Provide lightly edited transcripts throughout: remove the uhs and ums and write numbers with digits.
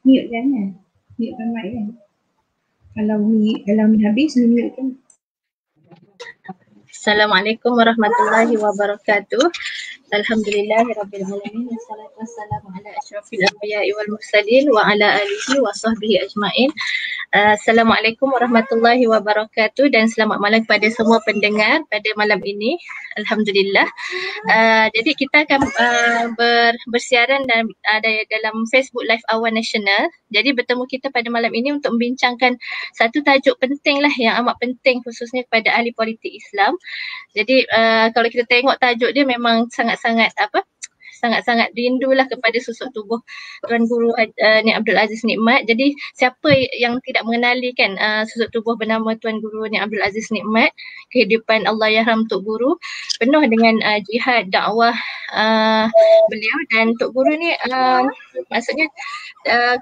Mute jangan. Mute kan mic kan. Kalau habis mute kan. Assalamualaikum warahmatullahi wabarakatuh. Alhamdulillahirabbil alamin. Wassalatu wassalamu ala asyrafil anbiya'i wal mursalin wa ala alihi wa sahbihi ajmain. Assalamualaikum warahmatullahi wabarakatuh dan selamat malam kepada semua pendengar pada malam ini. Alhamdulillah. Jadi kita akan bersiaran dalam Facebook Live Awan Nasional. Jadi bertemu kita pada malam ini untuk membincangkan satu tajuk penting lah yang amat penting khususnya kepada ahli politik Islam. Jadi kalau kita tengok tajuk dia memang sangat-sangat sangat-sangat rindulah kepada susuk tubuh Tuan Guru Nik Abdul Aziz Nikmat. Jadi siapa yang tidak mengenali kan susuk tubuh bernama Tuan Guru Nik Abdul Aziz Nikmat, kehidupan Allahyarham Tok Guru penuh dengan jihad dakwah beliau, dan Tok Guru ni maksudnya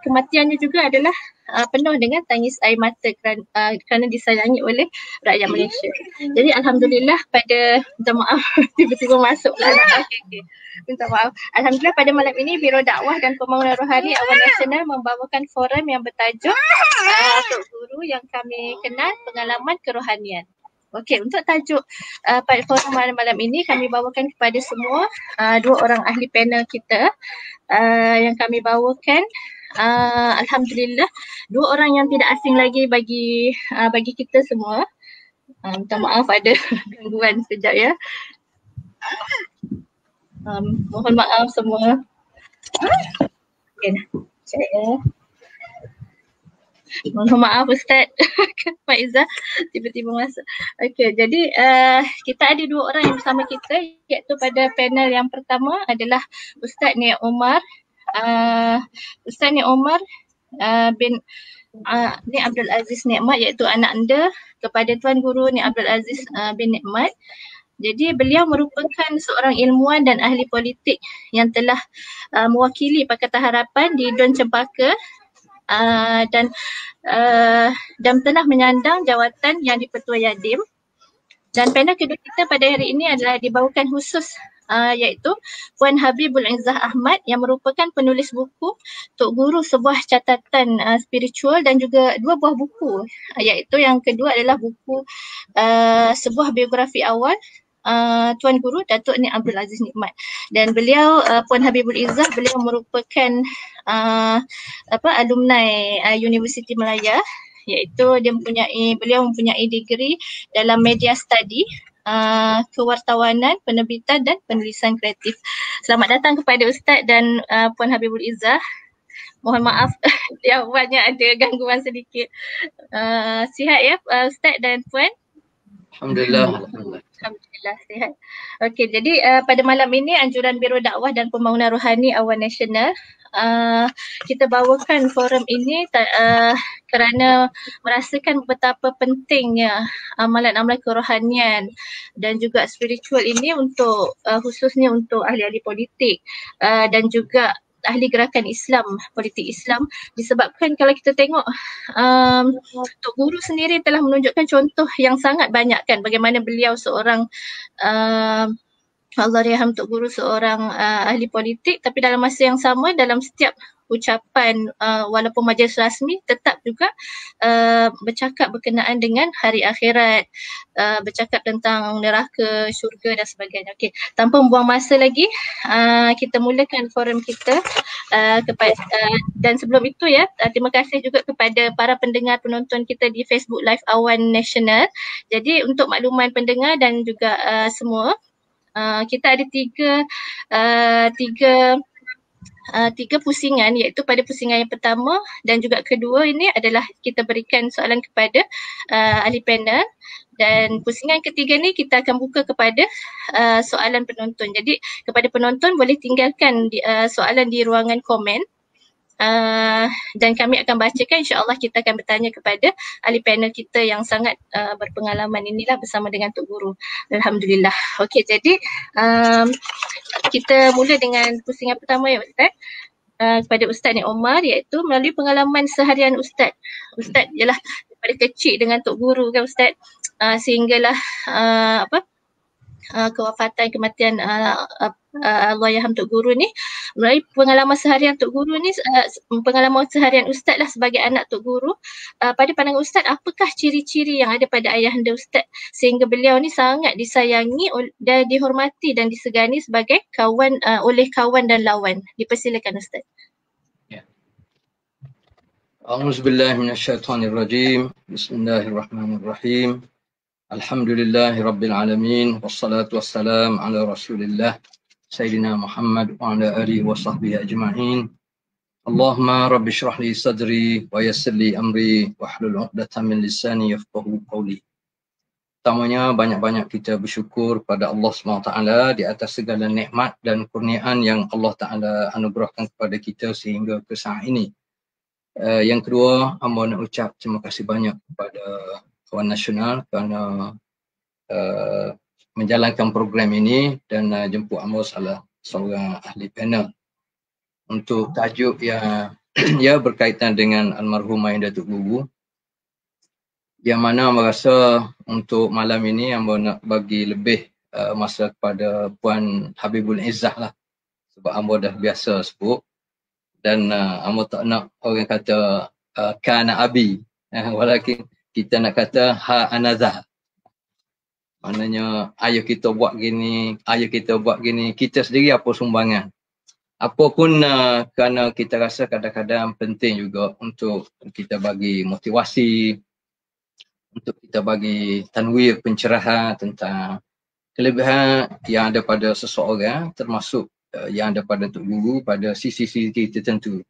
kematiannya juga adalah penuh dengan tangis air mata kerana disayangi oleh rakyat Malaysia. Jadi alhamdulillah pada, minta maaf tiba-tiba masuk lah. Okay. Minta maaf. Alhamdulillah pada malam ini Biro Dakwah dan Pembangunan Rohani Awan Nasional membawakan forum yang bertajuk Tok Guru yang kami kenal pengalaman kerohanian. Okey, untuk tajuk pada forum malam ini kami bawakan kepada semua dua orang ahli panel kita yang kami bawakan. Alhamdulillah dua orang yang tidak asing lagi bagi kita semua. Minta maaf ada gangguan sekejap ya. Mohon maaf semua. Okay, check ya. Mohon maaf Ustaz Pak Izzah tiba-tiba masuk. Okey, jadi kita ada dua orang yang bersama kita, iaitu pada panel yang pertama adalah Ustaz Nik Omar. Ustaz Nik Omar bin Nik Abdul Aziz Nikmat, iaitu anak anda kepada Tuan Guru Nik Abdul Aziz bin Nikmat. Jadi beliau merupakan seorang ilmuwan dan ahli politik yang telah mewakili Pakatan Harapan di Dun Cempaka dan telah menyandang jawatan yang di-Pertua Yadim. Dan panel kedua kita pada hari ini adalah dibawakan khusus iaitu Puan Habibul Izzah Ahmad yang merupakan penulis buku Tok Guru Sebuah Catatan Spiritual, dan juga dua buah buku, iaitu yang kedua adalah buku Sebuah Biografi Awal Tuan Guru Datuk Nik Abdul Aziz Nikmat. Dan beliau Puan Habibul Izzah, beliau merupakan alumni Universiti Malaya, iaitu beliau mempunyai degree dalam media study, kewartawanan, penerbitan dan penulisan kreatif. Selamat datang kepada Ustaz dan Puan Habibul Izzah. Mohon maaf jawabannya ada gangguan sedikit. Sihat ya Ustaz dan Puan? Alhamdulillah. Alhamdulillah sihat. Okey, jadi pada malam ini anjuran Biro Dakwah dan Pembangunan Rohani Awan Nasional, kita bawakan forum ini kerana merasakan betapa pentingnya amalan-amalan kerohanian dan juga spiritual ini untuk khususnya untuk ahli-ahli politik dan juga ahli gerakan Islam, politik Islam, disebabkan kalau kita tengok Tok Guru sendiri telah menunjukkan contoh yang sangat banyak kan, bagaimana beliau seorang Allahyarham Tok Guru seorang ahli politik, tapi dalam masa yang sama dalam setiap ucapan walaupun majlis rasmi tetap juga bercakap berkenaan dengan hari akhirat, bercakap tentang neraka, syurga dan sebagainya. Okey, tanpa membuang masa lagi, kita mulakan forum kita dan sebelum itu ya, terima kasih juga kepada para pendengar penonton kita di Facebook Live Awan Nasional. Jadi untuk makluman pendengar dan juga semua, kita ada tiga pusingan, iaitu pada pusingan yang pertama dan juga kedua ini adalah kita berikan soalan kepada ahli panel, dan pusingan ketiga ni kita akan buka kepada soalan penonton. Jadi kepada penonton boleh tinggalkan soalan di ruangan komen. Dan kami akan bacakan, insya-Allah kita akan bertanya kepada ahli panel kita yang sangat berpengalaman inilah bersama dengan Tok Guru. Alhamdulillah. Okey, jadi kita mula dengan pusingan pertama ya Ustaz. Kepada Ustaz Nik Omar, iaitu melalui pengalaman seharian Ustaz. Ustaz ialah daripada kecil dengan Tok Guru kan Ustaz, sehinggalah kematian Allahyarham Tok Guru ni, melalui pengalaman seharian Tok Guru ni, pengalaman seharian Ustaz lah sebagai anak Tok Guru, pada pandangan Ustaz, apakah ciri-ciri yang ada pada ayahanda Ustaz sehingga beliau ni sangat disayangi dan dihormati dan disegani sebagai kawan, oleh kawan dan lawan? Dipersilakan Ustaz. A'udzubillahi minasyaitonirrajim. Bismillahirrahmanirrahim. Alhamdulillahirabbil alamin wassalatu wassalam ala Rasulillah Sayyidina Muhammad wa ala alihi wa sahbihi ajma'in. Allahumma rabbi shrah li sadri wa yassir li amri wahlul 'uqdatam min lisani yafqahu qawli. Pertamanya banyak-banyak kita bersyukur pada Allah SWT di atas segala nikmat dan kurniaan yang Allah Taala anugerahkan kepada kita sehingga ke saat ini. Yang kedua, hamba nak ucap terima kasih banyak kepada Kawan Nasional kerana menjalankan program ini dan jemput hamba salah seorang ahli panel untuk tajuk yang ya berkaitan dengan almarhum Ayah Datuk Guru, yang mana merasa untuk malam ini hamba nak bagi lebih masa kepada Puan Habibul Izzah lah, sebab hamba dah biasa sebut dan hamba tak nak orang kata kana abi, walakin kita nak kata ha anazah. Maknanya ayah kita buat gini, ayah kita buat gini, kita sendiri apa sumbangan. Apa pun kerana kita rasa kadang-kadang penting juga untuk kita bagi motivasi, untuk kita bagi tanwir, pencerahan tentang kelebihan yang ada pada seseorang, termasuk yang ada pada Tok Guru pada sisi-sisi tertentu.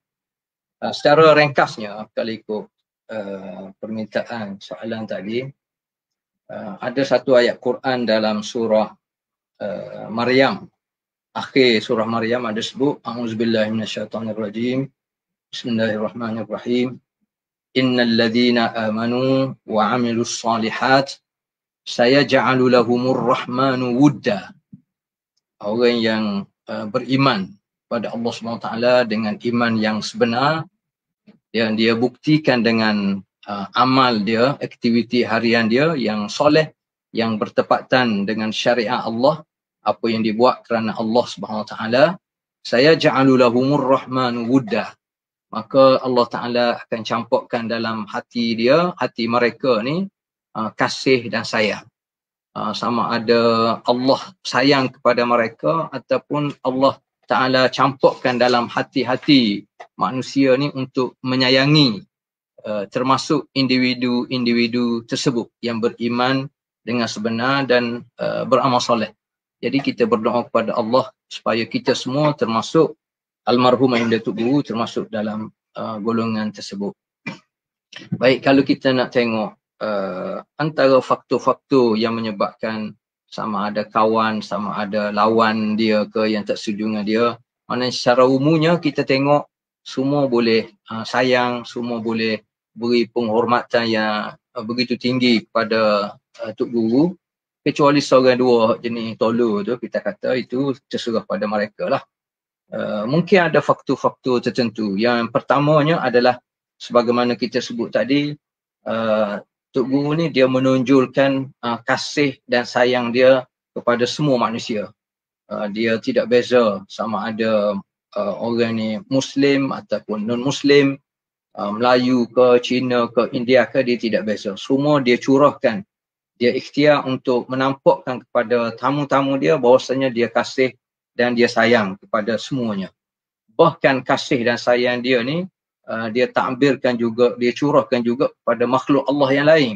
Secara ringkasnya, kalau ikut permintaan soalan tadi, ada satu ayat Quran dalam surah Maryam. Akhir surah Maryam ada sebut, A'udzubillahi minasyaitonirrajim. Bismillahirrahmanirrahim. Innal ladzina amanu wa 'amilus shalihat sayaj'alu lahumur rahmanu wudda. Orang yang beriman pada Allah SWT dengan iman yang sebenar, yang dia buktikan dengan amal dia, aktiviti harian dia yang soleh, yang bertepatan dengan syariat Allah, apa yang dibuat kerana Allah SWT, saya ja'alu lahumur rahmanu wudda, maka Allah Ta'ala akan campurkan dalam hati dia, hati mereka ni kasih dan sayang. Sama ada Allah sayang kepada mereka ataupun Allah Ta'ala campurkan dalam hati-hati manusia ni untuk menyayangi termasuk individu-individu tersebut yang beriman dengan sebenar dan beramal soleh. Jadi kita berdoa kepada Allah supaya kita semua termasuk almarhum Ayah Datuk Guru termasuk dalam golongan tersebut. Baik, kalau kita nak tengok antara faktor-faktor yang menyebabkan sama ada kawan, sama ada lawan dia ke yang tak setuju dengan dia, maknanya secara umumnya kita tengok semua boleh sayang, semua boleh beri penghormatan yang begitu tinggi kepada Tok Guru, kecuali seorang dua jenis tolol tu, kita kata itu terserah pada mereka lah. Mungkin ada faktor-faktor tertentu. Yang pertamanya adalah sebagaimana kita sebut tadi, Tok Guru ni dia menonjolkan kasih dan sayang dia kepada semua manusia. Dia tidak beza sama ada orang ni Muslim ataupun non-Muslim, Melayu ke, Cina ke, India ke, dia tidak beza. Semua dia curahkan. Dia ikhtiar untuk menampakkan kepada tamu-tamu dia bahawasanya dia kasih dan dia sayang kepada semuanya. Bahkan kasih dan sayang dia ni dia takbirkan juga, dia curahkan juga kepada makhluk Allah yang lain.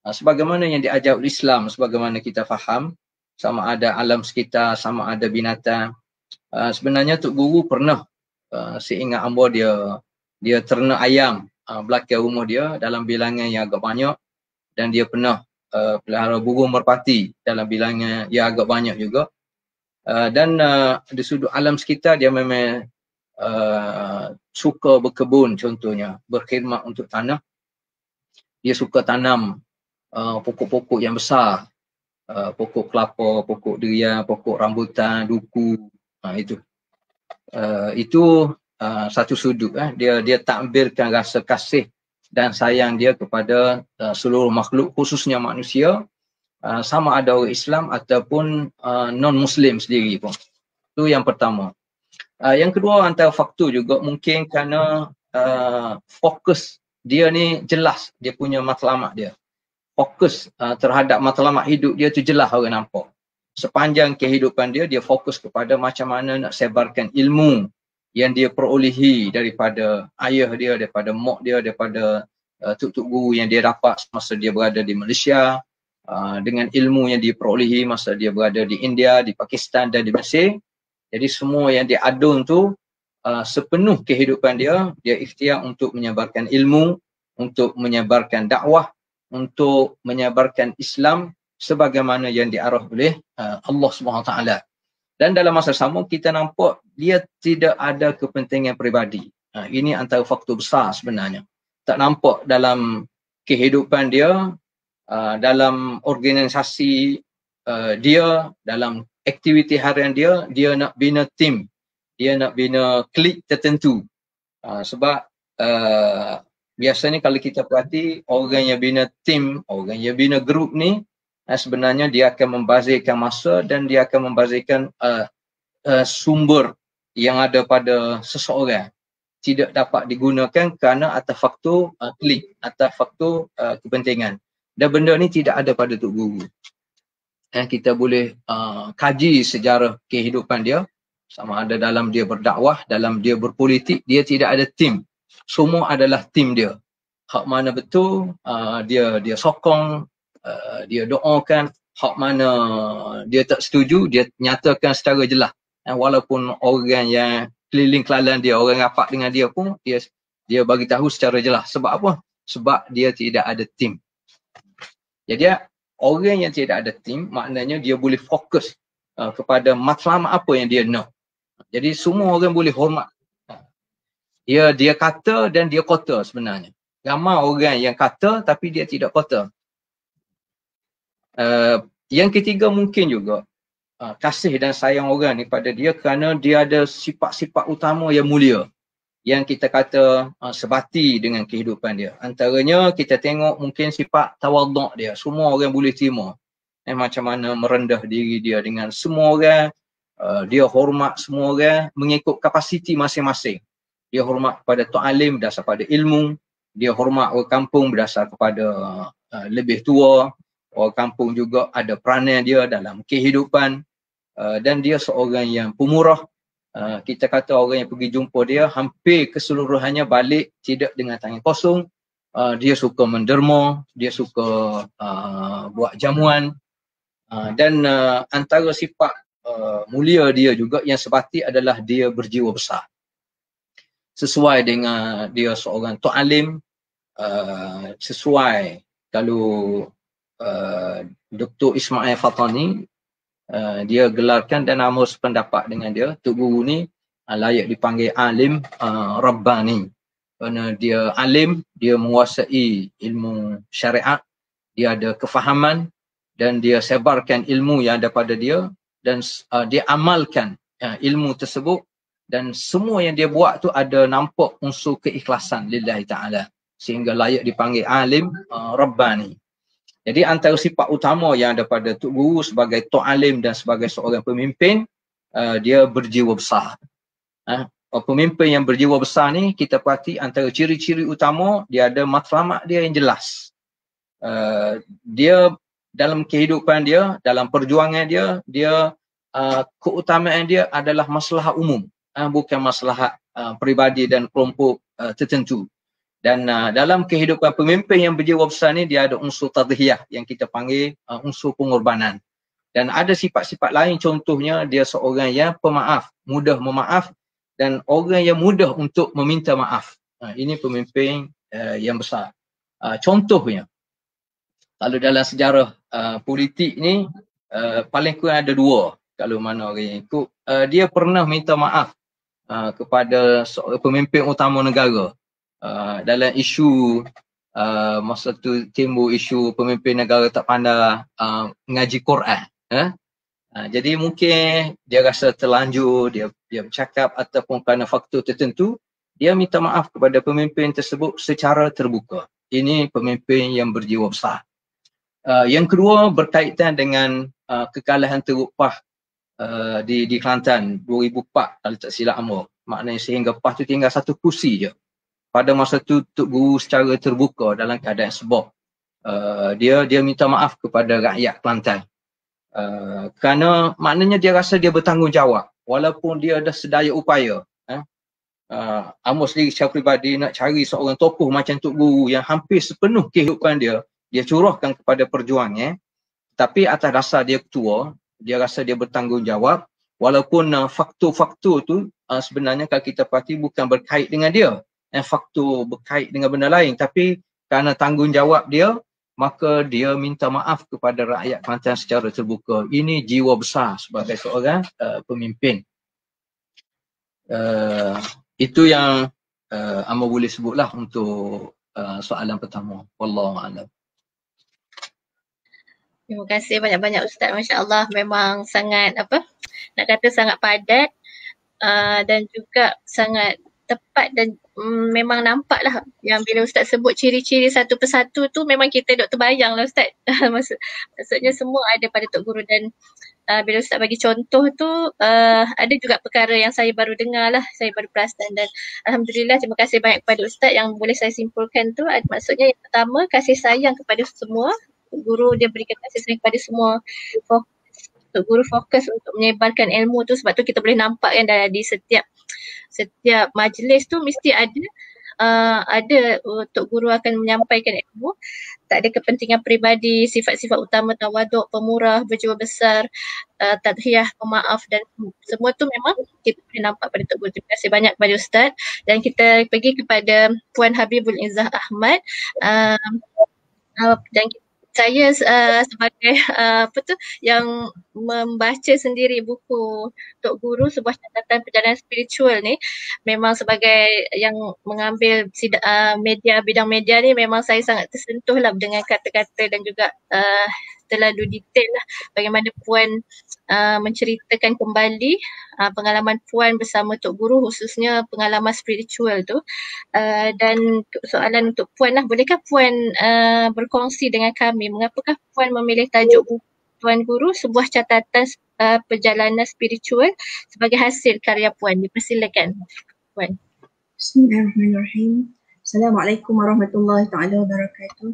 Sebagaimana yang diajar oleh Islam, sebagaimana kita faham, sama ada alam sekitar, sama ada binatang. Sebenarnya Tok Guru pernah, seingat hamba dia ternak ayam belakang rumah dia dalam bilangan yang agak banyak, dan dia pernah pelihara burung merpati dalam bilangan yang agak banyak juga. Dan di sudut alam sekitar dia memang suka berkebun, contohnya berkhidmat untuk tanah. Dia suka tanam pokok-pokok yang besar, pokok kelapa, pokok durian, pokok rambutan, duku, itu satu sudut. Dia takbirkan rasa kasih dan sayang dia kepada seluruh makhluk, khususnya manusia, sama ada orang Islam ataupun non-Muslim sendiri pun. Itu yang pertama. Yang kedua, antara faktor juga mungkin kerana fokus dia ni jelas, dia punya matlamat dia. Fokus terhadap matlamat hidup dia tu jelas orang nampak. Sepanjang kehidupan dia, dia fokus kepada macam mana nak sebarkan ilmu yang dia perolehi daripada ayah dia, daripada mak dia, daripada tuk-tuk guru yang dia dapat masa dia berada di Malaysia, dengan ilmu yang dia perolehi masa dia berada di India, di Pakistan dan di Mesir. Jadi semua yang dia adun tu sepenuh kehidupan dia, dia ikhtiar untuk menyebarkan ilmu, untuk menyebarkan dakwah, untuk menyebarkan Islam sebagaimana yang diarah oleh Allah SWT. Dan dalam masa sama kita nampak dia tidak ada kepentingan peribadi. Ini antara faktor besar sebenarnya. Tak nampak dalam kehidupan dia, dalam organisasi dia, dalam aktiviti harian dia, dia nak bina tim, dia nak bina klik tertentu. Sebab biasanya kalau kita perhati, orang yang bina tim, orang yang bina grup ni, sebenarnya dia akan membazirkan masa dan dia akan membazirkan sumber yang ada pada seseorang. Tidak dapat digunakan kerana atas faktor klik, atas faktor kepentingan. Dan benda ni tidak ada pada Tok Guru. Kita boleh kaji sejarah kehidupan dia, sama ada dalam dia berdakwah, dalam dia berpolitik, dia tidak ada tim. Semua adalah tim dia. Hak mana betul, dia sokong, dia doakan. Hak mana dia tak setuju, dia nyatakan secara jelas. Walaupun orang yang keliling kelalan dia, orang rapat dengan dia pun, dia bagi tahu secara jelas. Sebab apa? Sebab dia tidak ada tim. Jadi orang yang tidak ada tim, maknanya dia boleh fokus kepada matlamat apa yang dia nak. Jadi semua orang boleh hormat. Dia kata dan dia kota sebenarnya. Ramai orang yang kata tapi dia tidak kota. Yang ketiga mungkin juga kasih dan sayang orang ni pada dia kerana dia ada sifat-sifat utama yang mulia yang kita kata sebati dengan kehidupan dia. Antaranya kita tengok mungkin sifat tawaduk dia. Semua orang boleh terima. Macam mana merendah diri dia dengan semua orang. Dia hormat semua orang mengikut kapasiti masing-masing. Dia hormat kepada tok alim berdasar pada ilmu. Dia hormat orang kampung berdasar kepada lebih tua. Orang kampung juga ada peranan dia dalam kehidupan. Dan dia seorang yang pemurah. Kita kata orang yang pergi jumpa dia hampir keseluruhannya balik tidak dengan tangan kosong. Dia suka menderma, dia suka buat jamuan. Dan antara sifat mulia dia juga yang sebati adalah dia berjiwa besar. Sesuai dengan dia seorang tok alim, sesuai kalau Dr. Ismail Fatani dia gelarkan dan nama sependapat dengan dia, Tok Guru ni layak dipanggil alim Rabbani. Kerana dia alim, dia menguasai ilmu syariat, dia ada kefahaman dan dia sebarkan ilmu yang ada pada dia dan dia amalkan ilmu tersebut dan semua yang dia buat tu ada nampak unsur keikhlasan lillahi ta'ala sehingga layak dipanggil alim Rabbani. Jadi antara sifat utama yang ada pada Tok Guru sebagai tok alim dan sebagai seorang pemimpin, dia berjiwa besar. Pemimpin yang berjiwa besar ni kita perhati antara ciri-ciri utama, dia ada matlamat dia yang jelas. Dia dalam kehidupan dia, dalam perjuangan dia keutamaan dia adalah maslahat umum, bukan maslahat peribadi dan kelompok tertentu. Dan dalam kehidupan pemimpin yang berjiwa besar ni dia ada unsur tadhiyah yang kita panggil unsur pengorbanan. Dan ada sifat-sifat lain, contohnya dia seorang yang pemaaf, mudah memaaf dan orang yang mudah untuk meminta maaf. Ini pemimpin yang besar. Contohnya, kalau dalam sejarah politik ni paling kurang ada dua kalau mana orang yang ikut. Dia pernah minta maaf kepada seorang pemimpin utama negara. Dalam isu masa tu timbul isu pemimpin negara tak pandai mengaji Quran. Jadi mungkin dia rasa terlanjur, dia bercakap ataupun kerana faktor tertentu, dia minta maaf kepada pemimpin tersebut secara terbuka. Ini pemimpin yang berjiwa besar. Yang kedua berkaitan dengan kekalahan teruk PAH di Kelantan 2004 kalau tak silap Amor. Maknanya sehingga PAS tu tinggal satu kursi je. Pada masa tu Tok Guru secara terbuka dalam keadaan sebab dia minta maaf kepada rakyat Kelantan. Kerana maknanya dia rasa dia bertanggungjawab walaupun dia dah sedaya upaya. Amor sendiri secara peribadi nak cari seorang tokoh macam Tok Guru yang hampir sepenuh kehidupan dia curahkan kepada perjuangan. Tapi atas dasar dia ketua, dia rasa dia bertanggungjawab walaupun faktor-faktor tu sebenarnya kalau kita perhati bukan berkait dengan dia. Faktor berkait dengan benda lain, tapi kerana tanggungjawab dia, maka dia minta maaf kepada rakyat Kelantan secara terbuka. Ini jiwa besar sebagai seorang pemimpin. Itu yang Amor boleh sebutlah untuk soalan pertama. Wallahu a'lam. Terima kasih banyak-banyak Ustaz. Masya Allah, memang sangat nak kata sangat padat dan juga sangat tepat dan memang nampak lah yang bila Ustaz sebut ciri-ciri satu persatu tu memang kita duk terbayang lah Ustaz. Maksudnya semua ada pada Tok Guru dan bila Ustaz bagi contoh tu ada juga perkara yang saya baru dengar lah, saya baru perasan dan Alhamdulillah terima kasih banyak kepada Ustaz yang boleh saya simpulkan tu. Maksudnya yang pertama kasih sayang kepada semua. Guru dia berikan kasih sayang kepada semua. Tok Guru fokus untuk menyebarkan ilmu tu, sebab tu kita boleh nampak kan di setiap majlis tu mesti ada Tok Guru akan menyampaikan ilmu. Tak ada kepentingan peribadi, sifat-sifat utama tawaduk, pemurah, berjiwa besar, tadhiyah, pemaaf dan semua tu memang kita boleh nampak pada Tok Guru. Terima kasih banyak kepada Ustaz dan kita pergi kepada Puan Habibul Izzah Ahmad dan saya sebagai yang membaca sendiri buku Tok Guru, sebuah catatan perjalanan spiritual ni, memang sebagai yang mengambil bidang media ni memang saya sangat tersentuh lah dengan kata-kata dan juga terlalu detail lah bagaimana Puan menceritakan kembali pengalaman Puan bersama Tok Guru, khususnya pengalaman spiritual tu. Dan soalan untuk Puan lah, bolehkah Puan berkongsi dengan kami mengapakah Puan memilih tajuk buku Tuan Guru, sebuah catatan perjalanan spiritual sebagai hasil karya Puan? Dipersilakan Puan. Bismillahirrahmanirrahim. Assalamualaikum warahmatullahi taala wabarakatuh.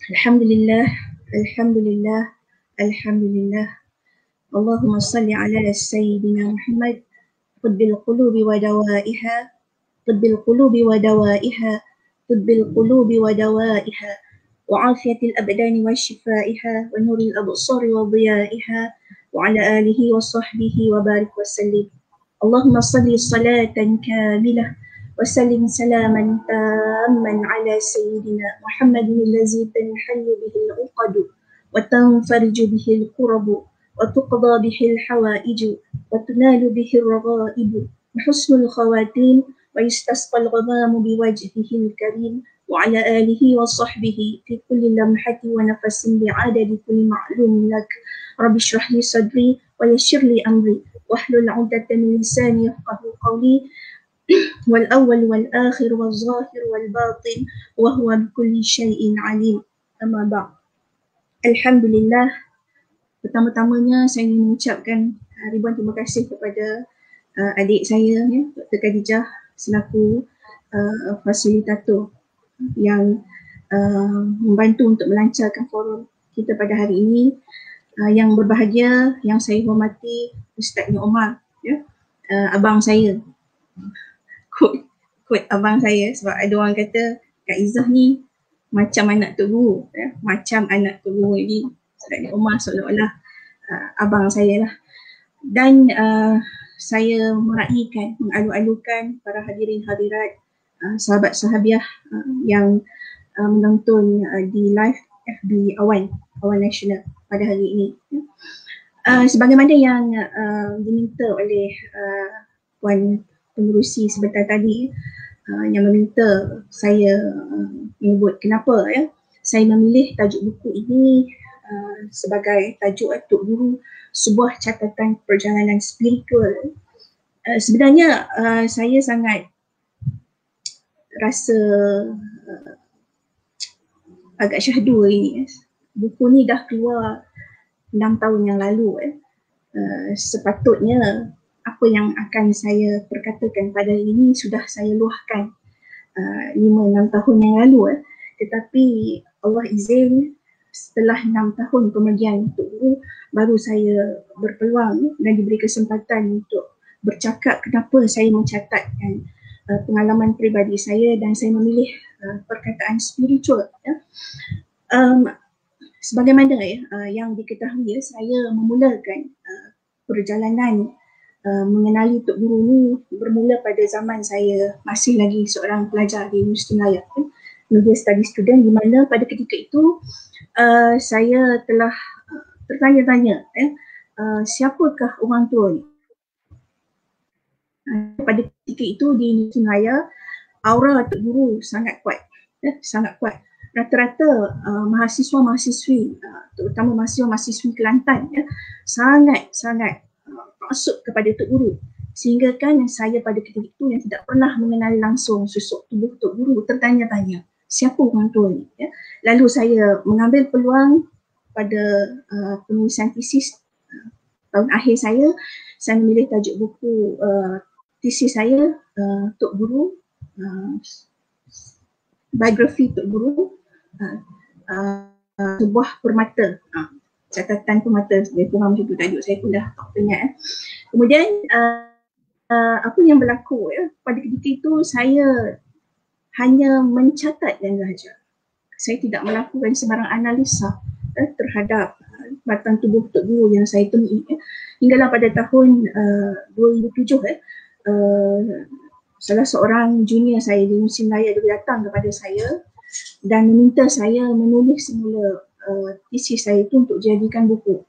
Alhamdulillah, alhamdulillah, alhamdulillah. Allahumma salli ala Sayyidina Muhammad, tibbil qulubi wa dawaiha, tibbil qulubi wa dawaiha, tibbil qulubi wa dawaiha, wa afiyatil abdani wa shifaiha, wa nuril absari wa dhiyaiha, wa ala alihi wa sahbihi wa barik wa sallim. Allahumma salli salatan kamilah وسلم سلاما تاما على سيدنا محمد الذي تنحل به العقد وتنفرج به الكرب وتقضى به الحوائج وتنال به الرغائب وحسن الخواتيم ويستسقى الغمام بوجهه الكريم وعلى آله وصحبه في كل لمحة ونفس بعدد كل معلوم لك. رب اشرح لي صدري ويسر لي أمري واحلل عقدة من لساني يفقهوا قولي والأول والآخر والظاهر والباطن وهو بكل شيء عليم. Amma ba'd. Alhamdulillah, pertama-tamanya saya ingin mengucapkan ribuan terima kasih kepada adik saya, Dr. Khadijah, selaku fasilitator yang membantu untuk melancarkan forum kita pada hari ini. Yang berbahagia, yang saya hormati Ustaz Omar, abang saya. Quote abang saya, sebab ada orang kata Kak Izzah ni macam anak Tok Guru, macam anak Tok Guru ni. Ustaz Omar seolah-olah abang saya lah. Dan saya meraihkan, mengalu-alukan para hadirin hadirat, sahabat sahabiah yang menonton di live FB Awan Nasional pada hari ini. Sebagaimana yang diminta oleh Puan Pengerusi sebentar tadi, yang meminta saya menyebut kenapa saya memilih tajuk buku ini sebagai tajuk Tok Guru, sebuah catatan perjalanan spiritual. Sebenarnya saya sangat rasa agak syahdu hari ni. Buku ni dah keluar 6 tahun yang lalu, sepatutnya apa yang akan saya perkatakan pada hari ini sudah saya luahkan 5-6 tahun yang lalu, tetapi Allah izin setelah 6 tahun kemudian itu baru saya berpeluang dan diberi kesempatan untuk bercakap kenapa saya mencatatkan pengalaman peribadi saya dan saya memilih perkataan spiritual. Sebagaimana yang diketahui, saya memulakan perjalanan mengenali Tok Guru ni bermula pada zaman saya masih lagi seorang pelajar di Universiti Melayu, media study student, di mana pada ketika itu saya telah tertanya-tanya siapakah orang tua ni. Pada ketika itu di Universiti Melayu, aura Tok Guru sangat kuat, sangat kuat. Rata-rata mahasiswa-mahasiswi, terutama mahasiswa-mahasiswi Kelantan, sangat masuk kepada Tok Guru, sehingga kan saya pada ketika itu yang tidak pernah mengenal langsung sosok tubuh Tok Guru tertanya-tanya siapa orang tua ni. Lalu saya mengambil peluang pada penulisan tesis tahun akhir saya memilih tajuk buku tesis saya Tok Guru, biografi Tok Guru, sebuah permata, catatan permata, lebih kurang macam tu tajuk, saya pun dah tak ingat. Kemudian apa yang berlaku pada ketika itu, saya hanya mencatat dan sahaja. Saya tidak melakukan sebarang analisa terhadap batang tubuh Tok Guru yang saya temui. Hinggalah pada tahun 2007 salah seorang junior saya di Universiti Melayu dia datang kepada saya dan meminta saya menulis semula tesis saya itu untuk dijadikan buku.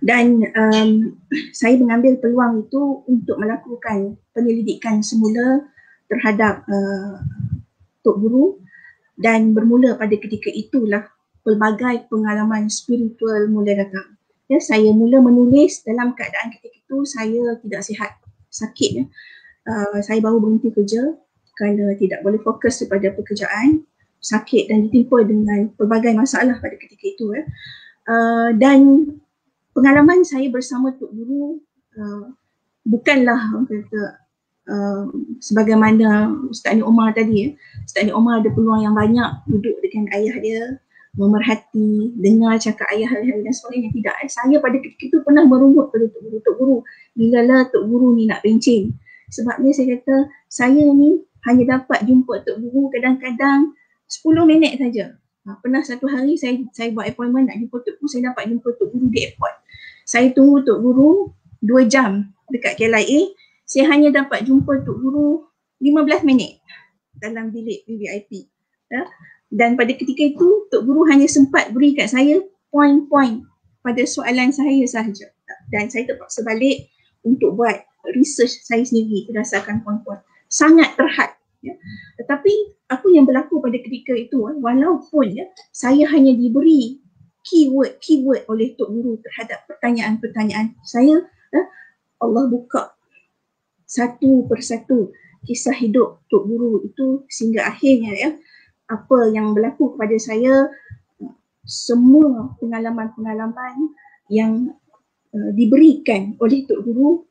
Dan saya mengambil peluang itu untuk melakukan penyelidikan semula terhadap Tok Guru, dan bermula pada ketika itulah pelbagai pengalaman spiritual mula datang. Saya mula menulis dalam keadaan ketika itu saya tidak sihat, sakit. Saya baru berhenti kerja kerana tidak boleh fokus kepada pekerjaan, sakit dan ditimpa dengan pelbagai masalah pada ketika itu. Dan pengalaman saya bersama Tok Guru bukanlah sebagaimana Ustaz Ni Omar tadi. Ustaz Ni Omar ada peluang yang banyak duduk dengan ayah dia, memerhati, dengar cakap ayah dan sebagainya. Tidak, saya pada ketika itu pernah merungut pada Tok Guru, bilalah Tok Guru ni nak pencen. Sebabnya saya kata, saya ni hanya dapat jumpa Tok Guru kadang-kadang 10 minit saja. Pernah satu hari saya buat appointment nak jumpa Tok Guru, saya dapat jumpa Tok Guru di airport. Saya tunggu Tok Guru 2 jam dekat KLIA, saya hanya dapat jumpa Tok Guru 15 minit dalam bilik VVIP. Dan pada ketika itu, Tok Guru hanya sempat beri kat saya poin-poin pada soalan saya sahaja. Dan saya terpaksa balik untuk buat research saya sendiri berdasarkan poin-poin. Sangat terhad. Tetapi apa yang berlaku pada ketika itu, walaupun saya hanya diberi keyword oleh Tok Guru terhadap pertanyaan-pertanyaan saya, Allah buka satu persatu kisah hidup Tok Guru itu sehingga akhirnya apa yang berlaku kepada saya, semua pengalaman-pengalaman yang diberikan oleh Tok Guru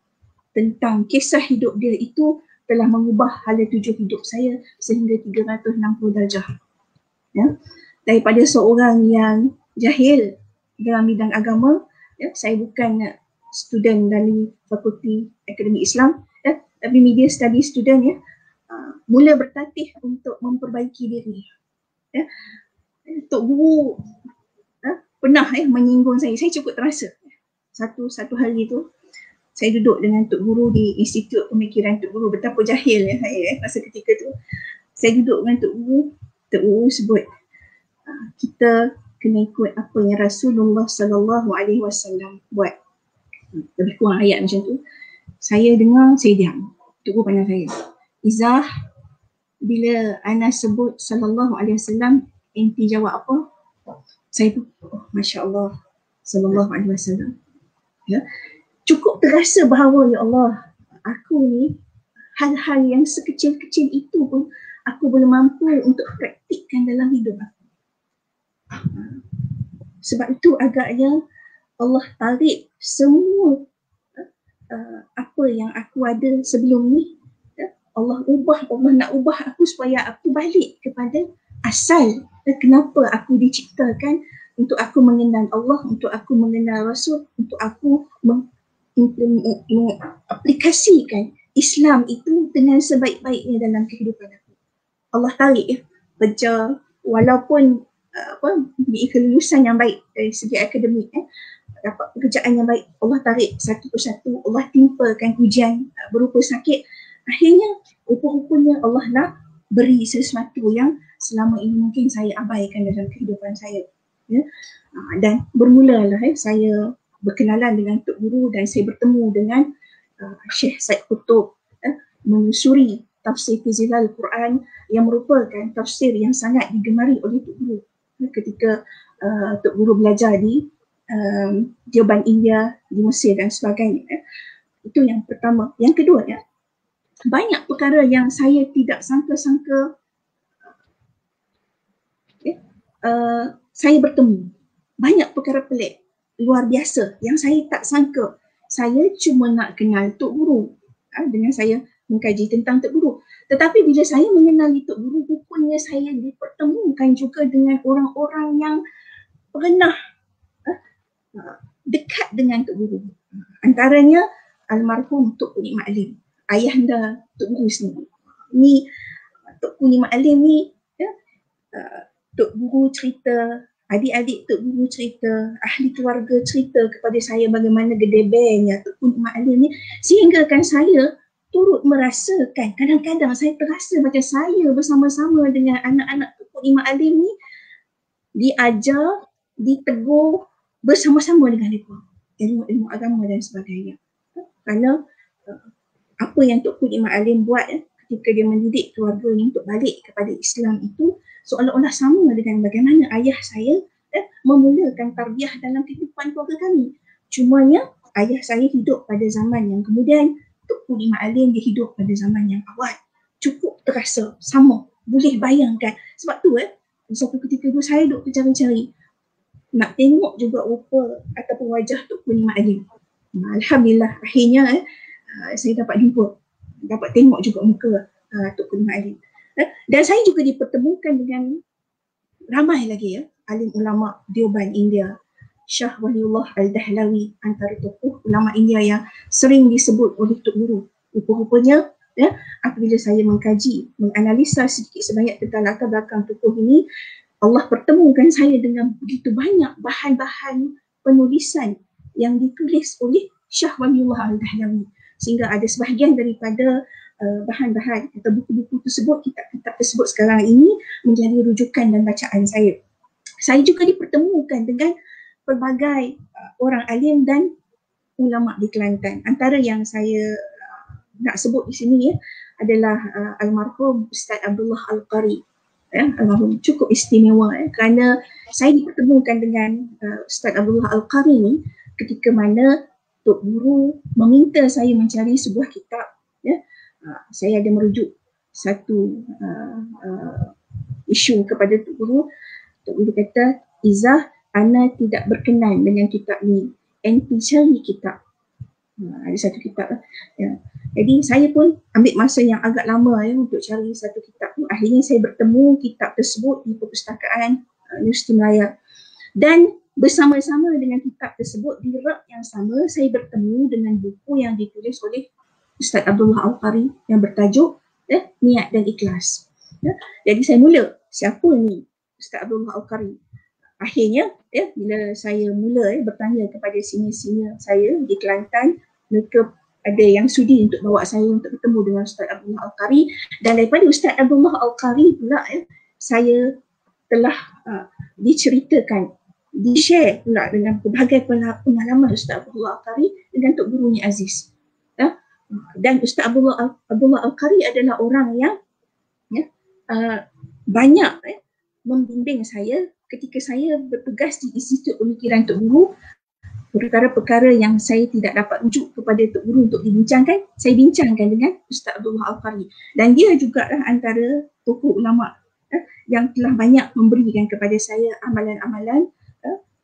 tentang kisah hidup dia itu telah mengubah hala tuju hidup saya sehingga 360 darjah. Daripada seorang yang jahil dalam bidang agama, saya bukan student dari Fakulti Akademi Islam, tapi media study student, mula bertatih untuk memperbaiki diri. Tok Guru pernah menyinggung saya cukup terasa. Satu hari tu saya duduk dengan Tok Guru di Institut Pemikiran Tok Guru. Betapa jahil saya masa ketika tu. Saya duduk dengan Tok Guru sebut kita kena ikut apa yang Rasulullah SAW buat. Lebih kurang ayat macam tu. Saya dengar, saya diam. Tok Guru pandang saya. Izzah, bila ana sebut SAW, inti jawab apa? Saya tu, Masya Allah, SAW. Cukup terasa bahawa ya Allah, aku ni hal-hal yang sekecil-kecil itu pun aku belum mampu untuk praktikkan dalam hidup aku. Sebab itu agaknya Allah tarik semua apa yang aku ada sebelum ni. Allah nak ubah aku supaya aku balik kepada asal kenapa aku diciptakan, untuk aku mengenal Allah, untuk aku mengenal Rasul, untuk aku mengaplikasikan Islam itu dengan sebaik-baiknya dalam kehidupan aku. Allah tarik kerja walaupun mempunyai kelulusan yang baik dari segi akademik, dapat pekerjaan yang baik, Allah tarik satu persatu, Allah timpakan ujian berupa sakit. Akhirnya rupa-rupanya Allah nak beri sesuatu yang selama ini mungkin saya abaikan dalam kehidupan saya. Dan bermulalah saya berkenalan dengan Tok Guru dan saya bertemu dengan Syekh Said Qutub, menyusuri tafsir fi Zilal Quran yang merupakan tafsir yang sangat digemari oleh Tok Guru ketika Tok Guru belajar di Deoban India, di Mesir dan sebagainya. Itu yang pertama. Yang kedua, banyak perkara yang saya tidak sangka-sangka saya bertemu. Banyak perkara pelik, luar biasa yang saya tak sangka. Saya cuma nak kenal Tok Guru dengan saya mengkaji tentang Tok Guru. Tetapi bila saya mengenali Tok Guru, rupanya saya dipertemukan juga dengan orang-orang yang pernah dekat dengan Tok Guru. Antaranya almarhum Tok Kunik Maklim, ayahanda Tok Guru sendiri. Ni Tok Kunik Maklim ni, Tok Guru cerita, adik-adik Tok Guru cerita, ahli keluarga cerita kepada saya bagaimana gedebelnya Tok Kunik Maklim ni, sehingga kan saya turut merasakan, kadang-kadang saya terasa macam saya bersama-sama dengan anak-anak Tok Kunik Maklim ni diajar, ditegur bersama-sama dengan mereka, ilmu-ilmu agama dan sebagainya. Kerana apa yang Tok Kunik Maklim buat ketika dia mendidik keluarganya untuk balik kepada Islam itu seolah-olah sama dengan bagaimana ayah saya memulakan tarbiyah dalam kehidupan keluarga kami. Cumanya ayah saya hidup pada zaman yang kemudian, Tok Kunik Maklim dia hidup pada zaman yang awal. Cukup terasa sama, boleh bayangkan. Sebab tu satu ketika tu saya duk cari-cari nak tengok juga rupa ataupun wajah Tok Kunik Maklim. Alhamdulillah akhirnya saya dapat jumpa, dapat tengok juga muka Tok Kunik Maklim. Dan saya juga dipertemukan dengan ramai lagi alim ulama Deoban India. Syah Waliullah Al-Dahlawi, antara tokoh ulama India yang sering disebut oleh Tok Guru. Rupa-rupanya apabila saya mengkaji, menganalisa sedikit sebanyak tentang latar belakang tokoh ini, Allah pertemukan saya dengan begitu banyak bahan-bahan penulisan yang ditulis oleh Syah Waliullah Al-Dahlawi, sehingga ada sebahagian daripada bahan-bahan atau buku-buku tersebut, kitab-kitab tersebut sekarang ini menjadi rujukan dan bacaan saya. Saya juga dipertemukan dengan pelbagai orang alim dan ulama di Kelantan. Antara yang saya nak sebut di sini adalah almarhum Ustaz Abdullah Al-Qari. Almarhum cukup istimewa kerana saya dipertemukan dengan Ustaz Abdullah Al-Qari ni ketika mana Tok Guru meminta saya mencari sebuah kitab. Saya ada merujuk satu isu kepada Tok Guru. Tok Guru kata, Izzah, ana tidak berkenan dengan kitab ni. Enti cari kitab. Ada satu kitab. Jadi saya pun ambil masa yang agak lama untuk cari satu kitab. Akhirnya saya bertemu kitab tersebut di perpustakaan Universiti Melaya. Dan bersama-sama dengan kitab tersebut, di rak yang sama saya bertemu dengan buku yang ditulis oleh Ustaz Abdullah Al-Qari yang bertajuk Niat dan Ikhlas. Jadi saya mula, siapa ni Ustaz Abdullah Al-Qari? Akhirnya bila saya mula bertanya kepada senior-senior saya di Kelantan, mereka ada yang sudi untuk bawa saya untuk bertemu dengan Ustaz Abdullah Al-Qari, dan daripada Ustaz Abdullah Al-Qari pula saya telah diceritakan, di-share pula dengan pelbagai pengalaman Ustaz Abdullah Al-Qari dengan Tok Guru Ni Aziz. Dan Ustaz Abdullah Al-Qari adalah orang yang banyak membimbing saya ketika saya bertugas di Institut Pemikiran Tok Guru. Perkara-perkara yang saya tidak dapat rujuk kepada Tok Guru untuk dibincangkan, saya bincangkan dengan Ustaz Abdullah Al-Qari. Dan dia juga antara tokoh ulama yang telah banyak memberikan kepada saya amalan-amalan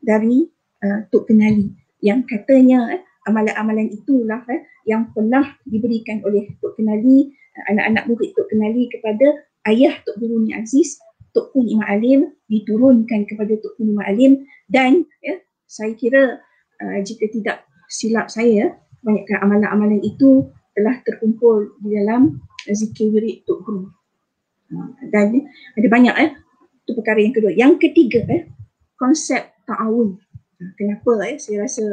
dari Tok Kenali yang katanya amalan-amalan itulah yang pernah diberikan oleh Tok Kenali, anak-anak murid Tok Kenali kepada ayah Tok Guru Ni Aziz, Tok Kun Imam Alim, diturunkan kepada Tok Kun Imam Alim, dan saya kira jika tidak silap saya, banyakkan amalan-amalan itu telah terkumpul di dalam zikir wirid Tok Guru. Dan ada banyak itu perkara yang kedua. Yang ketiga konsep ta'awun. Kenapa saya rasa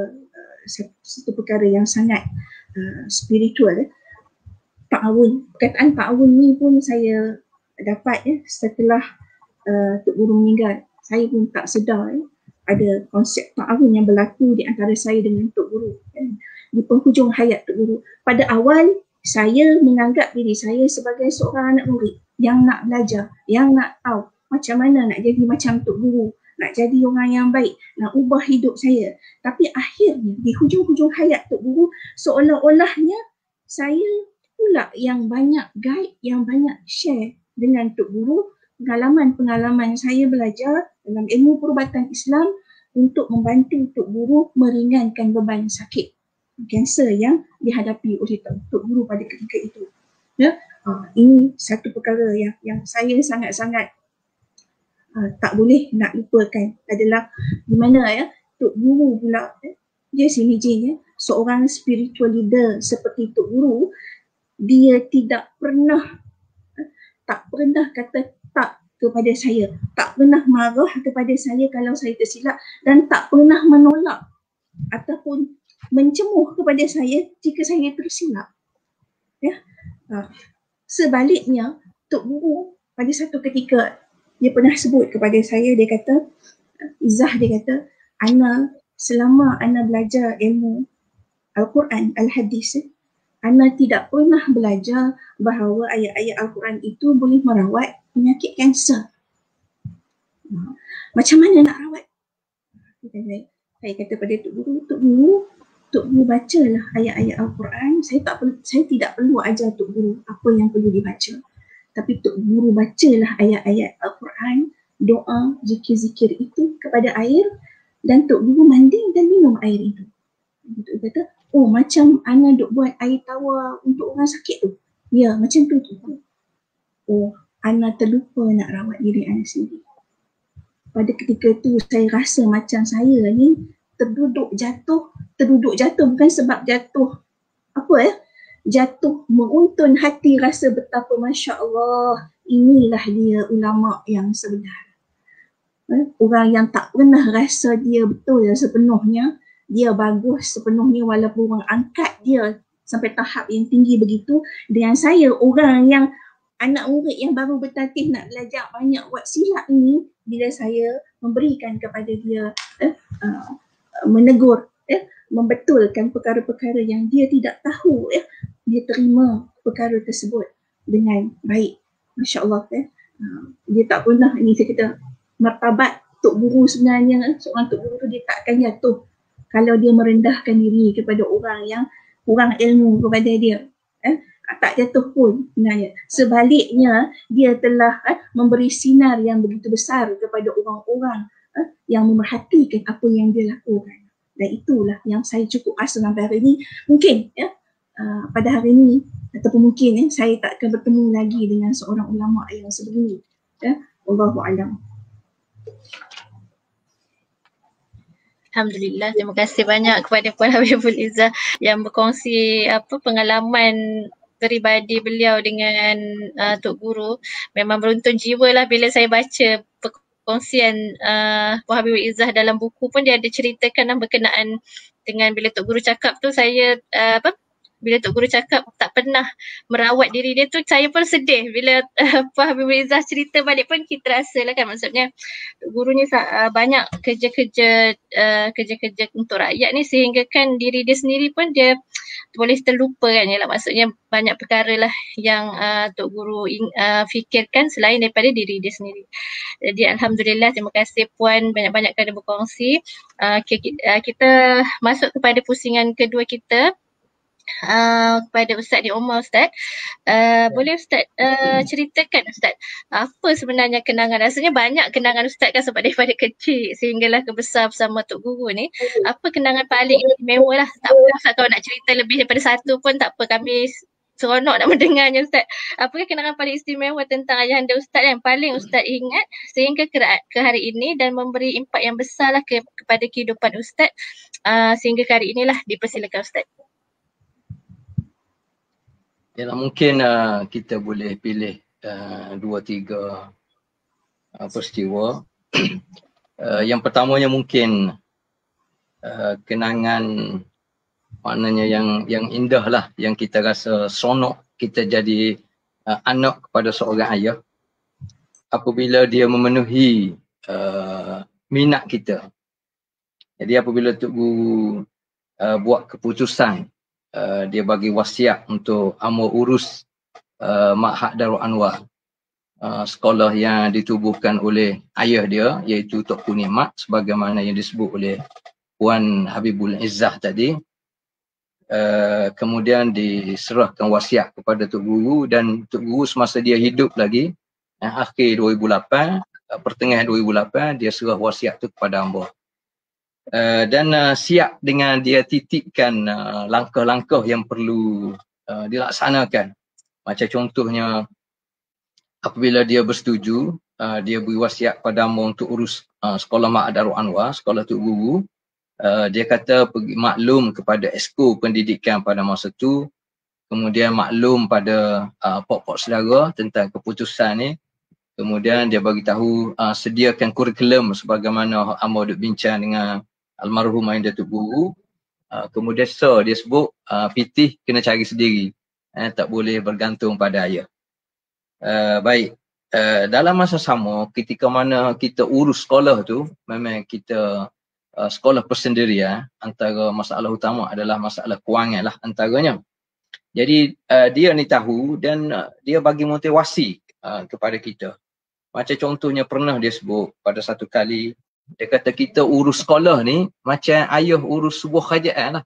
satu perkara yang sangat spiritual. Ta'awun. Perkataan ta'awun ni pun saya dapat setelah Tok Guru meninggal. Saya pun tak sedar ada konsep ta'awun yang berlaku di antara saya dengan Tok Guru. Di penghujung hayat Tok Guru. Pada awal saya menganggap diri saya sebagai seorang anak murid yang nak belajar, yang nak tahu macam mana nak jadi macam Tok Guru, nak jadi orang yang baik, nak ubah hidup saya. Tapi akhirnya di hujung-hujung hayat Tok Guru, seolah-olahnya saya pula yang banyak guide, yang banyak share dengan Tok Guru pengalaman-pengalaman saya belajar dalam ilmu perubatan Islam untuk membantu Tok Guru meringankan beban sakit kanser yang dihadapi oleh Tok Guru pada ketika itu. Ini satu perkara yang saya sangat-sangat tak boleh nak lupakan adalah di mana Tok Guru pula dia semijin seorang spiritual leader seperti Tok Guru, dia tak pernah kata tak kepada saya, tak pernah marah kepada saya kalau saya tersilap, dan tak pernah menolak ataupun mencemuh kepada saya jika saya tersilap. Sebaliknya, Tok Guru pada satu ketika dia pernah sebut kepada saya, dia kata, Izzah, dia kata, Ana selama Ana belajar ilmu Al-Quran, Al-Hadis, Ana tidak pernah belajar bahawa ayat-ayat Al-Quran itu boleh merawat penyakit kanser. Macam mana nak rawat? Saya kata pada Tok Guru bacalah ayat-ayat Al-Quran. Saya tidak perlu ajar Tok Guru apa yang perlu dibaca. Tapi Tok Guru bacalah ayat-ayat Al-Quran, doa, zikir-zikir itu kepada air, dan Tok Guru mandi dan minum air itu. Dia kata, oh macam Ana duk buat air tawar untuk orang sakit tu. Ya, macam tu Tok Guru. Oh, Ana terlupa nak rawat diri Ana sendiri. Pada ketika tu saya rasa macam saya ni terduduk jatuh bukan sebab jatuh jatuh menguntun hati, rasa betapa Masya Allah, inilah dia ulama yang sebenar. Orang yang tak pernah rasa dia betul sepenuhnya, dia bagus sepenuhnya walaupun orang angkat dia sampai tahap yang tinggi begitu. Dengan saya, orang yang anak murid yang baru bertatih nak belajar banyak buat silap ini, bila saya memberikan kepada dia menegur, membetulkan perkara-perkara yang dia tidak tahu, dia terima perkara tersebut dengan baik. Masya Allah. Dia tak pernah, ini saya kata, martabat Tok Guru sebenarnya, seorang Tok Guru tu dia takkan jatuh kalau dia merendahkan diri kepada orang yang kurang ilmu kepada dia. Tak jatuh pun sebenarnya. Sebaliknya, dia telah memberi sinar yang begitu besar kepada orang-orang yang memerhatikan apa yang dia lakukan. Dan itulah yang saya cukup rasa sampai hari ini. Mungkin pada hari ini ataupun mungkin saya tak akan bertemu lagi dengan seorang ulama yang sebegini. Allahu'alam. Alhamdulillah, terima kasih banyak kepada Puan Habibul Izzah yang berkongsi pengalaman peribadi beliau dengan Tok Guru. Memang beruntun jiwa lah bila saya baca perkongsian Puan Habibul Izzah dalam buku pun, dia ada ceritakan berkenaan dengan bila Tok Guru cakap tu, saya bila Tok Guru cakap tak pernah merawat diri dia tu, saya pun sedih. Bila Puan Habibul Izzah cerita balik pun kita rasa lah kan, maksudnya Tok Guru ni banyak kerja-kerja untuk rakyat ni, sehingga kan diri dia sendiri pun dia boleh terlupa kan, yalah, maksudnya banyak perkara lah yang Tok Guru fikirkan selain daripada diri dia sendiri. Jadi Alhamdulillah, terima kasih Puan banyak-banyak kerana berkongsi. Kita masuk kepada pusingan kedua kita. kepada Ustaz di Omar Ustaz. Boleh Ustaz ceritakan Ustaz, apa sebenarnya kenangan, rasanya banyak kenangan Ustaz kan sebab daripada kecil sehinggalah ke besar bersama Tok Guru ni. Apa kenangan paling istimewa lah, tak apa Ustaz kalau nak cerita lebih daripada satu pun tak apa, kami seronok nak mendengarnya Ustaz. Apakah kenangan paling istimewa tentang ayahanda Ustaz yang paling Ustaz ingat sehingga ke hari ini dan memberi impak yang besar lah kepada kehidupan Ustaz sehingga ke hari inilah, dipersilakan Ustaz. Ya, mungkin kita boleh pilih 2-3 peristiwa. Yang pertamanya mungkin kenangan maknanya yang indah lah, yang kita rasa seronok kita jadi anak kepada seorang ayah apabila dia memenuhi minat kita. Jadi apabila Tok Guru buat keputusan, dia bagi wasiat untuk Amor urus Ma'had Darul Anwar, sekolah yang ditubuhkan oleh ayah dia iaitu Tok Ku Nikmat, sebagaimana yang disebut oleh Puan Habibul Izzah tadi. Kemudian diserahkan wasiat kepada Tok Guru, dan Tok Guru semasa dia hidup lagi, akhir 2008, pertengahan 2008 dia serah wasiat tu kepada hamba. Dan siap dengan dia titipkan langkah-langkah yang perlu dilaksanakan. Macam contohnya apabila dia bersetuju, dia beri wasiat pada hamba untuk urus sekolah Ma'had Darul Anwar, sekolah Tok Guru. Dia kata maklum kepada Esko Pendidikan pada masa tu, kemudian maklum pada pok-pok saudara tentang keputusan ni. Kemudian dia bagi tahu sediakan kurikulum sebagaimana hamba duk bincang dengan almarhum ayahanda Tok Guru. Kemudian dia sebut pitih kena cari sendiri, tak boleh bergantung pada ayah. Baik, dalam masa sama ketika mana kita urus sekolah tu, memang kita sekolah persendirian, antara masalah utama adalah masalah kewangan lah antaranya. Jadi dia ni tahu dan dia bagi motivasi kepada kita. Macam contohnya pernah dia sebut pada satu kali, dia kata kita urus sekolah ni macam ayah urus sebuah kerajaan lah.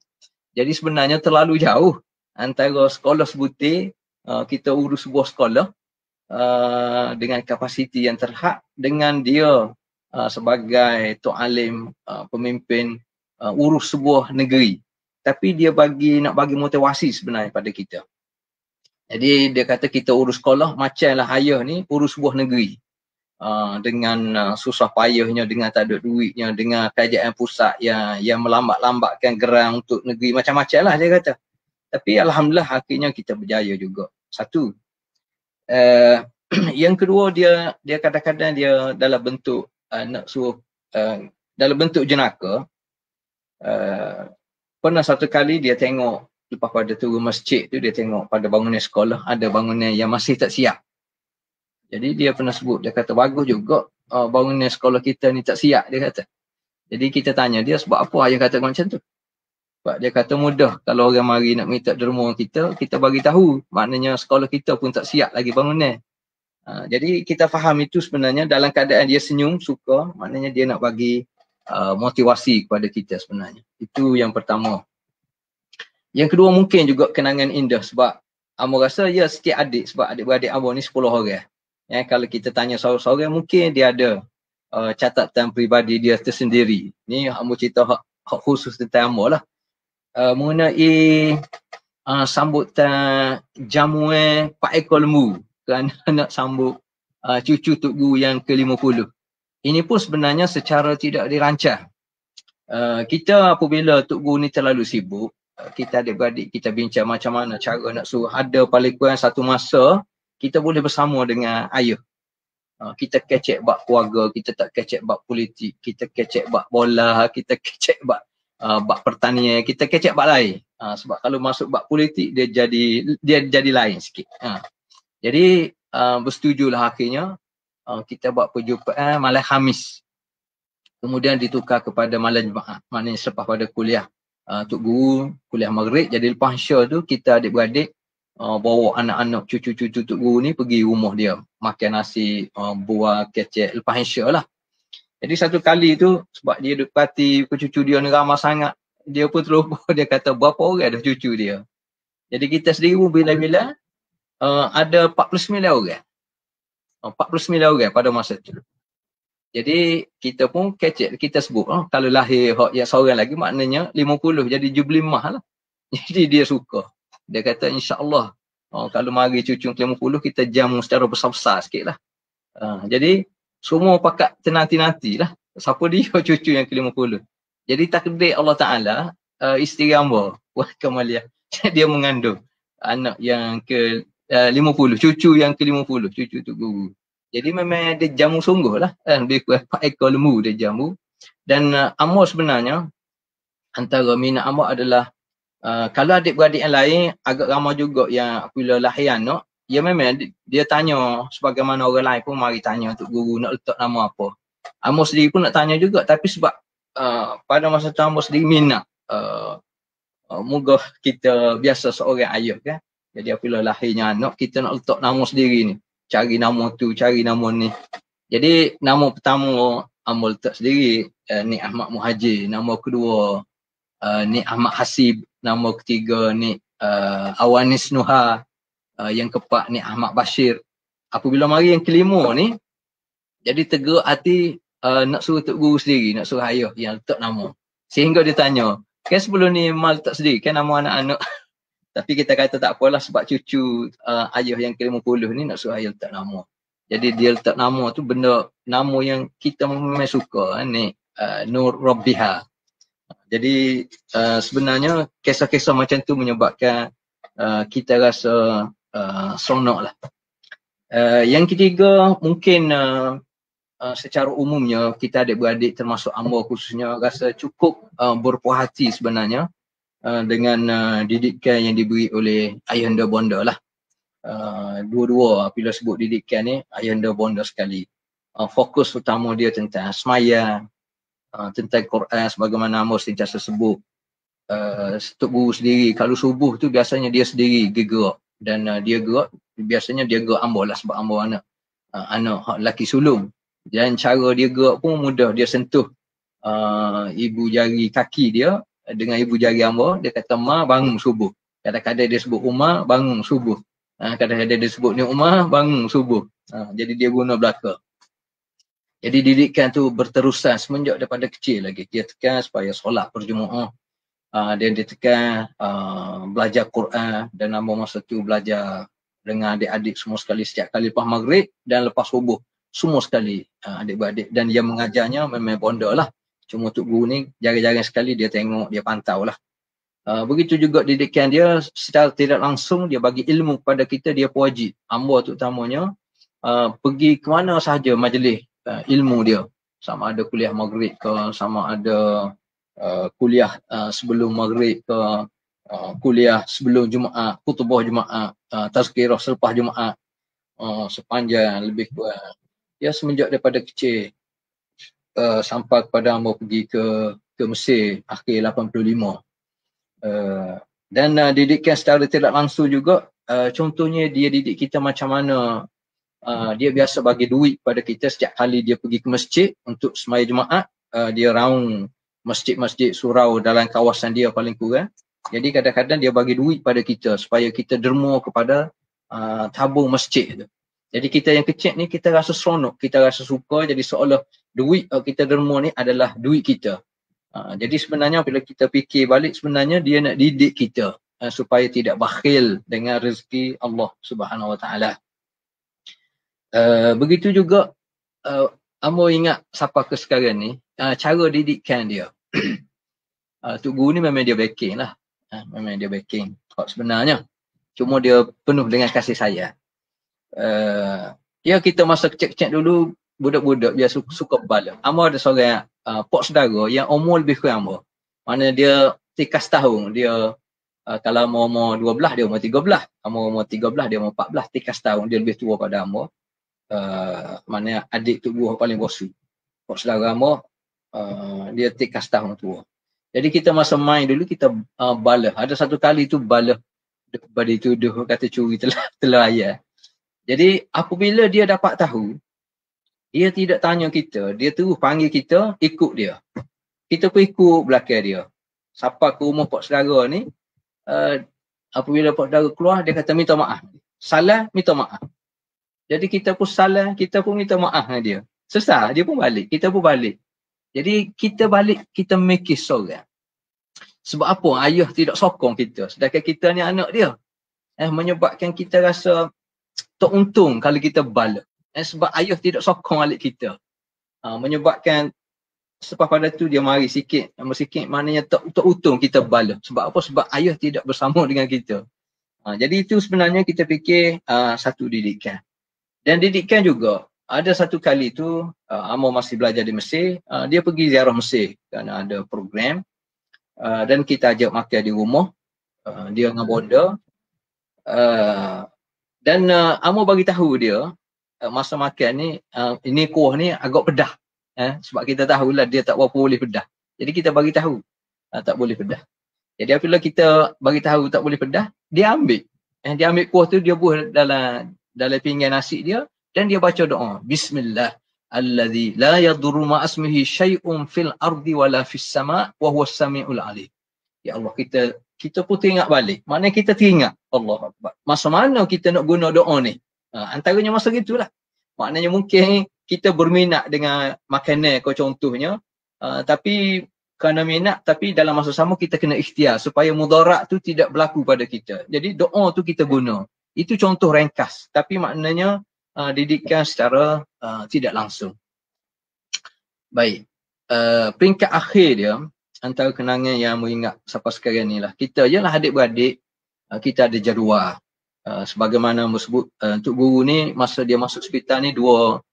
Jadi sebenarnya terlalu jauh antara sekolah sebutir, kita urus sebuah sekolah dengan kapasiti yang terhad, dengan dia sebagai Tok Alim, pemimpin urus sebuah negeri. Tapi dia nak bagi motivasi sebenarnya pada kita. Jadi dia kata kita urus sekolah macamlah ayah ni urus sebuah negeri. Dengan susah payahnya, dengan tak ada duitnya, dengan kerajaan pusat yang melambat-lambatkan geran untuk negeri, macam-macam lah dia kata. Tapi alhamdulillah akhirnya kita berjaya juga. Satu. Yang kedua, dia kadang-kadang dia dalam bentuk nak suruh dalam bentuk jenaka. Pernah satu kali dia tengok lepas pada turun masjid tu, dia tengok pada bangunan sekolah ada bangunan yang masih tak siap. Jadi dia pernah sebut, dia kata bagus juga bangunan sekolah kita ni tak siap, dia kata. Jadi kita tanya dia sebab apa ayah kata macam tu. Sebab dia kata mudah kalau orang mari nak minta derma kita bagi tahu, maknanya sekolah kita pun tak siap lagi bangunan. Jadi kita faham itu sebenarnya dalam keadaan dia senyum, suka, maknanya dia nak bagi motivasi kepada kita sebenarnya. Itu yang pertama. Yang kedua mungkin juga kenangan indah sebab Amor rasa ya setiap adik, sebab adik-beradik Amor ni 10 orang. Kalau kita tanya seorang-seorang mungkin dia ada catatan peribadi dia tersendiri. Ni Amor cerita hak khusus tentang Amor lah. Mengenai sambutan jamuan 4 ekor lembu kerana nak sambut cucu Tok Guru yang ke-50. Ini pun sebenarnya secara tidak dirancang. Kita apabila Tok Guru ni terlalu sibuk, kita adik-beradik kita bincang macam mana cara nak suruh ada paling kurang satu masa kita boleh bersama dengan ayah. Kita kecek bab keluarga, kita tak kecek bab politik, kita kecek bab bola, kita kecek bab pertanian, kita kecek bab lain. Sebab kalau masuk bab politik dia jadi lain sikit. Jadi bersetujulah akhirnya kita buat perjumpaan malam Khamis. Kemudian ditukar kepada malam Jumaat. Maknanya selepas pada kuliah Tok Guru, kuliah Maghrib. Jadi lepas Isya tu kita adik-beradik bawa anak-anak cucu-cucu Tok Guru ni pergi rumah dia. Makan nasi, buah, kecek lepas Isya lah. Jadi satu kali tu sebab dia duk parti cucu dia ni ramai sangat. Dia pun terlupa, dia kata berapa orang dah cucu dia. Jadi kita sendiri pun bila-bila ada 49 orang. 49 orang pada masa tu. Jadi kita pun kecek, kita sebut kalau lahir yang seorang lagi maknanya 50, jadi 75 lah. Jadi dia suka. Dia kata insya-Allah kalau mari cucu ke 50 kita jamu secara besar-besar sikit lah. Jadi semua pakat tenanti-nanti lah. Siapa dia cucu yang ke 50. Jadi takdir Allah Ta'ala, isteri hamba, Wah Kamaliah, dia mengandung anak yang ke 50, cucu yang ke 50, cucu Tok Guru. Jadi memang dia jamu sungguh lah. Lebih kurang 4 ekor lembu dia jamu. Dan Amor sebenarnya, antara minat Amor adalah, kalau adik-beradik yang lain, agak ramai juga yang apabila lahir anak, ya memang dia tanya, sebagaimana orang lain pun mari tanya Tok Guru nak letak nama apa. Amor sendiri pun nak tanya juga, tapi sebab pada masa tu Amor sendiri minat. Moga kita biasa seorang ayah kan. Jadi apabila lahirnya anak, kita nak letak nama sendiri ni. Cari nama tu, cari nama ni. Jadi nama pertama Amor letak sendiri, Nik Ahmad Muhajir. Nama kedua, Nik Ahmad Hasib. Nama ketiga, Nik Awanis Nuha. Yang keempat, Nik Ahmad Bashir. Apabila mari yang kelima ni, jadi tergerak hati nak suruh Tok Guru sendiri, nak suruh ayah yang letak nama. Sehingga dia tanya, kan sebelum ni Mal letak sendiri, kan nama anak-anak. Tapi kita kata tak apalah sebab cucu ayah yang ke-50 ni nak suruh ayah letak nama. Jadi dia letak nama tu benda, nama yang kita memang suka, ni Nur Rabbiha. Jadi sebenarnya kisah-kisah macam tu menyebabkan kita rasa seronok lah. Yang ketiga, mungkin secara umumnya kita adik-beradik termasuk Amor khususnya rasa cukup berpuas hati sebenarnya dengan didikan yang diberi oleh ayahanda bonda lah. Dua-dua bila sebut didikan ni ayahanda bonda sekali. Fokus utama dia tentang semaya, tentang Quran sebagaimana Amor sentiasa sebut. Tok Guru sendiri kalau subuh tu biasanya dia sendiri gerak dan dia gerak biasanya dia gerak Amor lah sebab Amor anak lelaki sulung. Dan cara dia gerak pun mudah, dia sentuh ibu jari kaki dia dengan ibu jari Amor, dia kata Ma bangun subuh. Kadang-kadang dia sebut Umar bangun subuh. Kadang-kadang dia sebut Ni Umar bangun subuh. Jadi dia guna belaka. Jadi didikan tu berterusan semenjak daripada kecil lagi. Dia tekan supaya solat berjemaah. Dan dia tekan belajar Quran dan Amor masa tu belajar dengan adik-adik semua sekali setiap kali lepas maghrib dan lepas subuh. Semua sekali adik-beradik dan dia mengajarnya memang bonda lah. Cuma Tok Guru ni jarang-jarang sekali dia tengok, dia pantau lah. Begitu juga didikan dia secara tidak langsung dia bagi ilmu kepada kita, dia wajib. Amor terutamanya pergi ke mana sahaja majlis ilmu dia. Sama ada kuliah maghrib ke, sama ada kuliah sebelum maghrib ke, kuliah sebelum Jumaat, khutbah Jumaat, tazkirah selepas Jumaat, sepanjang lebih kurang. Dia semenjak daripada kecil sampai kepada Amor pergi ke Mesir akhir 85. Dan didikan secara tidak langsung juga, contohnya dia didik kita macam mana dia biasa bagi duit pada kita setiap kali dia pergi ke masjid untuk semaya Jumaat. Dia raung masjid-masjid surau dalam kawasan dia paling kurang. Jadi kadang-kadang dia bagi duit pada kita supaya kita derma kepada tabung masjid tu. Jadi kita yang kecil ni kita rasa seronok, kita rasa suka, jadi seolah duit kita derma ni adalah duit kita. Jadi sebenarnya bila kita fikir balik sebenarnya dia nak didik kita supaya tidak bakhil dengan rezeki Allah Subhanahu Wa Taala. Begitu juga Amor ingat sampai ke sekarang ni cara didikan dia. Tok Guru ni memang dia backing lah. Memang dia backing sebenarnya. Cuma dia penuh dengan kasih sayang. Ya kita masa kecil-kecil dulu budak-budak dia suka bala. Amor ada seorang pok saudara yang umur lebih kurang Amor. Mana dia 13 tahun. Dia kalau umur 12 dia umur 13. Umur 13 dia umur 14. 13 tahun dia lebih tua pada Amor. Mana adik Tok Guru paling bosu. Pok saudara Amor dia 13 tahun tua. Jadi kita masa main dulu kita bala. Ada satu kali tu bala pada dituduh kata curi telah ayah. Jadi apabila dia dapat tahu, dia tidak tanya kita, dia terus panggil kita, ikut dia. Kita pun ikut belakang dia. Sampai ke rumah pok saudara ni, apabila darah keluar, dia kata minta maaf. Salah, minta maaf. Jadi kita pun salah, kita pun minta maaf dengan dia. Sesat, dia pun balik, kita pun balik. Jadi kita balik, kita make it seorang. Sebab apa? Ayah tidak sokong kita. Sedangkan kita ni anak dia. Menyebabkan kita rasa tak untung kalau kita balik. Sebab ayah tidak sokong alik kita. Menyebabkan selepas pada tu dia mari sikit, maknanya tak untung kita balik. Sebab apa? Sebab ayah tidak bersama dengan kita. Jadi itu sebenarnya kita fikir satu didikan. Dan didikan juga, ada satu kali tu Amor masih belajar di Mesir, dia pergi ziarah Mesir kerana ada program, dan kita ajak makan di rumah, dia dengan bonda, dan Amor bagi tahu dia masa makan ni, ini kuah ni agak pedah, sebab kita tahulah dia tak berapa boleh pedah. Jadi kita bagi tahu tak boleh pedah. Jadi apabila kita bagi tahu tak boleh pedah, dia ambil kuah tu, dia buah dalam pinggan nasi dia, dan dia baca doa, Bismillah alladzi la yadurru ma asmihi syai'un fil ardi wala fis sama' wa huwas samiul alim. Ya Allah, kita pun teringat balik. Maknanya kita teringat Allah Akbar. Masa mana kita nak guna doa ni? Antaranya masa gitulah. Maknanya mungkin kita berminat dengan makanan kau contohnya, tapi kerana minat, tapi dalam masa sama kita kena ikhtiar supaya mudarat tu tidak berlaku pada kita. Jadi doa tu kita guna. Itu contoh ringkas, tapi maknanya didikan secara tidak langsung. Baik, peringkat akhir dia, antara kenangan yang mengingat sampai sekarang ni lah. Kita je lah adik-beradik, kita ada jadual. Sebagaimana sebut, Tok Guru ni masa dia masuk hospital ni dua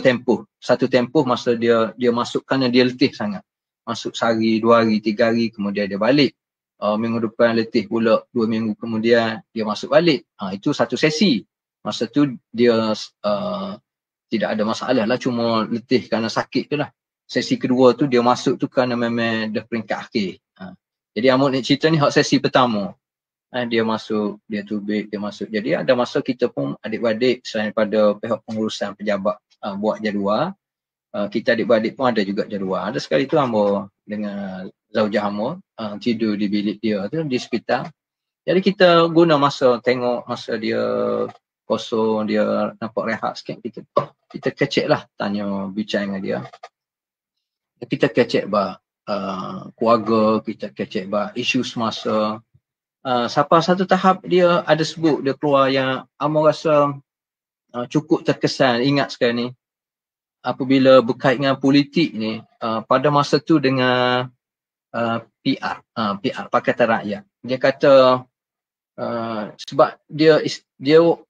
tempoh. Satu tempoh masa dia masuk kerana dia letih sangat. Masuk sehari, 2 hari, 3 hari, kemudian dia balik. Minggu depan letih pula, 2 minggu kemudian dia masuk balik. Itu satu sesi. Masa tu dia tidak ada masalah lah, cuma letih kerana sakit tu lah. Sesi kedua tu dia masuk tu kerana memang dah peringkat akhir. Jadi Amor nak cerita ni hak sesi pertama. Dia masuk, dia tubik, dia masuk. Jadi ada masa kita pun adik-beradik selain daripada pihak pengurusan pejabat buat jadual, kita adik-beradik pun ada juga jadual. Ada sekali tu Amor dengan Zaujah Amor tidur di bilik dia tu di hospital. Jadi kita guna masa tengok masa dia kosong, dia nampak rehat sikit, kita kecek lah tanya bincang dengan dia. Kita kecek keluarga, kita kecek isu semasa. Sampai satu tahap dia ada sebut, dia keluar yang Amor rasa cukup terkesan, ingat sekarang ni. Apabila berkait dengan politik ni, pada masa tu dengan PR, Pakatan Rakyat. Dia kata, sebab dia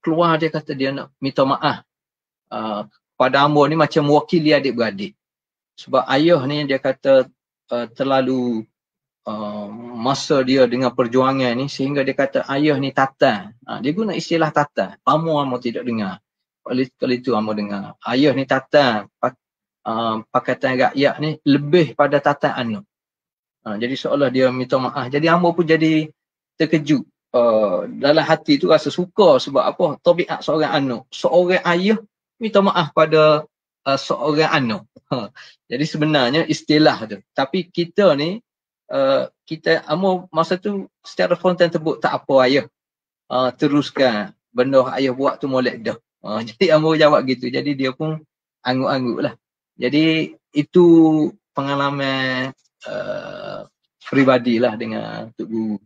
keluar, dia kata dia nak minta maaf pada Amor ni macam mewakili adik-beradik. Sebab ayah ni dia kata terlalu masa dia dengan perjuangan ni, sehingga dia kata ayah ni tatan. Dia guna istilah tatan. Amor tidak dengar. Kali itu Amor dengar. Ayah ni tatan. Pakatan Rakyat ni lebih pada tatan anak. Jadi seolah dia minta maaf. Jadi Amor pun jadi terkejut. Dalam hati tu rasa suka. Sebab apa? Tabiat seorang anak. Seorang ayah minta maaf pada seorang anak. Jadi sebenarnya istilah tu. Tapi kita ni, Amor masa tu secara spontan sebut tak apa ayah. Teruskan. Benda ayah buat tu molek dah. Jadi Amor jawab gitu. Jadi dia pun angguk-angguk lah. Jadi itu pengalaman peribadi lah dengan Tok Guru.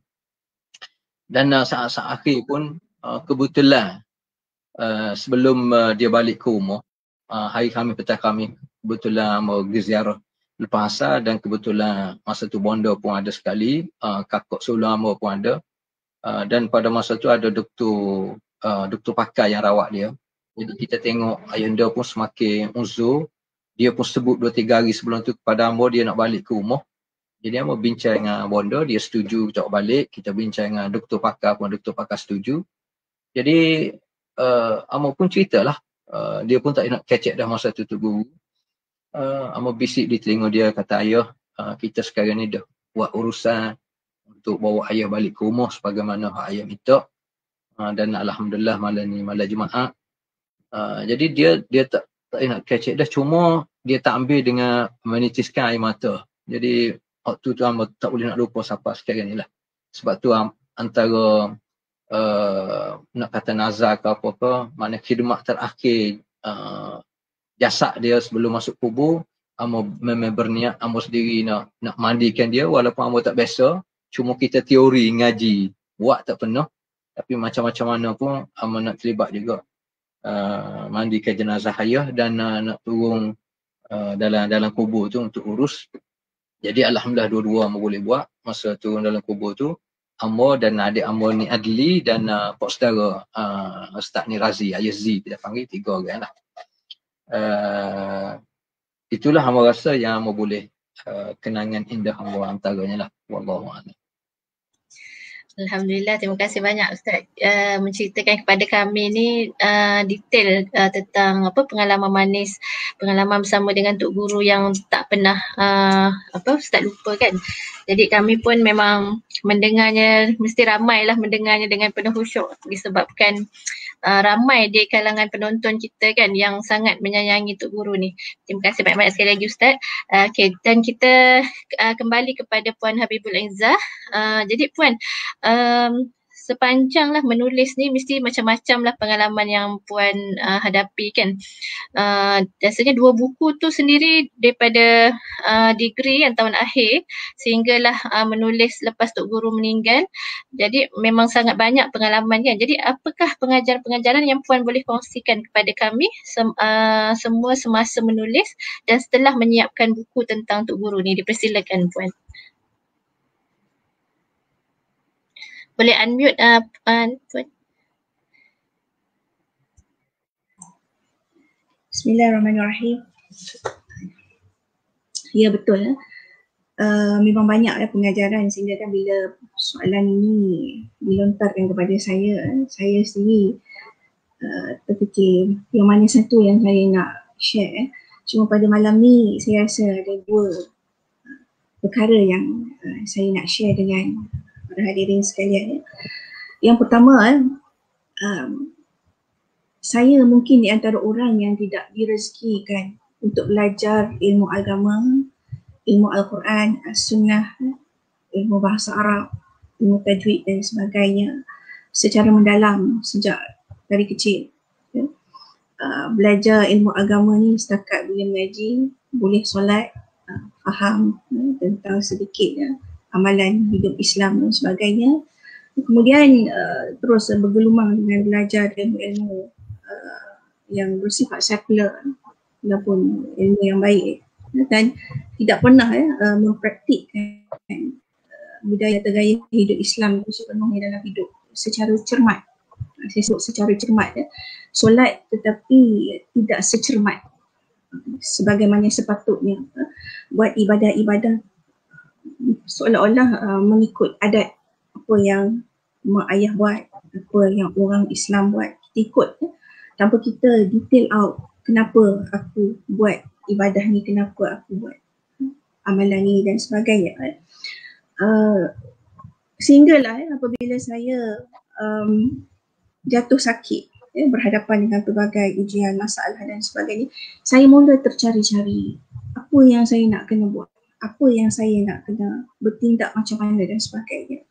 Dan saat-saat akhir pun kebetulan sebelum dia balik ke rumah, hari Khamis petang Khamis, kebetulan Amor pergi ziarah lepas asar, dan kebetulan masa tu bonda pun ada sekali, kakak sulung Amor pun ada, dan pada masa tu ada doktor pakar yang rawat dia. Jadi kita tengok ayahanda pun semakin uzur. Dia pun sebut 2-3 hari sebelum tu kepada Amor dia nak balik ke rumah. Jadi Amor bincang dengan bonda, dia setuju kita balik. Kita bincang dengan doktor pakar pun, doktor pakar setuju. Jadi Amor pun ceritalah, dia pun tak nak kecek dah masa tu Tok Guru. Amor bisik di telinga dia, kata ayah, kita sekarang ni dah buat urusan untuk bawa ayah balik ke rumah sebagaimana hak ayah minta. Dan alhamdulillah malam ni malam Jumaat. Jadi dia tak nak kecek dah, cuma dia tak ambil dengan menitiskan air mata. Jadi waktu tu Amor tak boleh nak lupa sampai sekarang ni lah. Sebab tu antara nak kata nazar ke apa ke, mana khidmat terakhir jasad dia sebelum masuk kubur, amo memang berniat amo sendiri nak mandikan dia, walaupun amo tak biasa, cuma kita teori ngaji, buat tak pernah, tapi macam-macam mana pun amo nak terlibat juga mandikan jenazah ayah dan nak turun dalam kubur tu untuk urus. Jadi alhamdulillah dua-dua amo boleh buat. Masa turun dalam kubur tu, amo dan adik amo ni Adli dan pak saudara Ustaz ni Razi, Ayah Z kita panggil, 3 orang lah. Itulah hamba rasa yang hamba boleh kenangan indah hamba antaranya lah. Wallahu a'lam. Alhamdulillah, terima kasih banyak Ustaz menceritakan kepada kami ni detail tentang pengalaman manis, pengalaman bersama dengan Tok Guru yang tak pernah Ustaz lupa kan. Jadi kami pun memang mendengarnya, mesti ramailah mendengarnya dengan penuh khusyuk disebabkan ramai di kalangan penonton kita kan yang sangat menyayangi Tok Guru ni. Terima kasih banyak-banyak sekali lagi Ustaz. Okay, dan kita kembali kepada Puan Habibul Izzah. Jadi Puan, sepanjanglah menulis ni mesti macam-macam lah pengalaman yang Puan hadapi kan. Biasanya 2 buku tu sendiri daripada degree yang tahun akhir sehinggalah menulis lepas Tok Guru meninggal. Jadi memang sangat banyak pengalaman kan. Jadi apakah pengajaran-pengajaran yang Puan boleh kongsikan kepada kami semua semasa menulis dan setelah menyiapkan buku tentang Tok Guru ni? Dipersilakan Puan. Boleh unmute Puan. Bismillahirrahmanirrahim. Ya betul. Memang banyak pengajaran sehingga kan bila soalan ini dilontarkan kepada saya sendiri terfikir yang mana satu yang saya nak share. Cuma pada malam ni saya rasa ada 2 perkara yang saya nak share dengan para hadirin sekalian. Yang pertama, saya mungkin di antara orang yang tidak direzekikan untuk belajar ilmu agama, ilmu Al-Quran, As-Sunnah, ilmu bahasa Arab, ilmu tajwid dan sebagainya secara mendalam sejak dari kecil. Belajar ilmu agama ni setakat boleh mengaji, boleh solat, faham tentang sedikit amalan hidup Islam dan sebagainya. Kemudian terus bergelumang dengan belajar ilmu-ilmu yang bersifat sekular ataupun ilmu yang baik dan tidak pernah mempraktikkan budaya atau gaya hidup Islam itu sepenuhnya dalam hidup secara cermat. Saya sebut secara cermat, solat tetapi tidak secermat sebagaimana sepatutnya, buat ibadah-ibadah seolah-olah mengikut adat apa yang mak ayah buat, apa yang orang Islam buat, kita ikut tanpa kita detail out kenapa aku buat ibadah ni, kenapa aku buat amalan ni dan sebagainya. Sehinggalah apabila saya jatuh sakit, berhadapan dengan pelbagai ujian, masalah dan sebagainya, saya mula tercari-cari apa yang saya nak kena buat, apa yang saya nak kena bertindak macam mana dan sebagainya.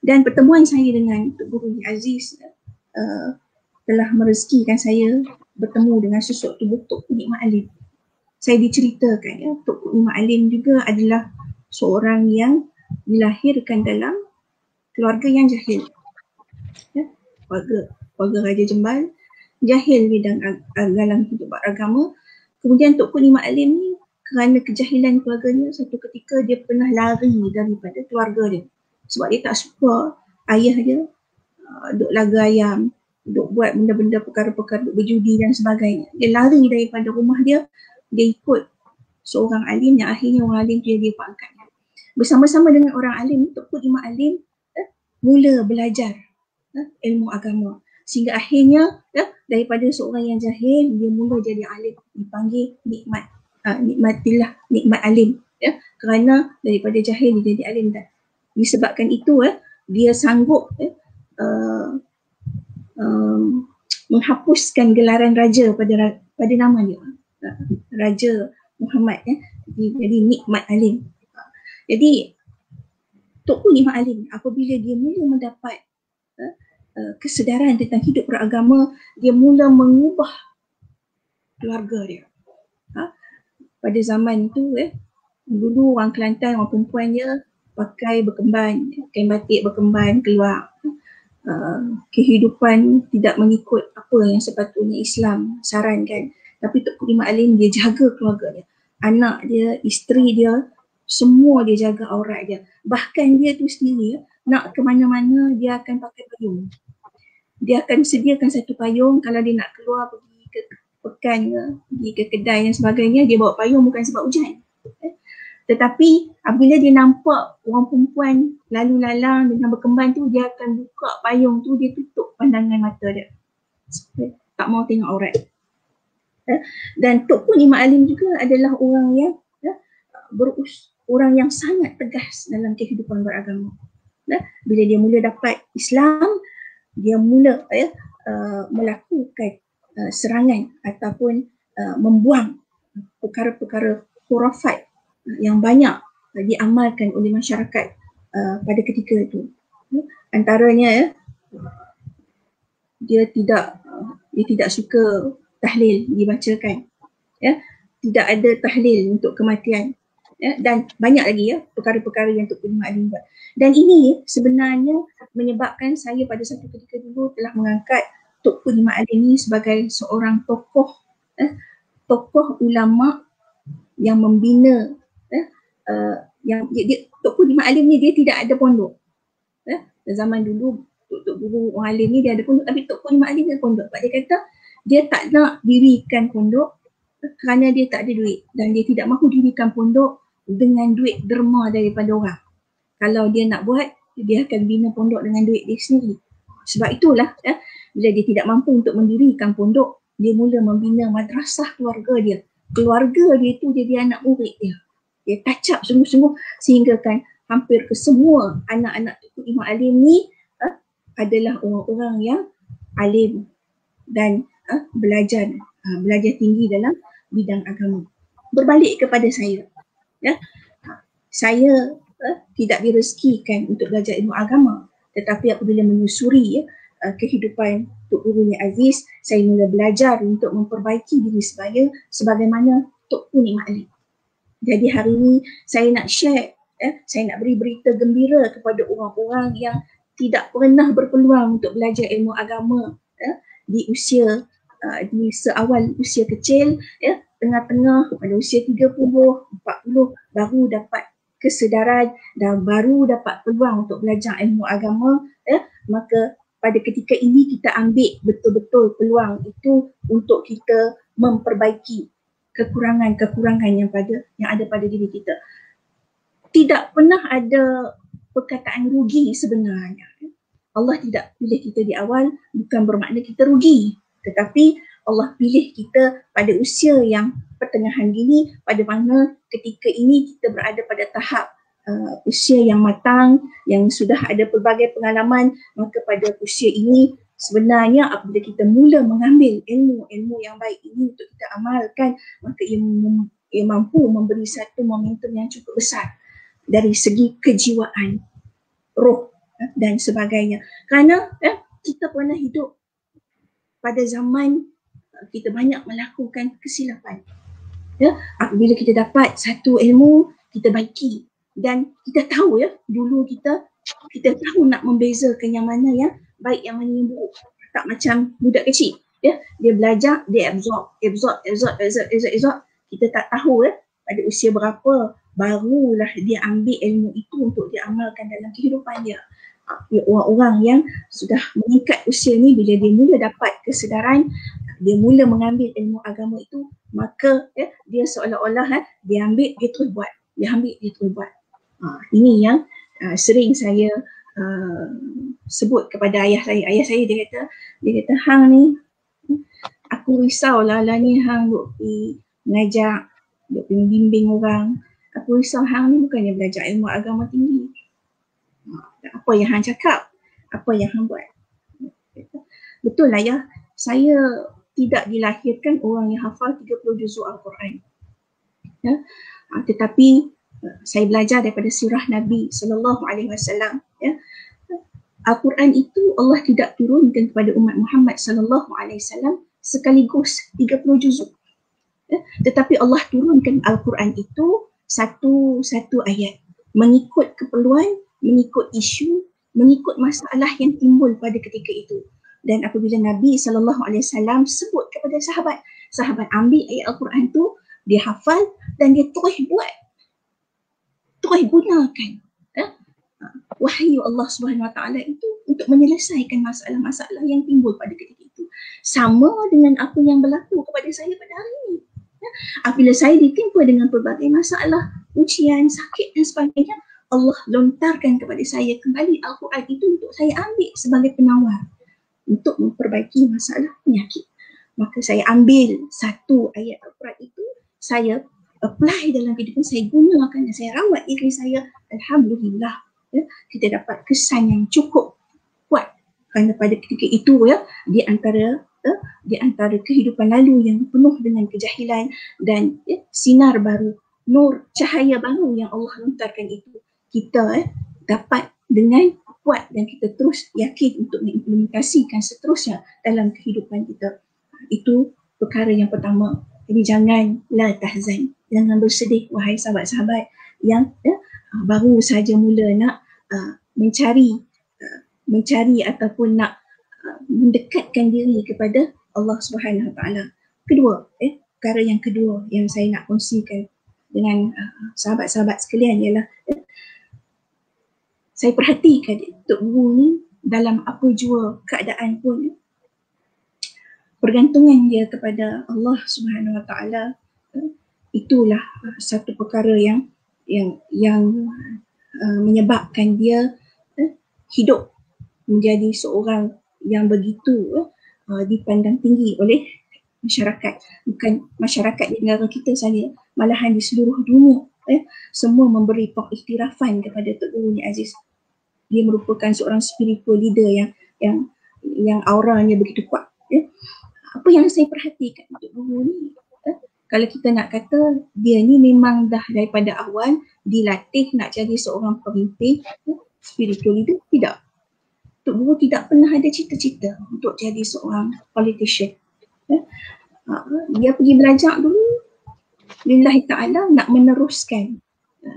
Dan pertemuan saya dengan Tok Guru Aziz telah merezekikan saya bertemu dengan sosok tubuh Tok Nikmat Alim. Saya diceritakan Tok Nikmat Alim juga adalah seorang yang dilahirkan dalam keluarga yang jahil. Keluarga Raja Jembal, jahil bidang dalam hidup beragama. Kemudian Tok Nikmat Alim ni kerana kejahilan keluarganya, satu ketika dia pernah lari daripada keluarga dia sebab dia tak suka ayah dia duk laga ayam, duk buat benda-benda perkara-perkara, duk berjudi dan sebagainya. Dia lari daripada rumah dia, dia ikut seorang alim yang akhirnya orang alim tu dia pangkatnya. Bersama-sama dengan orang alim, Tok Nikmat Alim mula belajar ilmu agama sehingga akhirnya daripada seorang yang jahil dia mula jadi alim, dipanggil nikmatillah, nikmat alim kerana daripada jahil dia jadi alim. Dan disebabkan itu dia sanggup menghapuskan gelaran raja pada nama dia, Raja Muhammad, jadi nikmat alim. Jadi Tok Pul Imam Alim apabila dia mula mendapat kesedaran tentang hidup beragama, dia mula mengubah keluarga dia. Pada zaman tu dulu orang Kelantan, orang perempuan dia pakai berkemban, kain batik berkemban keluar. Kehidupan tidak mengikut apa yang sepatutnya Islam sarankan. Tapi Tok Pul Imam Alim dia jaga keluarga dia, anak dia, isteri dia, semua dia jaga aurat dia. Bahkan dia tu sendiri nak ke mana-mana dia akan pakai payung. Dia akan sediakan satu payung kalau dia nak keluar pergi ke pekan ke, pergi ke kedai dan sebagainya, dia bawa payung bukan sebab hujan. Tetapi apabila dia nampak orang perempuan lalu lalang dengan berkemban tu, dia akan buka payung tu, dia tutup pandangan mata dia. Tak mau tengok aurat. Dan Tok Pul Imam Alim juga adalah orang yang orang yang sangat tegas dalam kehidupan beragama. Bila dia mula dapat Islam, dia mula melakukan serangan ataupun membuang perkara-perkara khurafat yang banyak diamalkan oleh masyarakat pada ketika itu. Antaranya dia tidak suka tahlil dibacakan. Tidak ada tahlil untuk kematian. Dan banyak lagi perkara-perkara yang Tok Pul Imam Alim buat. Dan ini sebenarnya menyebabkan saya pada satu ketika dulu telah mengangkat Tok Pul Imam Alim ini sebagai seorang tokoh ulama yang membina Tok Pul Imam Alim ni dia tidak ada pondok. Zaman dulu Tok Guru orang alim ni dia ada pondok, tapi Tok Pul Imam Alim dia ada pondok. Sebab dia kata dia tak nak dirikan pondok kerana dia tak ada duit, dan dia tidak mahu dirikan pondok dengan duit derma daripada orang. Kalau dia nak buat, dia akan bina pondok dengan duit dia sendiri. Sebab itulah bila dia tidak mampu untuk mendirikan pondok, dia mula membina madrasah keluarga dia. Keluarga dia tu jadi anak murid dia. Dia tacap sungguh-sungguh sehingga kan hampir ke semua anak-anak Tok Pul Imam Alim ni adalah orang-orang yang alim dan belajar tinggi dalam bidang agama. Berbalik kepada saya, saya tidak direzekikan untuk belajar ilmu agama, tetapi apabila menyusuri kehidupan Tok Guru yang aziz, saya mula belajar untuk memperbaiki diri saya sebagaimana Tok Pul Imam Alim. Jadi hari ini saya nak share, saya nak beri berita gembira kepada orang-orang yang tidak pernah berpeluang untuk belajar ilmu agama di usia di seawal usia kecil, tengah-tengah pada usia 30, 40 baru dapat kesedaran dan baru dapat peluang untuk belajar ilmu agama, maka pada ketika ini kita ambil betul-betul peluang itu untuk kita memperbaiki kekurangan-kekurangan yang ada pada diri kita. Tidak pernah ada perkataan rugi sebenarnya. Allah tidak pilih kita di awal bukan bermakna kita rugi, tetapi Allah pilih kita pada usia yang pertengahan gini, pada mana ketika ini kita berada pada tahap usia yang matang, yang sudah ada pelbagai pengalaman. Maka pada usia ini sebenarnya apabila kita mula mengambil ilmu yang baik ini untuk kita amalkan, maka ia mampu memberi satu momentum yang cukup besar dari segi kejiwaan, roh dan sebagainya. Kerana kita pernah hidup pada zaman kita banyak melakukan kesilapan. Apabila kita dapat satu ilmu, kita baiki, dan kita tahu dulu kita tahu nak membezakan yang mana yang baik, yang mana yang buruk. Tak macam budak kecil, dia belajar, dia absorb. Kita tak tahu pada usia berapa barulah dia ambil ilmu itu untuk dia amalkan dalam kehidupan dia. Orang-orang yang sudah meningkat usia ni, bila dia mula dapat kesedaran, dia mula mengambil ilmu agama itu, maka dia seolah-olah dia ambil, dia terus buat, dia ambil, dia terus buat. Ini yang sering saya sebut kepada ayah saya. Ayah saya dia kata hang ni, aku risau lah ni hang duk pergi mengajar, duk pergi bimbing orang. Aku risau hang ni bukannya belajar ilmu agama tinggi. Apa yang hang cakap, apa yang hang buat. Betul lah ya, saya tidak dilahirkan orang yang hafal 30 juzuk Al-Quran. Tetapi saya belajar daripada sirah Nabi sallallahu alaihi wasallam, ya. Al-Quran itu Allah tidak turunkan kepada umat Muhammad sallallahu alaihi wasallam sekaligus 30 juzuk. Ya. Tetapi Allah turunkan Al-Quran itu satu ayat mengikut keperluan, mengikut isu, mengikut masalah yang timbul pada ketika itu. Dan apabila Nabi sallallahu alaihi wasallam sebut kepada sahabat ambil ayat Al-Quran tu, dia hafal dan dia terus gunakan wahyu Allah Subhanahu Wa Taala itu untuk menyelesaikan masalah-masalah yang timbul pada ketika itu. Sama dengan apa yang berlaku kepada saya pada hari ini. Apabila saya ditimpa dengan pelbagai masalah, ujian, sakit dan sebagainya, Allah lontarkan kepada saya kembali Al-Quran itu untuk saya ambil sebagai penawar untuk memperbaiki masalah penyakit. Maka saya ambil satu ayat Al-Quran itu, saya apply dalam kehidupan, saya gunakan dan saya rawat diri saya. Alhamdulillah, ya, kita dapat kesan yang cukup kuat kerana pada ketika itu, ya, di antara kehidupan lalu yang penuh dengan kejahilan dan, ya, sinar baru, nur cahaya baru yang Allah lontarkan itu, kita dapat dengan kuat dan kita terus yakin untuk mengimplementasikan seterusnya dalam kehidupan kita. Itu perkara yang pertama. Jadi jangan la tahzan, jangan bersedih wahai sahabat-sahabat yang, ya, baru saja mula nak mencari ataupun nak mendekatkan diri kepada Allah Subhanahu Wa Taala. Kedua, perkara yang kedua yang saya nak kongsikan dengan sahabat-sahabat sekalian ialah, saya perhatikan Tok Guru ni dalam apa jua keadaan pun, pergantungan dia kepada Allah Subhanahu Wa Taala, itulah satu perkara yang menyebabkan dia hidup menjadi seorang yang begitu dipandang tinggi oleh masyarakat. Bukan masyarakat di negara kita saja, malahan di seluruh dunia, semua memberi pengiktirafan kepada Tok Guru ni Aziz. Dia merupakan seorang spiritual leader yang auranya begitu kuat, ya. Apa yang saya perhatikan Tok Guru ni, kalau kita nak kata dia ni memang dah daripada awal dilatih nak jadi seorang pemimpin, spiritual leader, tidak. Tok Guru tidak pernah ada cita-cita untuk jadi seorang politician. Dia pergi belajar dulu lillahi ta'ala nak meneruskan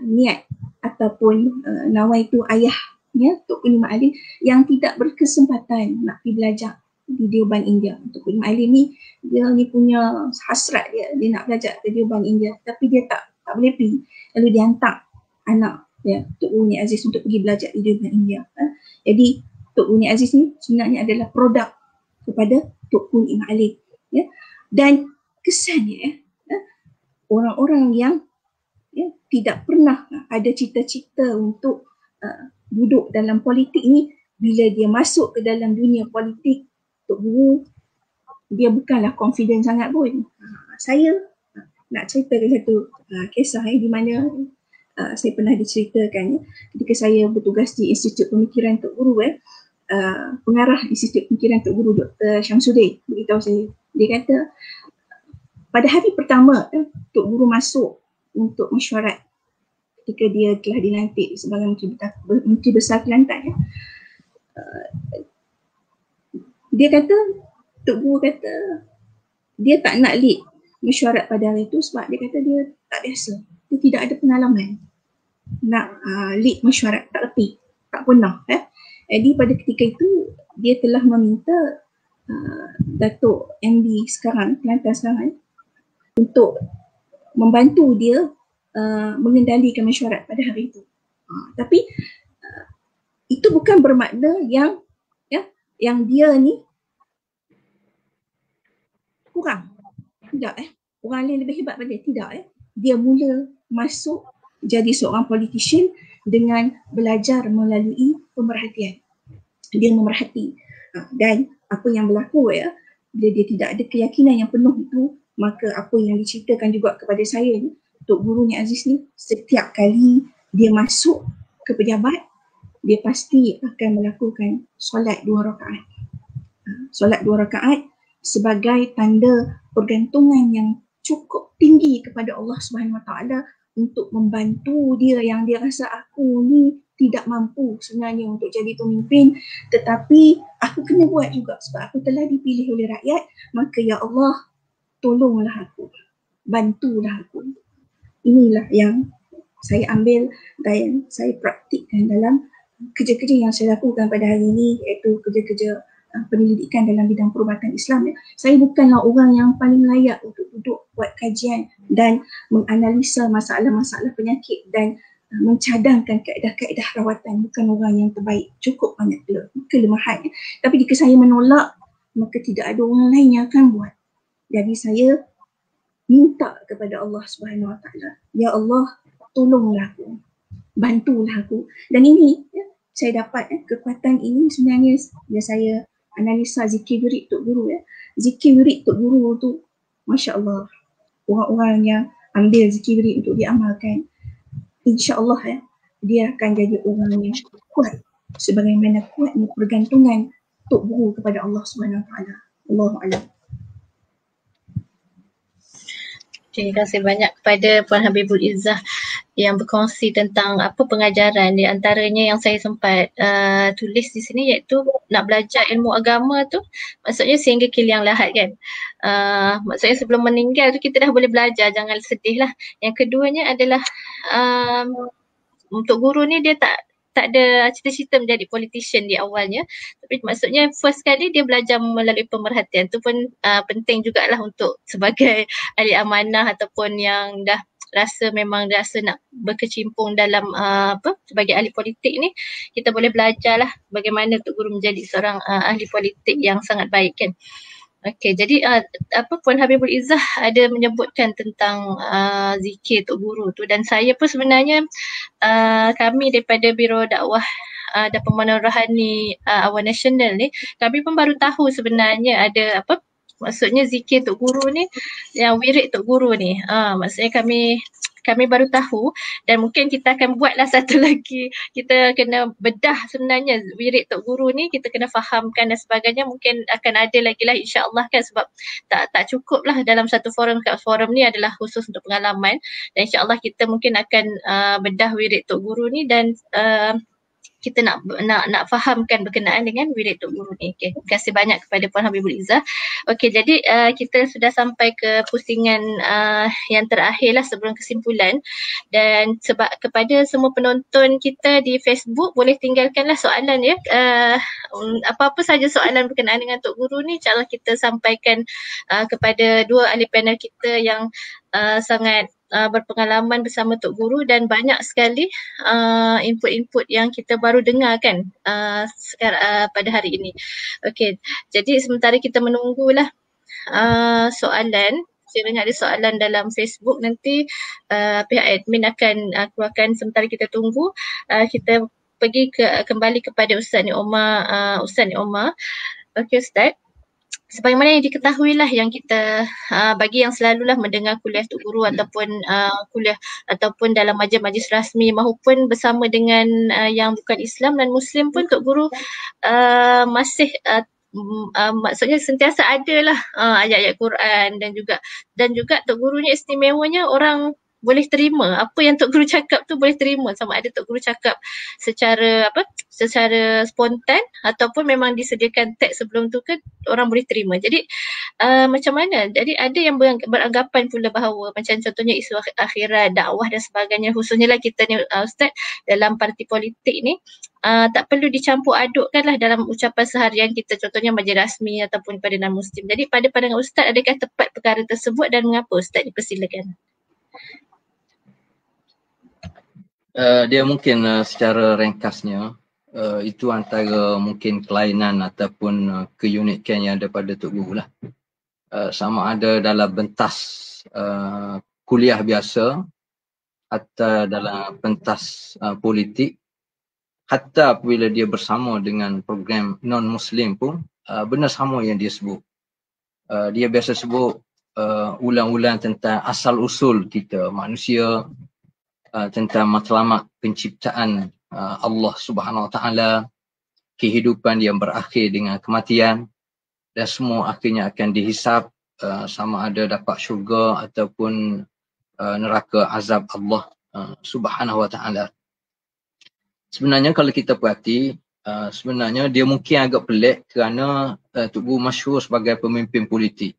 niat ataupun nawaitu ayahnya Tok Guru Ma'alim yang tidak berkesempatan nak pergi belajar di Deoband India. Tok Guru Ma'alim ni, dia ni punya hasrat dia nak belajar di Deoband India, tapi dia tak boleh pergi. Lalu dia hantar anak dia, Tok Guru Ni Aziz, untuk pergi belajar di Deoband India. Jadi Tok Guru Ni Aziz ni sebenarnya adalah produk kepada Tok Guru Ni Ma'alim, ya. Dan kesannya, orang-orang yang, ya, tidak pernah ada cita-cita untuk duduk dalam politik ni, bila dia masuk ke dalam dunia politik, Tok Guru dia bukanlah confident sangat pun. Saya nak ceritakan satu kisah di mana saya pernah diceritakan ketika saya bertugas di Institut Pemikiran Tok Guru, pengarah Institut Pemikiran Tok Guru Dr. Syamsuddin beritahu saya, dia kata pada hari pertama Tok Guru masuk untuk mesyuarat ketika dia telah dilantik sebagai Menteri Besar Kelantan, dia kata, Tok Guru kata dia tak nak lead mesyuarat pada hari itu sebab dia kata dia tak biasa, dia tidak ada pengalaman nak lead mesyuarat, tak reti, tak pernah. Jadi pada ketika itu dia telah meminta Datuk MD sekarang, Kelantan sekarang, untuk membantu dia mengendalikan mesyuarat pada hari itu. Tapi itu bukan bermakna yang dia ni kurang. Tidak, orang lain lebih hebat pada dia. Tidak, dia mula masuk jadi seorang politician dengan belajar melalui pemerhatian. Dia memerhati. Dan apa yang berlaku, bila dia tidak ada keyakinan yang penuh itu, maka apa yang diceritakan juga kepada saya ni, Tok Guru Ni Aziz ni, setiap kali dia masuk ke pejabat, dia pasti akan melakukan solat 2 rakaat. Solat 2 rakaat sebagai tanda pergantungan yang cukup tinggi kepada Allah Subhanahu Wa Taala untuk membantu dia yang dia rasa aku ni tidak mampu sebenarnya untuk jadi pemimpin, tetapi aku kena buat juga sebab aku telah dipilih oleh rakyat. Maka ya Allah, tolonglah aku, bantulah aku. Inilah yang saya ambil dan saya praktikkan dalam kerja-kerja yang saya lakukan pada hari ini, iaitu kerja-kerja penyelidikan dalam bidang perubatan Islam. Saya bukanlah orang yang paling layak untuk duduk buat kajian dan menganalisa masalah-masalah penyakit dan mencadangkan kaedah-kaedah rawatan. Bukan orang yang terbaik, cukup banyak kelemahan. Tapi jika saya menolak, maka tidak ada orang lain yang akan buat. Jadi saya minta kepada Allah Subhanahu Wa Taala, ya Allah, tolonglah aku, bantulah aku. Dan ini saya dapat kekuatan ini sebenarnya bila saya analisa zikir wirid Tok Guru. Zikir wirid Tok Guru tu, Masya Allah, orang-orang yang ambil zikir wirid untuk diamalkan, insya-Allah dia akan jadi orang yang kuat sebagaimana kuatnya pergantungan Tok Guru kepada Allah Subhanahu Wa Taala. Allahu a'lam. Terima kasih banyak kepada Puan Habibul Izzah yang berkongsi tentang apa pengajaran, di antaranya yang saya sempat tulis di sini, iaitu nak belajar ilmu agama tu maksudnya sehingga kiliang lahat kan. Maksudnya sebelum meninggal tu kita dah boleh belajar, jangan sedih lah. Yang keduanya adalah untuk guru ni dia tak ada cita-cita menjadi politician di awalnya, tapi maksudnya first kali dia belajar melalui pemerhatian. Tu pun penting jugalah untuk sebagai ahli amanah ataupun yang dah memang rasa nak berkecimpung dalam sebagai ahli politik ni, kita boleh belajarlah bagaimana Tok Guru menjadi seorang ahli politik yang sangat baik kan. Okey, jadi Puan Habibul Izzah ada menyebutkan tentang zikir Tok Guru tu, dan saya pun sebenarnya kami daripada Biro Dakwah dan Pemandang Rohani Awal Nasional ni, kami pun baru tahu sebenarnya ada maksudnya zikir Tok Guru ni, yang wirid Tok Guru ni. Maksudnya kami baru tahu, dan mungkin kita akan buatlah satu lagi. Kita kena bedah sebenarnya wirid Tok Guru ni, kita kena fahamkan dan sebagainya. Mungkin akan ada lagi lah insya-Allah kan, sebab tak cukup lah dalam satu forum. Forum ni adalah khusus untuk pengalaman, dan insya-Allah kita mungkin akan bedah wirid Tok Guru ni dan kita nak fahamkan berkenaan dengan wirid Tok Guru ni. Okay. Terima kasih banyak kepada Puan Habibul Izzah. Okey, jadi kita sudah sampai ke pusingan yang terakhir lah sebelum kesimpulan. Dan sebab kepada semua penonton kita di Facebook, boleh tinggalkanlah soalan ya. Apa-apa saja soalan berkenaan dengan Tok Guru ni, insya-Allah kita sampaikan kepada dua ahli panel kita yang sangat berpengalaman bersama Tok Guru, dan banyak sekali input-input yang kita baru dengar kan sekarang pada hari ini. Okey, jadi sementara kita menunggulah soalan, sekiranya ada soalan dalam Facebook nanti pihak admin akan keluarkan. Sementara kita tunggu, kita pergi kembali kepada Ustaz Nik Omar. Ustaz Nik Omar. Okey Ustaz. Sebagaimana yang diketahui lah, yang kita bagi yang selalulah mendengar kuliah Tok Guru ataupun kuliah ataupun dalam majlis-majlis rasmi maupun bersama dengan yang bukan Islam dan Muslim pun, Tok Guru masih maksudnya sentiasa ada lah ayat-ayat Quran, dan juga Tok Gurunya istimewanya orang boleh terima apa yang Tok Guru cakap tu, boleh terima. Sama ada Tok Guru cakap secara spontan ataupun memang disediakan teks sebelum tu kan, orang boleh terima. Jadi macam mana? Jadi ada yang beranggapan pula bahawa macam contohnya isu akhirat, dakwah dan sebagainya, khususnya lah kita ni Ustaz dalam parti politik ni, tak perlu dicampur adukkan lah dalam ucapan seharian kita, contohnya majlis rasmi ataupun pada non-Muslim. Jadi pada pandangan Ustaz, adakah tepat perkara tersebut dan mengapa Ustaz? Dipersilakan. Dia mungkin secara ringkasnya itu antara mungkin kelainan ataupun keunikan yang ada pada Tok Guru lah. Sama ada dalam pentas kuliah biasa atau dalam pentas politik, hatta apabila dia bersama dengan program non-Muslim pun benar sama yang dia sebut. Dia biasa sebut ulang-ulang tentang asal-usul kita manusia, tentang matlamat penciptaan Allah Subhanahu Wa Taala, kehidupan yang berakhir dengan kematian, dan semua akhirnya akan dihisap sama ada dapat syurga ataupun neraka azab Allah Subhanahu wa taala. Sebenarnya kalau kita perhati, sebenarnya dia mungkin agak pelik kerana Tok Guru masyhur sebagai pemimpin politik.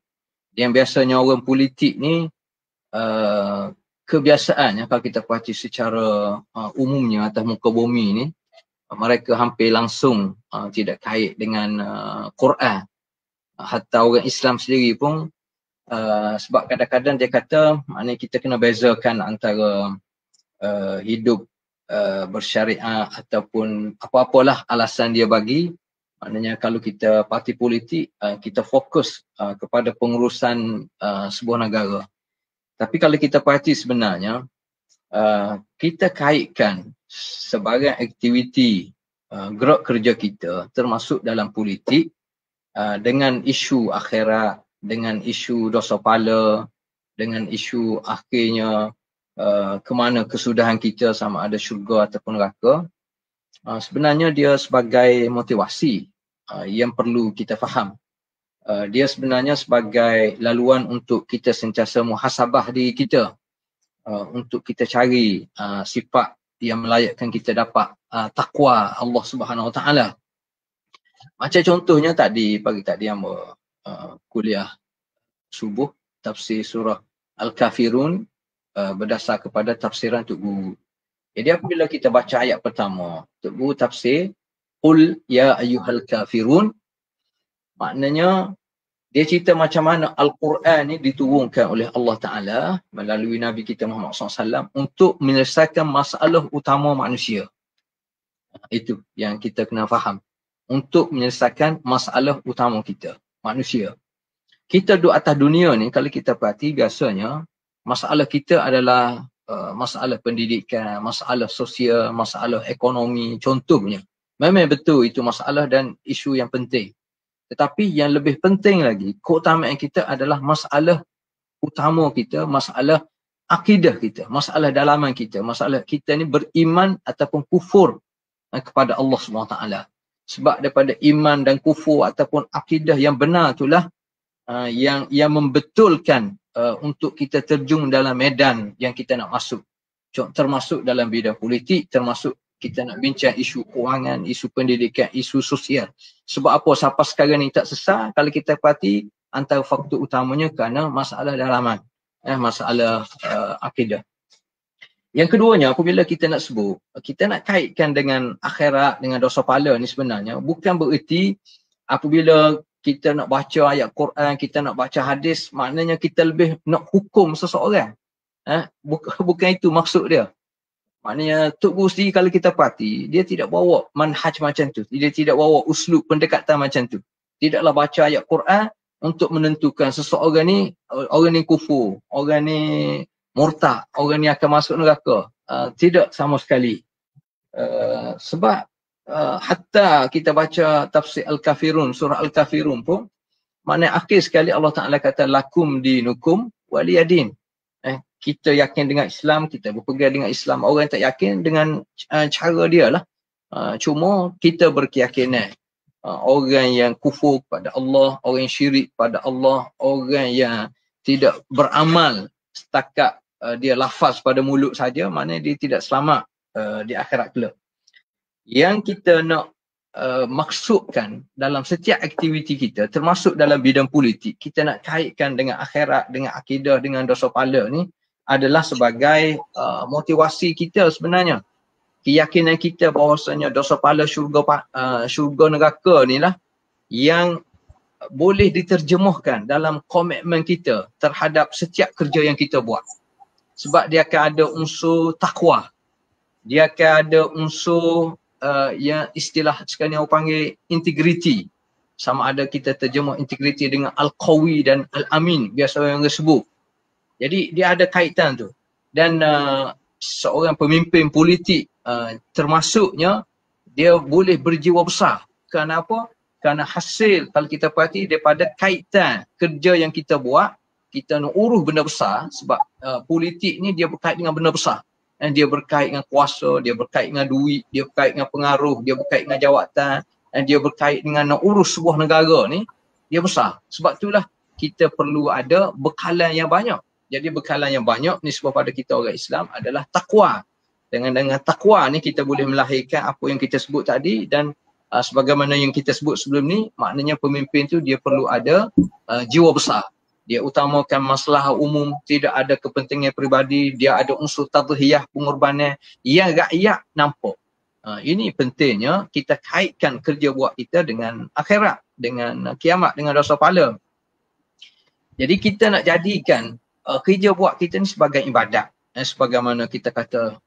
Yang biasanya orang politik ni kebiasaannya kalau kita perhati secara umumnya atas muka bumi ni, mereka hampir langsung tidak kait dengan Quran. Hatta orang Islam sendiri pun sebab kadang-kadang dia kata maknanya kita kena bezakan antara hidup bersyariah ataupun apa-apalah alasan dia bagi. Maknanya kalau kita parti politik, kita fokus kepada pengurusan sebuah negara. Tapi kalau kita perhati sebenarnya, kita kaitkan sebagai aktiviti gerak kerja kita termasuk dalam politik dengan isu akhirat, dengan isu dosa pala, dengan isu akhirnya ke mana kesudahan kita sama ada syurga ataupun neraka. Sebenarnya dia sebagai motivasi yang perlu kita faham. Dia sebenarnya sebagai laluan untuk kita sentiasa muhasabah diri kita, untuk kita cari sifat yang melayakkan kita dapat takwa Allah Subhanahu Wa Taala. Macam contohnya tadi, pagi tadi yang kuliah subuh tafsir surah Al-Kafirun berdasar kepada tafsiran Tok Guru. Jadi apabila kita baca ayat pertama, Tok Guru tafsir Qul ya ayyuhal kafirun, maknanya dia cerita macam mana Al-Quran ni diturunkan oleh Allah Ta'ala melalui Nabi kita Muhammad SAW untuk menyelesaikan masalah utama manusia. Itu yang kita kena faham. Untuk menyelesaikan masalah utama kita, manusia. Kita duduk atas dunia ni, kalau kita perhati biasanya masalah kita adalah masalah pendidikan, masalah sosial, masalah ekonomi contohnya. Memang betul itu masalah dan isu yang penting. Tetapi yang lebih penting lagi, keutamaan kita adalah masalah utama kita, masalah akidah kita, masalah dalaman kita, masalah kita ni beriman ataupun kufur kepada Allah SWT. Sebab daripada iman dan kufur ataupun akidah yang benar itulah yang membetulkan untuk kita terjun dalam medan yang kita nak masuk. Termasuk dalam bidang politik, termasuk kita nak bincang isu kewangan, isu pendidikan, isu sosial. Sebab apa sampai sekarang ni tak sesat? Kalau kita perhati antara faktor utamanya kerana masalah dalaman, masalah akidah. Yang keduanya, apabila kita nak sebut, kita nak kaitkan dengan akhirat, dengan dosa pahala ni sebenarnya bukan bererti apabila kita nak baca ayat Quran, kita nak baca hadis, maknanya kita lebih nak hukum seseorang. Bukan itu maksud dia. Maknanya Tok Guru sendiri kalau kita perhati, dia tidak bawa manhaj macam tu. Dia tidak bawa uslub pendekatan macam tu. Tidaklah baca ayat Quran untuk menentukan seseorang ni, orang ni kufur, orang ni murtad, orang ni akan masuk neraka. Tidak sama sekali. Sebab hatta kita baca tafsir Al-Kafirun, surah Al-Kafirun pun, maknanya akhir sekali Allah Ta'ala kata lakum dinukum waliyadin. Kita yakin dengan Islam, kita berpegang dengan Islam. Orang tak yakin dengan cara dia lah. Cuma kita berkeyakinan. Orang yang kufur kepada Allah, orang yang syirik kepada Allah, orang yang tidak beramal setakat dia lafaz pada mulut saja, maknanya dia tidak selamat di akhirat kelak. Yang kita nak maksudkan dalam setiap aktiviti kita, termasuk dalam bidang politik, kita nak kaitkan dengan akhirat, dengan akidah, dengan dosa pahala ni adalah sebagai motivasi kita sebenarnya. Keyakinan kita bahawasanya dosa pahala syurga neraka ni lah yang boleh diterjemahkan dalam komitmen kita terhadap setiap kerja yang kita buat. Sebab dia akan ada unsur takwa. Dia akan ada unsur yang istilah sekarang orang panggil integriti. Sama ada kita terjemah integriti dengan al-qawi dan al-amin, biasa orang sebut. Jadi dia ada kaitan tu. Dan seorang pemimpin politik termasuknya dia boleh berjiwa besar. Kenapa? Kerana hasil kalau kita perhati daripada kaitan kerja yang kita buat, kita nak urus benda besar sebab politik ni dia berkait dengan benda besar. Dan dia berkait dengan kuasa, dia berkait dengan duit, dia berkait dengan pengaruh, dia berkait dengan jawatan, dan dia berkait dengan nak urus sebuah negara ni, dia besar. Sebab itulah kita perlu ada bekalan yang banyak. Jadi bekalan yang banyak nisbah pada kita orang Islam adalah takwa. Dengan takwa ni kita boleh melahirkan apa yang kita sebut tadi, dan sebagaimana yang kita sebut sebelum ni, maknanya pemimpin tu dia perlu ada jiwa besar. Dia utamakan masalah umum, tidak ada kepentingan peribadi, dia ada unsur tadhiyah, pengorbanan yang rakyat nampak. Ini pentingnya kita kaitkan kerja buat kita dengan akhirat, dengan kiamat, dengan dosa pahala. Jadi kita nak jadikan kerja buat kita ni sebagai ibadat. Sebagaimana kita kata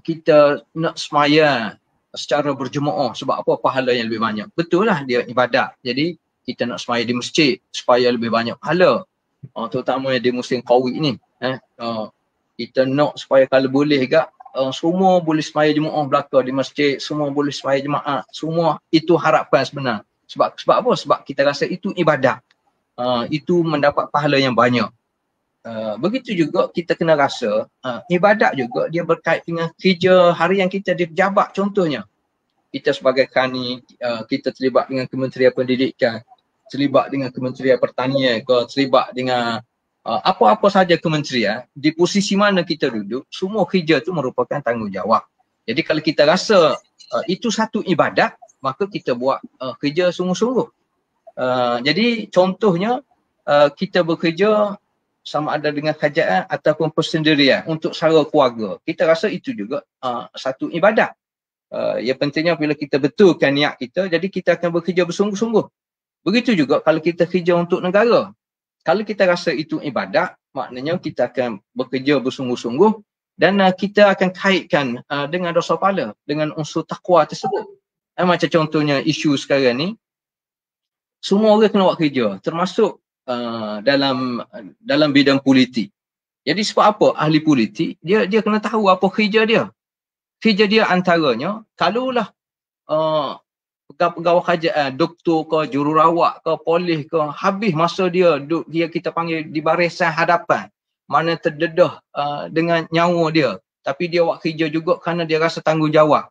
kita nak semaya secara berjemaah, sebab apa? Pahala yang lebih banyak. Betul lah dia ibadat. Jadi kita nak semaya di masjid supaya lebih banyak pahala. Terutama di musim Qawi ni. Kita nak supaya kalau boleh gak semua boleh semaya jemaah belaka di masjid, semua boleh semaya jemaah, semua itu harapan sebenar. Sebab apa? Sebab kita rasa itu ibadat. Itu mendapat pahala yang banyak. Begitu juga kita kena rasa ibadat juga dia berkait dengan kerja harian kita di pejabat. Contohnya kita sebagai kani, kita terlibat dengan Kementerian Pendidikan, terlibat dengan Kementerian Pertanian ke, terlibat dengan apa-apa saja kementerian, di posisi mana kita duduk, semua kerja tu merupakan tanggungjawab. Jadi kalau kita rasa itu satu ibadat, maka kita buat kerja sungguh-sungguh. Jadi contohnya kita bekerja sama ada dengan kerajaan ataupun persendirian untuk sara keluarga. Kita rasa itu juga satu ibadat. Yang pentingnya bila kita betulkan niat kita, jadi kita akan bekerja bersungguh-sungguh. Begitu juga kalau kita kerja untuk negara. Kalau kita rasa itu ibadat, maknanya kita akan bekerja bersungguh-sungguh dan kita akan kaitkan dengan dosa pahala, dengan unsur takwa tersebut. Macam contohnya isu sekarang ni, semua orang kena buat kerja, termasuk dalam bidang politik. Jadi sebab apa? Ahli politik, dia kena tahu apa kerja dia. Kerja dia antaranya, kalaulah pegawai kerajaan, doktor ke, jururawat ke, polis ke, habis masa dia kita panggil di barisan hadapan, mana terdedah dengan nyawa dia, tapi dia buat kerja juga kerana dia rasa tanggungjawab.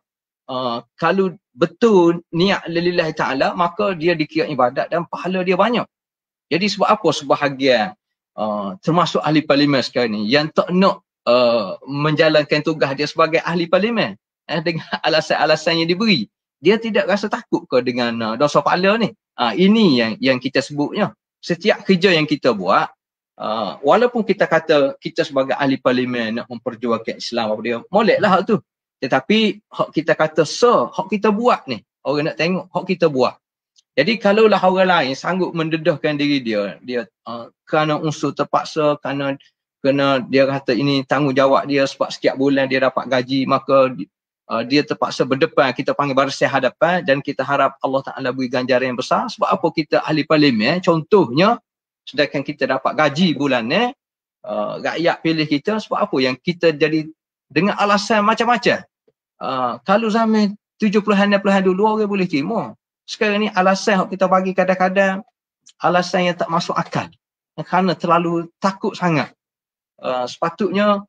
Kalau betul niat lillahi ta'ala, maka dia dikira ibadat dan pahala dia banyak. Jadi sebab apa sebahagian termasuk ahli parlimen sekarang ni yang tak nak menjalankan tugas dia sebagai ahli parlimen dengan alasan-alasan yang diberi. Dia tidak rasa takut ke dengan dosa pahala ni. Ini yang kita sebutnya. Setiap kerja yang kita buat, walaupun kita kata kita sebagai ahli parlimen nak memperjuangkan Islam apa dia, moleklah hak tu. Tetapi hak kita kata hak kita buat ni, orang nak tengok hak kita buat. Jadi kalaulah orang lain sanggup mendedahkan diri dia kerana unsur terpaksa, kerana dia kata ini tanggungjawab dia sebab setiap bulan dia dapat gaji, maka dia terpaksa berdepan, kita panggil barisan hadapan, dan kita harap Allah Ta'ala beri ganjaran yang besar. Sebab apa kita ahli parlimen, contohnya, sedangkan kita dapat gaji bulan ni, rakyat pilih kita, sebab apa yang kita jadi dengan alasan macam-macam. Kalau zaman 70-an 60-an dulu orang boleh terima. Sekarang ni alasan yang kita bagi kadang-kadang alasan yang tak masuk akal. Kerana terlalu takut sangat. Sepatutnya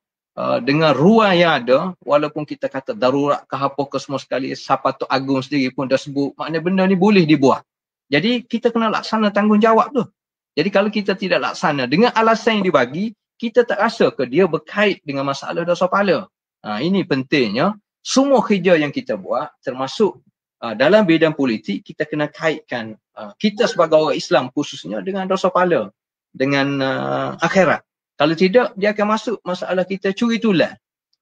dengan ruang yang ada, walaupun kita kata darurat ke apa ke semua sekali, Sapatul Agung sendiri pun dah sebut, maknanya benda ni boleh dibuat. Jadi kita kena laksana tanggungjawab tu. Jadi kalau kita tidak laksana dengan alasan yang dibagi, kita tak rasa ke dia berkait dengan masalah dosa pahala. Ini pentingnya, semua kerja yang kita buat, termasuk dalam bidang politik, kita kena kaitkan kita sebagai orang Islam khususnya dengan dosa pahala, dengan akhirat. Kalau tidak, dia akan masuk masalah kita curi tulang.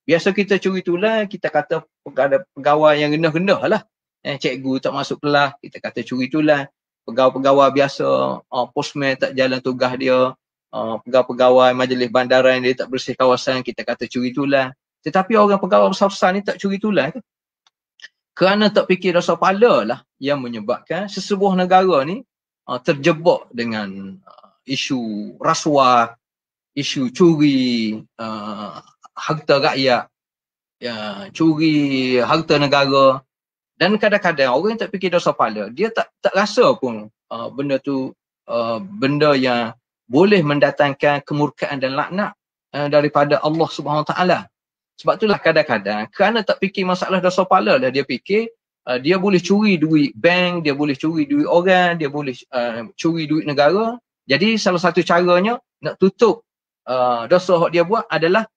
Biasa kita curi tulang, kita kata pegawai yang rendah-rendah lah. Cikgu tak masuk kelas, kita kata curi tulang. Pegawai-pegawai biasa, postman tak jalan tugas dia, pegawai majlis bandaran dia tak bersih kawasan, kita kata curi tulang. Tetapi orang pegawai besar-besar ni tak curi tulang ke? Kerana tak fikir dosa pahala lah yang menyebabkan sesebuah negara ni terjebak dengan isu rasuah, isu curi harta rakyat, curi harta negara. Dan kadang-kadang orang yang tak fikir dosa pahala, dia tak rasa pun benda tu benda yang boleh mendatangkan kemurkaan dan laknat daripada Allah Subhanahu Wa Taala. Sebab itulah kadang-kadang kerana tak fikir masalah dosa pahala lah, dia fikir dia boleh curi duit bank, dia boleh curi duit orang, dia boleh curi duit negara. Jadi salah satu caranya nak tutup dosa hak dia buat adalah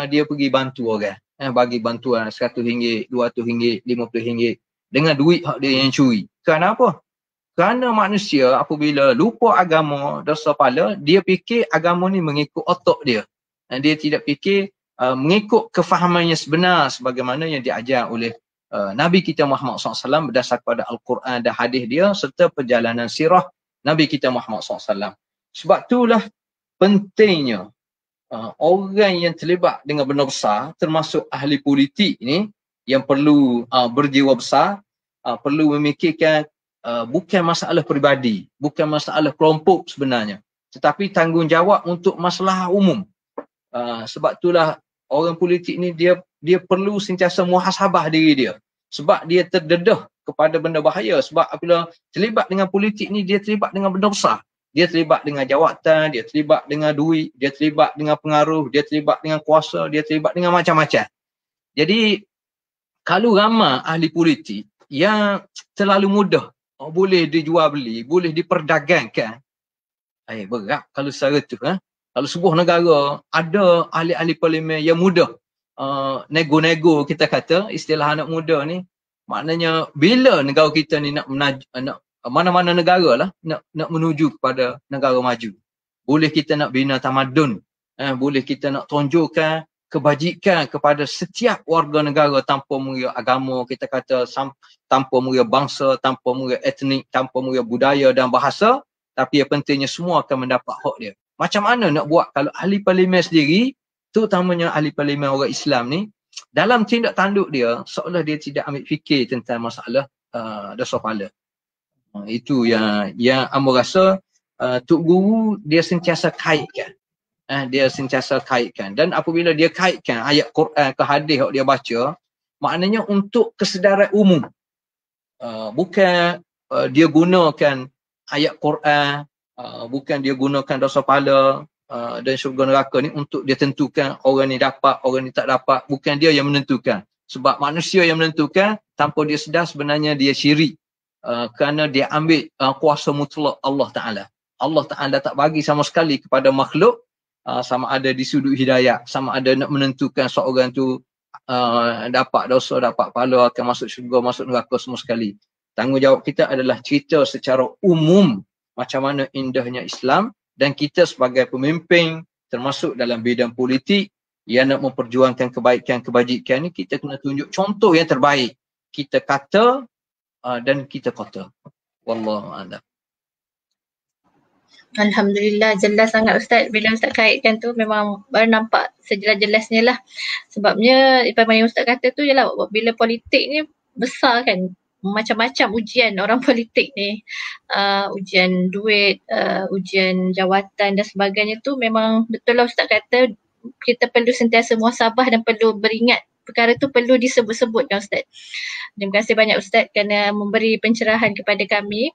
dia pergi bantu orang, bagi bantuan RM100, RM200, RM50 dengan duit hak dia yang curi. Kenapa? Kerana manusia apabila lupa agama, dosa pala, dia fikir agama ni mengikut otak dia. Dia tidak fikir mengikut kefahaman yang sebenar sebagaimana yang diajar oleh Nabi kita Muhammad SAW berdasar pada Al-Quran dan hadis dia serta perjalanan sirah Nabi kita Muhammad SAW. Sebab itulah pentingnya orang yang terlibat dengan benda besar, termasuk ahli politik ni, yang perlu berjiwa besar, perlu memikirkan bukan masalah peribadi, bukan masalah kelompok sebenarnya, tetapi tanggungjawab untuk masalah umum. Sebab itulah orang politik ni dia perlu sentiasa muhasabah diri dia. Sebab dia terdedah kepada benda bahaya. Sebab apabila terlibat dengan politik ni, dia terlibat dengan benda besar. Dia terlibat dengan jawatan, dia terlibat dengan duit, dia terlibat dengan pengaruh, dia terlibat dengan kuasa, dia terlibat dengan macam-macam. Jadi, kalau ramai ahli politik yang terlalu mudah, boleh dijual beli, boleh diperdagangkan, berat kalau secara tu. Kalau sebuah negara ada ahli-ahli parlimen yang mudah nego-nego, kita kata, istilah anak muda ni, maknanya bila negara kita ni nak mana-mana negara lah nak menuju kepada negara maju. Boleh kita nak bina tamadun, boleh kita nak tunjukkan kebajikan kepada setiap warga negara tanpa mengira agama, kita kata tanpa mengira bangsa, tanpa mengira etnik, tanpa mengira budaya dan bahasa, tapi yang pentingnya semua akan mendapat hak dia. Macam mana nak buat kalau ahli parlimen sendiri, terutamanya ahli parlimen orang Islam ni, dalam tindak tanduk dia seolah dia tidak ambil fikir tentang masalah dosa pala. Itu yang Amba rasa Tok Guru dia sentiasa kaitkan. Dia sentiasa kaitkan. Dan apabila dia kaitkan ayat Quran ke hadis yang dia baca, maknanya untuk kesedaran umum. Bukan dia gunakan ayat Quran, bukan dia gunakan dosa pala dan syurga neraka ni untuk dia tentukan orang ni dapat, orang ni tak dapat. Bukan dia yang menentukan. Sebab manusia yang menentukan, tanpa dia sedar sebenarnya dia syirik. Kerana dia ambil kuasa mutlak Allah Ta'ala. Allah Ta'ala tak bagi sama sekali kepada makhluk, sama ada di sudut hidayah, sama ada nak menentukan seorang tu dapat dosa, dapat pahala, akan masuk syurga, masuk neraka, semua sekali. Tanggungjawab kita adalah cerita secara umum macam mana indahnya Islam, dan kita sebagai pemimpin termasuk dalam bidang politik yang nak memperjuangkan kebaikan, kebajikan ni, kita kena tunjuk contoh yang terbaik. Kita kata dan kita kata. Wallahu a'lam. Alhamdulillah, jelas sangat Ustaz. Bila Ustaz kaitkan tu memang baru nampak sejelas-jelasnya lah. Sebabnya yang Ustaz kata tu ialah bila politik ni besar kan, macam-macam ujian orang politik ni, ujian duit, ujian jawatan dan sebagainya tu, memang betul lah Ustaz kata kita perlu sentiasa muhasabah dan perlu beringat perkara tu perlu disebut-sebut kan Ustaz. Terima kasih banyak Ustaz kerana memberi pencerahan kepada kami.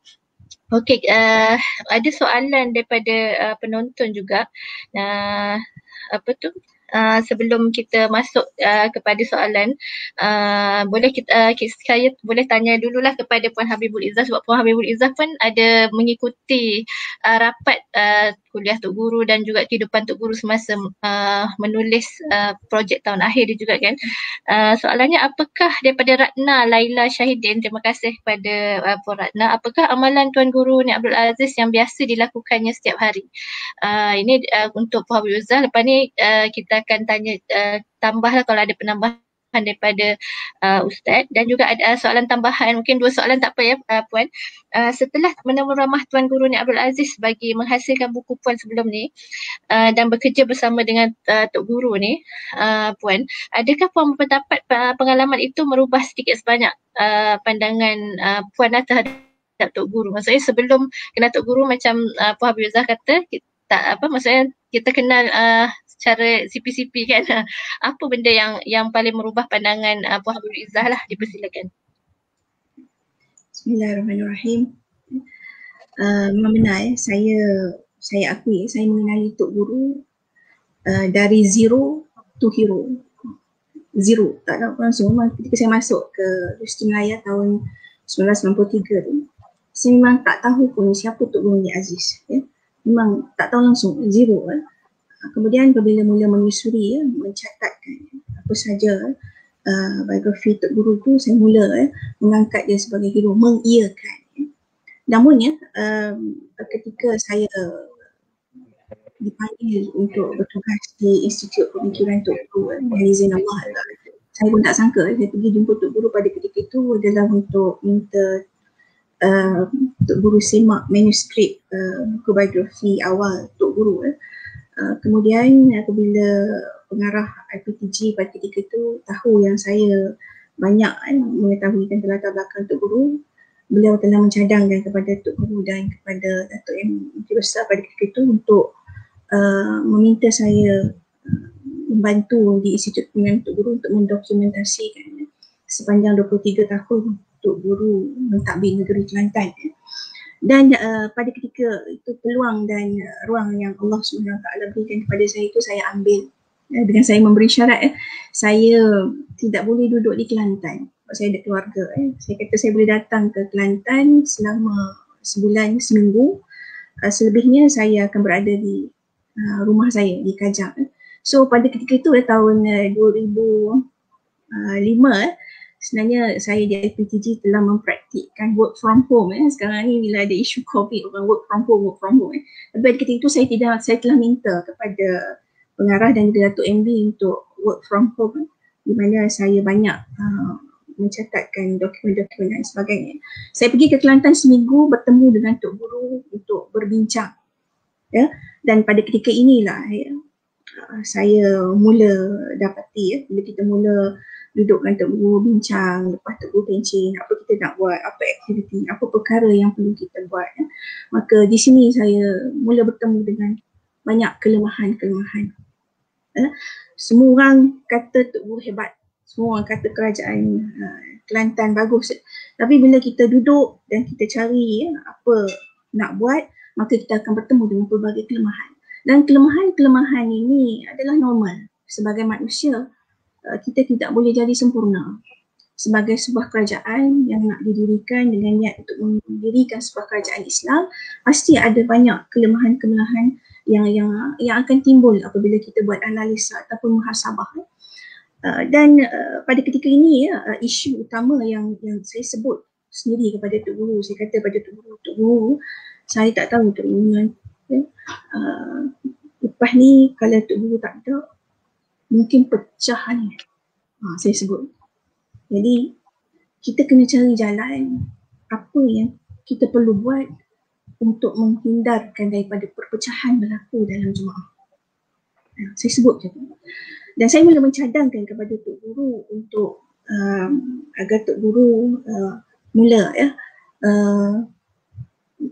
Okey, ada soalan daripada penonton juga. Sebelum kita masuk kepada soalan, boleh saya boleh tanya dululah kepada Puan Habibul Izzah, sebab Puan Habibul Izzah pun ada mengikuti rapat kuliah Tok Guru dan juga kehidupan Tok Guru semasa menulis projek tahun akhir dia juga kan. Soalannya, apakah daripada Ratna Laila Syahidin, terima kasih kepada Puan Ratna, apakah amalan Tuan Guru Ni Abdul Aziz yang biasa dilakukannya setiap hari? Ini untuk Puan Habibul Izzah. Lepas ni kita akan tanya tambahlah kalau ada penambahan daripada Ustaz, dan juga ada soalan tambahan, mungkin 2 soalan tak apa ya Puan. Setelah menemu ramah Tuan Guru Ni Abdul Aziz bagi menghasilkan buku Puan sebelum ni dan bekerja bersama dengan Tok Guru ni, Puan, adakah Puan berpendapat pengalaman itu merubah sedikit sebanyak pandangan Puan terhadap Tok Guru? Maksudnya sebelum kenal Tok Guru, macam Puan Habibul Izzah kata, maksudnya kita kenal secara CP-CP kan. Apa benda yang paling merubah pandangan Puan Habibul Izzah lah, dipersilakan. Bismillahirrahmanirrahim. Memang benar saya akui saya mengenali Tok Guru dari zero to hero. Zero, tak tahu langsung. Memang ketika saya masuk ke Universiti Malaya tahun 1993 tu, saya memang tak tahu pun siapa Tok Guru Ni Aziz. Ya. Memang tak tahu langsung, zero. Kemudian apabila mula menyusuri mencatatkan apa saja biografi Tok Guru tu, saya mula mengangkat dia sebagai hero, mengiyakan. Namun ketika saya dipanggil untuk bertugas di Institut Pemikiran Tok Guru dengan izin Allah, saya pun tak sangka saya pergi jumpa Tok Guru pada ketika itu adalah untuk minta Tok Guru semak manuskrip buku biografi awal Tok Guru. Kemudian apabila pengarah IPTG pada ketika itu tahu yang saya banyak mengetahui tentang latar belakang Tok Guru, beliau telah mencadangkan kepada Tok Guru dan kepada Datuk yang besar pada ketika itu untuk meminta saya membantu di Institut Pemikiran Tok Guru untuk mendokumentasikan sepanjang 23 tahun Tok Guru mentadbir negeri Kelantan. Dan pada ketika itu peluang dan ruang yang Allah SWT berikan kepada saya itu saya ambil. Dengan saya memberi syarat saya tidak boleh duduk di Kelantan sebab saya ada keluarga. Saya kata saya boleh datang ke Kelantan selama sebulan, seminggu. Selebihnya saya akan berada di rumah saya di Kajang. So pada ketika itu tahun 2005 sebenarnya saya di IPTG telah mempraktikkan work from home. Sekarang ni bila ada isu COVID, orang work from home. Tapi pada ketika itu saya telah minta kepada pengarah dan juga Datuk MB untuk work from home, di mana saya banyak mencatatkan dokumen-dokumen dan sebagainya. Saya pergi ke Kelantan seminggu bertemu dengan Tok Guru untuk berbincang. Dan pada ketika inilah saya mula dapati bila kita mula dudukkan Tok Guru bincang, lepas Tok Guru pencing apa kita nak buat, apa aktiviti, apa perkara yang perlu kita buat. Maka di sini saya mula bertemu dengan banyak kelemahan-kelemahan. Semua orang kata Tok Guru hebat, semua orang kata kerajaan Kelantan bagus, tapi bila kita duduk dan kita cari apa nak buat, maka kita akan bertemu dengan pelbagai kelemahan. Dan kelemahan-kelemahan ini adalah normal sebagai manusia. Kita tidak boleh jadi sempurna. Sebagai sebuah kerajaan yang nak didirikan dengan niat untuk mendirikan sebuah kerajaan Islam, pasti ada banyak kelemahan-kelemahan yang akan timbul apabila kita buat analisa ataupun muhasabah. Dan pada ketika ini isu utama yang saya sebut sendiri kepada Tok Guru, saya kata pada Tok Guru, saya tak tahu Tok Guru lepas ni kalau Tok Guru tak ada, mungkin pecahan. Saya sebut. Jadi kita kena cari jalan apa yang kita perlu buat untuk menghindarkan daripada perpecahan berlaku dalam jemaah. Saya sebut je. Dan saya mula mencadangkan kepada Tok Guru untuk agar Tok Guru mula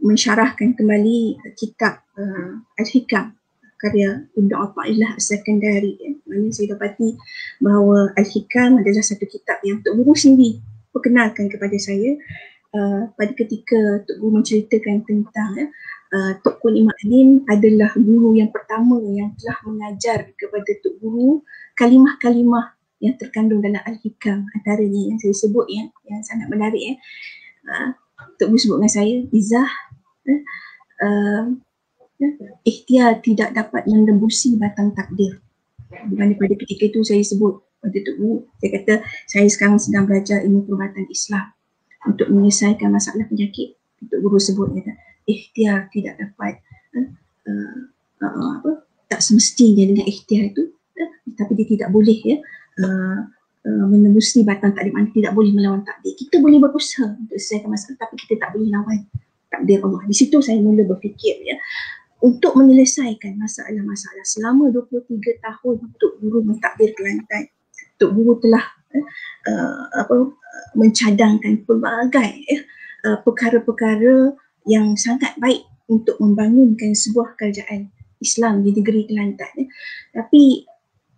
mensyarahkan kembali kitab Al-Hikam karya Ibn Atha'illah As-Sakandari. Mana saya dapati bahawa Al-Hikam adalah satu kitab yang Tok Guru sendiri perkenalkan kepada saya pada ketika Tok Guru menceritakan tentang Tok Kun Imam Alim adalah guru yang pertama yang telah mengajar kepada Tok Guru kalimah-kalimah yang terkandung dalam Al-Hikam. Antaranya yang saya sebut yang sangat menarik. Tok Guru sebut dengan saya, Izzah, ikhtiar tidak dapat menembusi batang takdir. Di mana pada ketika itu saya sebut pada Tok Guru, saya kata saya sekarang sedang belajar ilmu perubatan Islam untuk menyelesaikan masalah penyakit. Tok Guru sebut kata ikhtiar tidak dapat tak semestinya dengan ikhtiar itu, tapi dia tidak boleh menembusi batang takdir, tidak boleh melawan takdir. Kita boleh berusaha untuk selesaikan masalah, tapi kita tak boleh lawan takdir Allah. Di situ saya mula berfikir untuk menyelesaikan masalah-masalah. Selama 23 tahun Tok Guru mentadbir Kelantan, Tok Guru telah mencadangkan pelbagai perkara-perkara yang sangat baik untuk membangunkan sebuah kerajaan Islam di negeri Kelantan. Tapi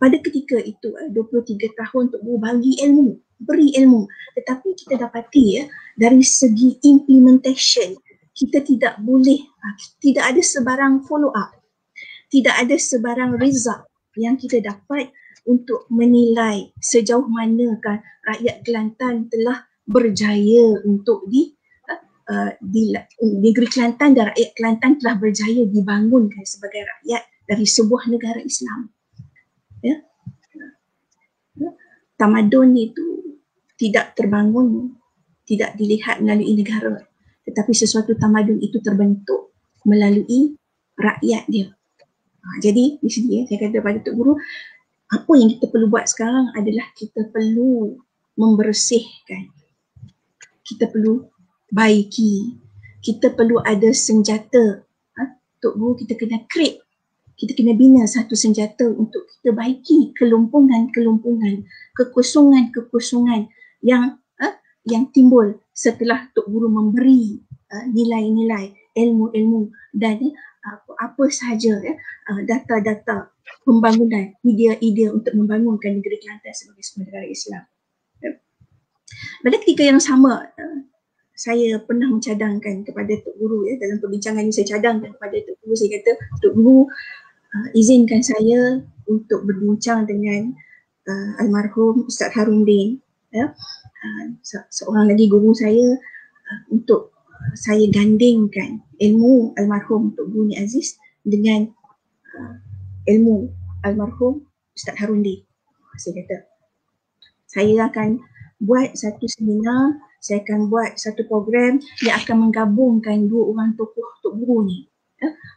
pada ketika itu 23 tahun Tok Guru beri ilmu, tetapi kita dapati dari segi implementation kita tidak boleh, tidak ada sebarang follow up, tidak ada sebarang result yang kita dapat untuk menilai sejauh manakah rakyat Kelantan telah berjaya untuk di negeri Kelantan dan rakyat Kelantan telah berjaya dibangunkan sebagai rakyat dari sebuah negara Islam. Ya. Tamadun itu tidak terbangun, tidak dilihat melalui negara, tetapi sesuatu tamadun itu terbentuk melalui rakyat dia. Jadi di sini saya kata pada Tok Guru, apa yang kita perlu buat sekarang adalah kita perlu membersihkan, kita perlu baiki, kita perlu ada senjata. Tok Guru, kita kena create, kita kena bina satu senjata untuk kita baiki kelumpungan-kelumpungan, kekosongan-kekosongan yang timbul setelah Tok Guru memberi nilai-nilai, ilmu-ilmu dan apa sahaja data-data pembangunan, idea-idea untuk membangunkan negeri Kelantan sebagai sebuah negara Islam. Pada ketika yang sama, saya pernah mencadangkan kepada Tok Guru, dalam perbincangan ini saya cadangkan kepada Tok Guru, saya kata, Tok Guru, izinkan saya untuk berbincang dengan almarhum Ustaz Harundin, seorang lagi guru saya, untuk saya gandingkan ilmu almarhum Tok Guru Ni Aziz dengan ilmu almarhum Ustaz Harundin. Saya kata, saya akan buat satu seminar, saya akan buat satu program yang akan menggabungkan dua orang tokoh Tok Guru ni,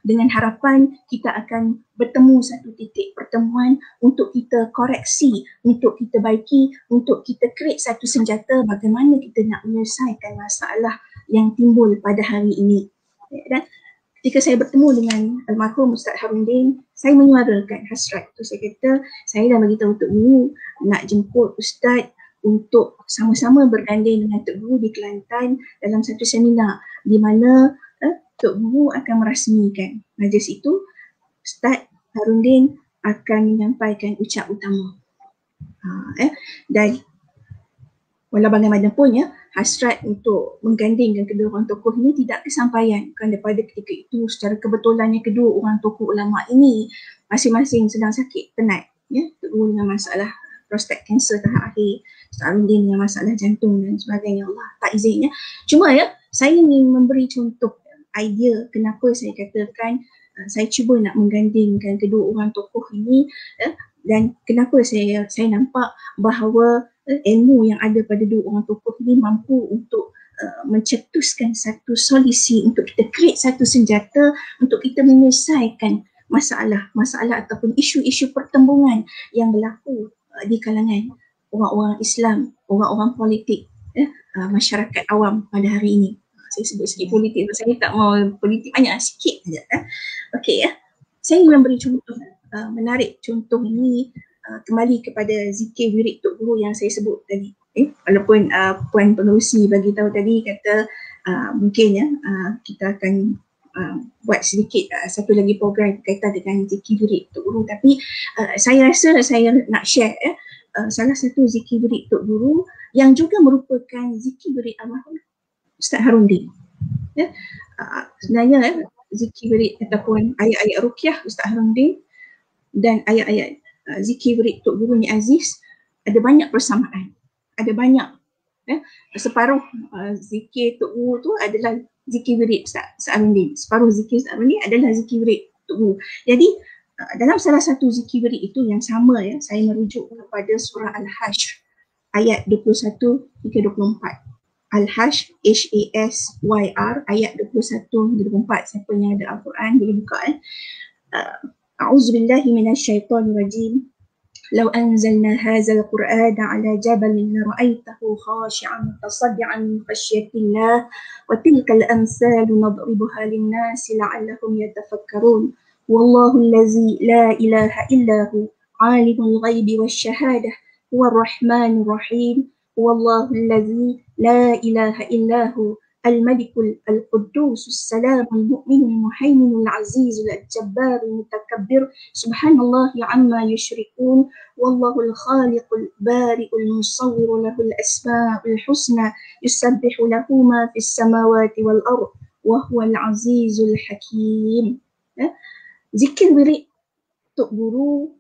dengan harapan kita akan bertemu satu titik pertemuan untuk kita koreksi, untuk kita baiki, untuk kita create satu senjata bagaimana kita nak menyelesaikan masalah yang timbul pada hari ini. Dan ketika saya bertemu dengan almarhum Ustaz Harundin, saya menyuarakan hasrat tu. Saya kata, saya dah beritahu Tok Guru nak jemput Ustaz untuk sama-sama berganding dengan Tok Guru di Kelantan dalam satu seminar di mana Tok Guru akan merasmikan majlis itu. Ustaz Harundin akan menyampaikan ucap utama. Dan walau bagaimanapun hasrat untuk menggandingkan kedua orang tokoh ini tidak kesampaian kerana pada ketika itu secara kebetulannya kedua orang tokoh ulama ini masing-masing sedang sakit penat. Tok Guru dengan masalah prostat kanser tahap akhir, Ustaz Harundin dengan masalah jantung dan sebagainya. Allah tak izinnya. Cuma saya ingin memberi contoh idea kenapa saya katakan saya cuba nak menggandingkan kedua orang tokoh ini, dan kenapa saya nampak bahawa ilmu yang ada pada dua orang tokoh ini mampu untuk mencetuskan satu solusi, untuk kita create satu senjata untuk kita menyelesaikan masalah ataupun isu-isu pertembungan yang berlaku di kalangan orang-orang Islam, orang-orang politik, masyarakat awam pada hari ini. Saya sebut sikit politik, saya tak mau politik banyak, sikit saja. Okey, saya ingin memberi contoh, menarik contoh ini kembali kepada zikir wirid Tok Guru yang saya sebut tadi. Walaupun Puan Pengerusi bagi tahu tadi kata mungkin kita akan buat sedikit satu lagi program berkaitan dengan zikir wirid Tok Guru, tapi saya rasa saya nak share salah satu zikir wirid Tok Guru yang juga merupakan zikir wirid almarhum Ustaz Harundin. Sebenarnya zikir wirid ataupun ayat-ayat ruqyah Ustaz Harundin dan ayat-ayat zikir wirid Tok Guru Ni Aziz ada banyak persamaan, ada banyak. Separuh zikir Tok Guru tu adalah zikir wirid Ustaz Harundin, separuh zikir Ustaz Harundin adalah zikir wirid Tok Guru. Jadi dalam salah satu zikir wirid itu yang sama, saya merujuk kepada surah Al-Hashr ayat 21 hingga 24. Al-Hashr, H-A-S-Y-R, ayat 21 hingga 24. Siapa yang ada Al-Quran boleh buka. A'udzubillahi minasyaitonirrajim. Law anzalna hadzal Qur'ana 'ala jabalin lara'aitahu khashi'an mutasaddian min khashyatillah wa tilkal amsalu nadribuha lin-nasi la'allahum yatafakkarun. Wallahu allazi la ilaha illahu 'alimul ghaibi wasyahadah huwar rahmanur rahim. Wallahu allazi la ilaha illahu al-malikul al-quddus as-salamul mu'minul muhaiminul azizul jabbarul mutakabbir subhanallahi amma yushrikun. Wallahul khaliqul bari'ul musawwir lahul asma'ul husna yusabbihu lahu ma fis samawati wal ard wa huwal azizul hakim. Zikir wirid Tok Guru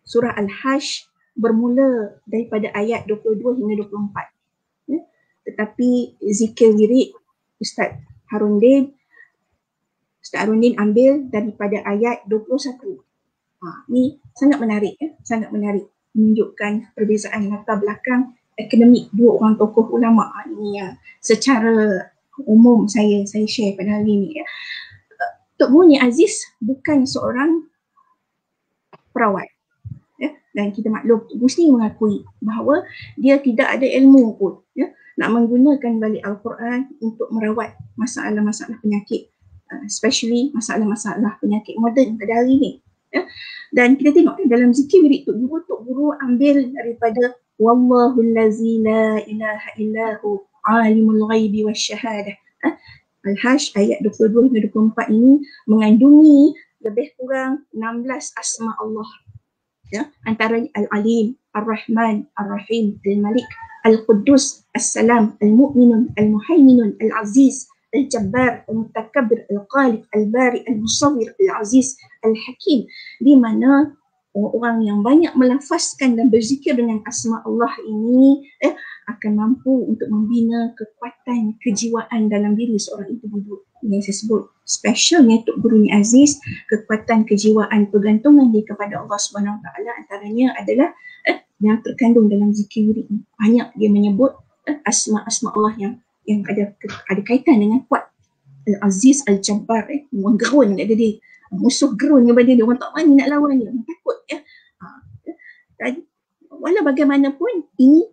surah Al-Hashr bermula daripada ayat 22 hingga 24. Tetapi zikir wirid Ustaz Harundin Ustaz Arundin ambil daripada ayat 21. Ni sangat menarik ya, sangat menarik, menunjukkan perbezaan latar belakang akademik dua orang tokoh ulama ni yang secara umum saya share pada hari ni ya. Tok Guru Ni Aziz bukan seorang perawat ya, dan kita maklum Tok Guru sendiri mengakui bahawa dia tidak ada ilmu pun ya, nak menggunakan balik Al-Quran untuk merawat masalah-masalah penyakit, especially masalah-masalah penyakit moden pada hari ni ya. Dan kita tengok dalam zikir wirid Tok Guru ambil daripada wallahul lazi la ilaha illahu alimul ghaibi wasyahadah. Al-Hajj ayat 22 hingga 24 ini mengandungi lebih kurang 16 asma Allah ya, antara Al-Alim, Ar-Rahman, Ar-Rahim, Al-Malik, Al-Quddus, As-Salam, Al-Mu'minun, Al-Muhaiminun, Al-Aziz, Al-Jabbar, Al-Mutakabbir, Al-Khaliq, Al-Bari, Al-Musawwir, Al-Aziz, Al-Hakim, di mana orang yang banyak melafazkan dan berzikir dengan asma Allah ini akan mampu untuk membina kekuatan kejiwaan dalam diri seorang individu. Yang saya sebut specialnya Tok Guru Ni Aziz, kekuatan kejiwaan pergantungan dia kepada Allah Subhanahu Wa Taala antaranya adalah yang terkandung dalam zikir wirid ini. Banyak dia menyebut asma-asma Allah yang ada kaitan dengan kuat. Al-Aziz, Al-Jabbar, orang gerun ada dia, musuh gerun kepada dia, orang tak berani nak lawan dia, orang takut ya. Walau bagaimanapun ini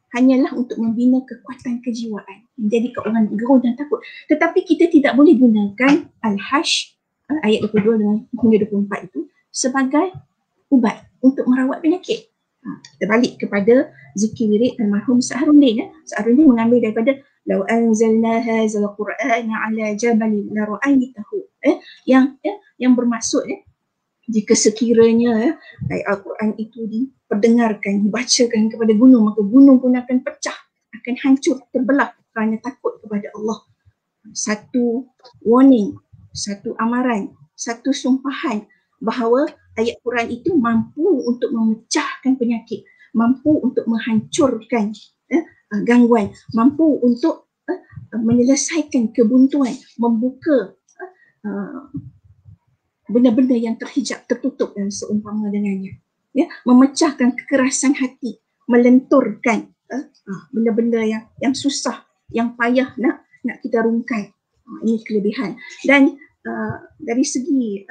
hanyalah untuk membina kekuatan kejiwaan, menjadikan orang gerun dan takut. Tetapi kita tidak boleh gunakan Al-Hajj ayat 22 hingga 24 itu sebagai ubat untuk merawat penyakit. Kita balik kepada zikir wirid almarhum Ustaz Arundin ya. Ustaz Arundin mengambil daripada law anzalna hadzal qur'ana ala jabalin la ra'aytahu yang bermaksud jika sekiranya ayat Al-Quran itu diperdengarkan, dibacakan kepada gunung, maka gunung pun akan pecah, akan hancur, terbelah kerana takut kepada Allah. Satu warning, satu amaran, satu sumpahan bahawa ayat Quran itu mampu untuk memecahkan penyakit, mampu untuk menghancurkan gangguan, mampu untuk menyelesaikan kebuntuan, membuka benda-benda yang terhijab, tertutup dan seumpama dengannya ya, memecahkan kekerasan hati, melenturkan benda-benda yang susah, yang payah nak kita rungkai. Ini kelebihan. Dan dari segi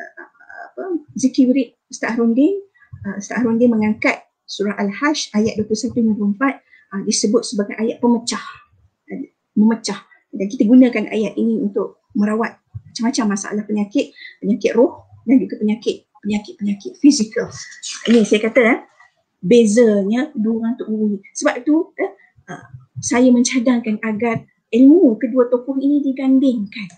zikir wirid Ustaz Arundin mengangkat surah Al-Hajj ayat 21 dan 24 disebut sebagai ayat pemecah, memecah. Dan kita gunakan ayat ini untuk merawat macam-macam masalah penyakit roh dan juga penyakit fizikal. Ini saya kata bezanya dua orang Tok Guru ni. Sebab itu saya mencadangkan agar ilmu kedua tokoh ini digandingkan.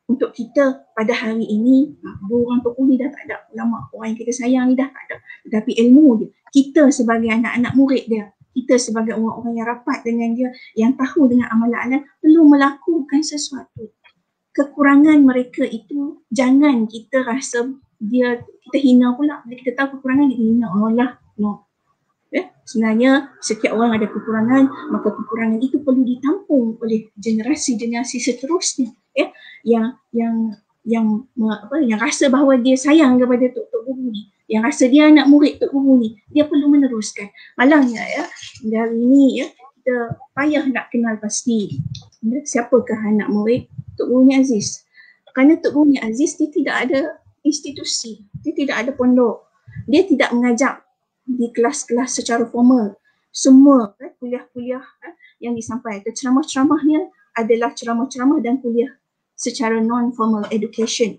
Untuk kita pada hari ini, dua orang Tok Guru ni dah tak ada, ulama orang yang kita sayang ni dah tak ada. Tetapi ilmu dia, kita sebagai anak-anak murid dia, kita sebagai orang-orang yang rapat dengan dia, yang tahu dengan amalan-amalan, perlu melakukan sesuatu. Kekurangan mereka itu jangan kita rasa kita hina pula. Bila kita tahu kekurangan, kita hina. Allah, no. Ya? Sebenarnya setiap orang ada kekurangan, maka kekurangan itu perlu ditampung oleh generasi-generasi seterusnya ya, yang rasa bahawa dia sayang kepada Tok Guru ni, yang rasa dia anak murid Tok Guru ni, dia perlu meneruskan. Malangnya ya, dari ni ya, kita payah nak kenal pasti siapakah anak murid Tok Guru Ni Aziz. Kerana Tok Guru Ni Aziz dia tidak ada institusi, dia tidak ada pondok, dia tidak mengajar di kelas-kelas secara formal. Semua kuliah-kuliah yang disampaikan, ceramah-ceramahnya adalah ceramah-ceramah dan kuliah secara non-formal education,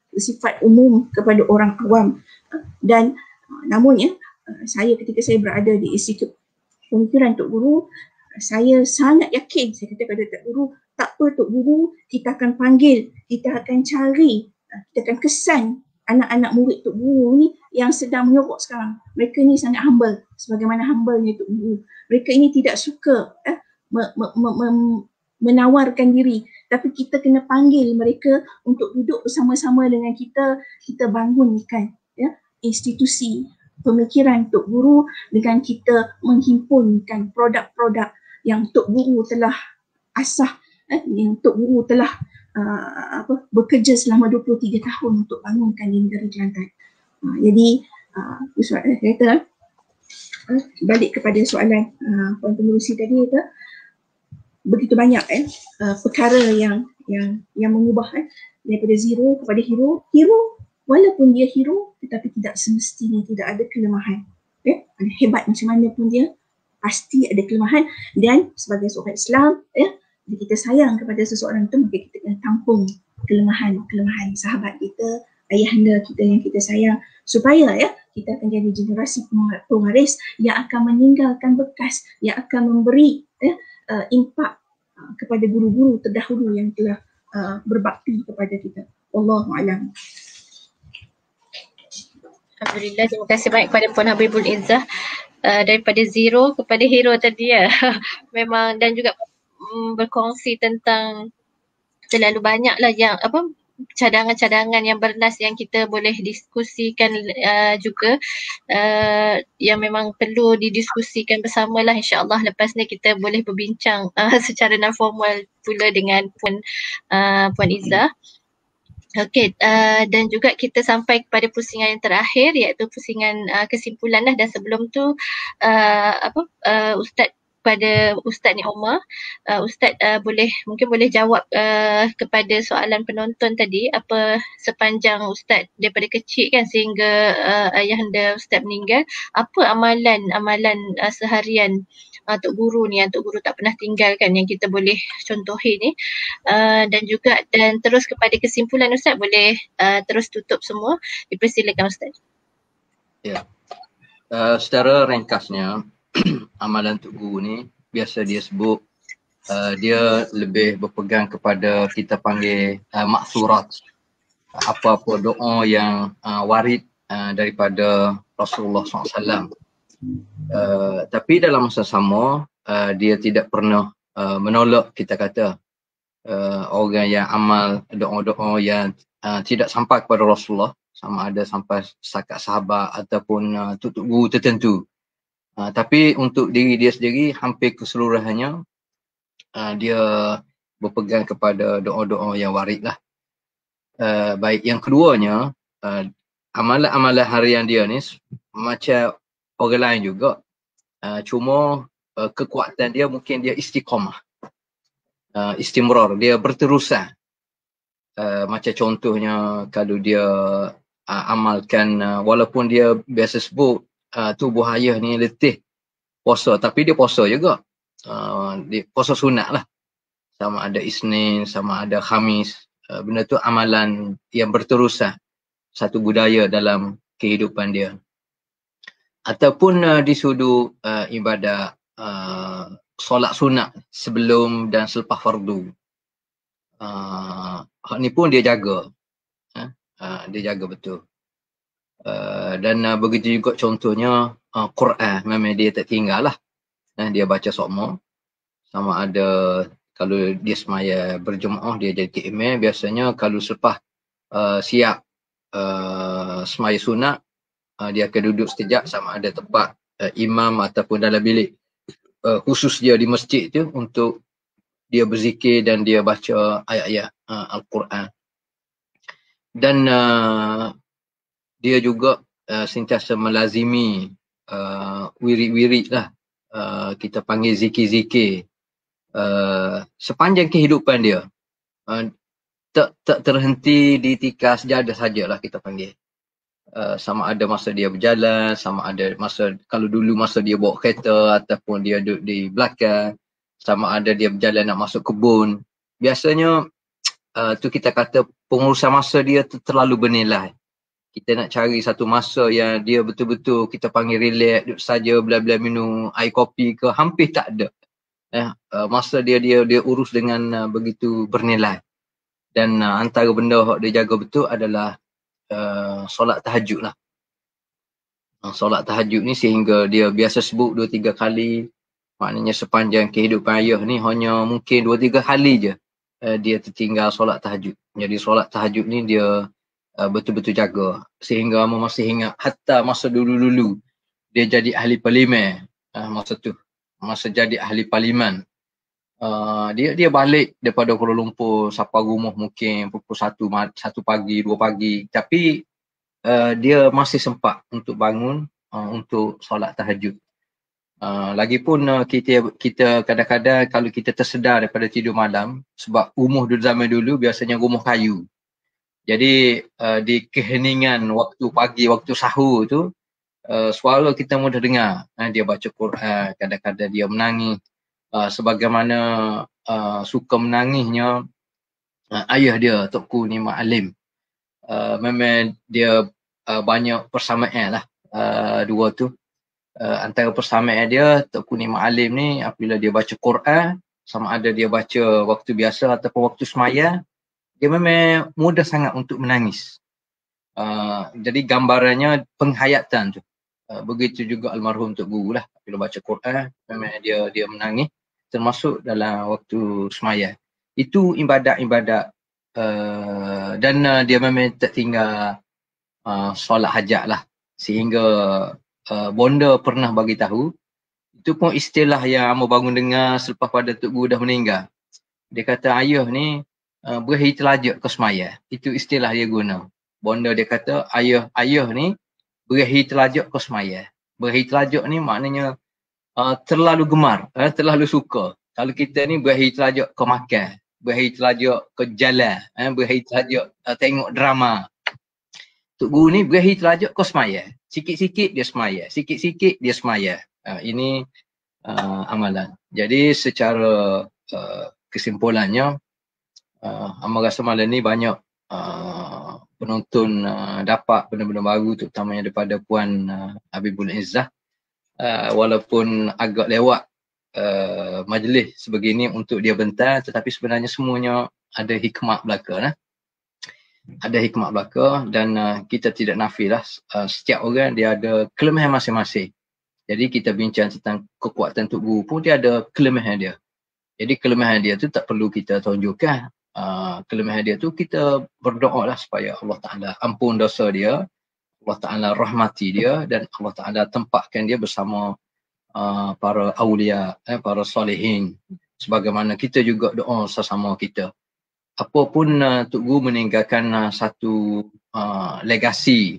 bersifat umum kepada orang awam. Dan namun saya ketika saya berada di Institut Pemikiran Tok Guru, saya sangat yakin, saya kata kepada Tok Guru, tak apa Tok Guru, kita akan panggil, kita akan cari, kita akan kesan anak-anak murid Tok Guru ni yang sedang menyorok sekarang. Mereka ni sangat humble, sebagaimana humble-nya Tok Guru. Mereka ini tidak suka menawarkan diri, tapi kita kena panggil mereka untuk duduk bersama-sama dengan kita bangunkan institusi pemikiran Tok Guru dengan kita menghimpunkan produk-produk yang Tok Guru telah asah, yang Tok Guru telah bekerja selama 23 tahun untuk bangunkan ini dari lantai. Jadi soalan kata balik kepada soalan Puan Pengerusi tadi, kata begitu banyak perkara yang mengubah daripada zero kepada hero. Walaupun dia hero tetapi tidak semestinya tidak ada kelemahan. Ada hebat macam mana pun dia pasti ada kelemahan, dan sebagai seorang Islam bila kita sayang kepada seseorang itu, maka kita kena tampung kelemahan sahabat kita, ayahanda kita yang kita sayang, supaya kita akan jadi generasi pewaris yang akan meninggalkan bekas, yang akan memberi impak kepada guru-guru terdahulu yang telah berbakti kepada kita. Wallahu a'lam. Alhamdulillah, terima kasih banyak kepada Puan Habibul Izzah. Daripada zero kepada hero tadi ya. Memang, dan juga berkongsi tentang terlalu banyaklah yang cadangan-cadangan yang bernas yang kita boleh diskusikan juga, yang memang perlu didiskusikan bersamalah. InsyaAllah lepas ni kita boleh berbincang secara non-formal pula dengan Puan Izzah. Okey, dan juga kita sampai kepada pusingan yang terakhir, iaitu pusingan kesimpulan lah. Dan sebelum tu Ustaz, kepada Ustaz Nik Omar, Ustaz mungkin boleh jawab kepada soalan penonton tadi, apa sepanjang Ustaz daripada kecil kan sehingga ayahanda Ustaz meninggal, apa amalan seharian Tok Guru ni, yang Tok Guru tak pernah tinggalkan, yang kita boleh contohi ni, dan terus kepada kesimpulan Ustaz, boleh terus tutup semua. Dipersilakan Ustaz. Ya. Secara ringkasnya amalan Tok Guru ni biasa dia sebut dia lebih berpegang kepada kita panggil maksurat, apa-apa doa yang warid daripada Rasulullah SAW. Tapi dalam masa sama dia tidak pernah menolak, kita kata, orang yang amal doa-doa yang tidak sampai kepada Rasulullah, sama ada sampai setakat sahabat ataupun tutup guru tertentu. Tapi untuk diri dia sendiri, hampir keseluruhannya dia berpegang kepada doa-doa yang warid lah. Baik, yang keduanya, amalan-amalan harian dia ni macam orang lain juga, cuma kekuatan dia mungkin dia istiqamah, istimrar, dia berterusan. Macam contohnya kalau dia amalkan, walaupun dia biasa sebut tubuh ayah ni letih puasa, tapi dia puasa juga, dia puasa sunat lah, sama ada Isnin, sama ada Khamis. Benda tu amalan yang berterusan, satu budaya dalam kehidupan dia. Ataupun di sudut ibadat solat sunat sebelum dan selepas fardu, hak ni pun dia jaga, dia jaga betul. Dan begitu juga contohnya Quran, memang dia tak tinggal lah, dia baca semua, sama ada kalau dia semaya berjemaah dia jadi imam. Biasanya kalau selepas siap semaya sunat, dia akan duduk sekejap, sama ada tempat imam ataupun dalam bilik khusus dia di masjid tu, untuk dia berzikir dan dia baca ayat-ayat Al-Quran. Dan dia juga sentiasa melazimi wirid-wirid lah, kita panggil zikir-zikir sepanjang kehidupan dia. Tak terhenti di tikar sejadah sajalah, kita panggil. Sama ada masa dia berjalan, sama ada masa, kalau dulu masa dia bawa kereta ataupun dia duduk di belakang, sama ada dia berjalan nak masuk kebun. Biasanya tu kita kata pengurusan masa dia terlalu bernilai. Kita nak cari satu masa yang dia betul-betul kita panggil relax, duduk saja bela-bela minum air kopi ke, hampir tak ada. Masa dia urus dengan begitu bernilai. Dan antara benda yang dia jaga betul adalah solat tahajud lah. Solat tahajud ni sehingga dia biasa sebut 2-3 kali. Maknanya sepanjang kehidupan ayah ni hanya mungkin 2-3 kali je dia tertinggal solat tahajud. Jadi solat tahajud ni dia betul-betul jaga. Sehingga masih ingat, hatta masa dulu-dulu dia jadi ahli parlimen, masa tu, masa jadi ahli parlimen, Dia balik daripada Kuala Lumpur sampai rumah mungkin pukul 1 pagi, 2 pagi. Tapi dia masih sempat untuk bangun untuk solat tahajud. Lagipun kita kadang-kadang kalau kita tersedar daripada tidur malam, sebab rumah dulu zaman dulu biasanya rumah kayu. Jadi di keheningan waktu pagi, waktu sahur tu, suara kita mudah dengar. Dia baca Quran, kadang-kadang dia menangis. Sebagaimana suka menangisnya ayah dia, Tuanku ni Mak Alim. Memang dia banyak persamaan lah dua tu. Antara persamaan dia, Tuanku ni Mak Alim ni apabila dia baca Quran, sama ada dia baca waktu biasa ataupun waktu semaya, dia memang mudah sangat untuk menangis. Jadi gambarannya penghayatan tu. Begitu juga almarhum Tok Guru lah, bila baca Quran memang dia menangis, termasuk dalam waktu semaya. Itu ibadat-ibadat dan dia memang tak tinggal solat hajat lah, sehingga bonda pernah bagi tahu, itu pun istilah yang Amo bangun dengar selepas pada Tok Guru dah meninggal. Dia kata ayah ni berakhir telajak ke semaya. Itu istilah dia guna. Bonda dia kata ayah ni berakhir telajak ke semaya. Berakhir telajak ni maknanya terlalu gemar, terlalu suka. Kalau kita ni berakhir telajak ke makan, berakhir telajak ke jalan, berakhir telajak tengok drama. Tok Guru ni berakhir telajak ke semaya. Sikit-sikit dia semaya, sikit-sikit dia semaya. Ini amalan. Jadi secara kesimpulannya, Amo rasa malam ni banyak penonton dapat benda-benda baru, terutamanya daripada Puan Habibul Izzah. Walaupun agak lewat majlis sebegini untuk dia bentar, tetapi sebenarnya semuanya ada hikmah belaka. Ada hikmah belaka dan kita tidak nafilah setiap orang dia ada kelemahan masing-masing. Jadi kita bincang tentang kekuatan Tok Guru pun dia ada kelemahan dia. Jadi kelemahan dia tu tak perlu kita tunjukkan. Kelemahan dia tu kita berdoa lah supaya Allah Ta'ala ampun dosa dia, Allah Ta'ala rahmati dia dan Allah Ta'ala tempatkan dia bersama para awliya, para salihin. Sebagaimana kita juga doa sesama kita. Apapun Tok Guru meninggalkan satu legasi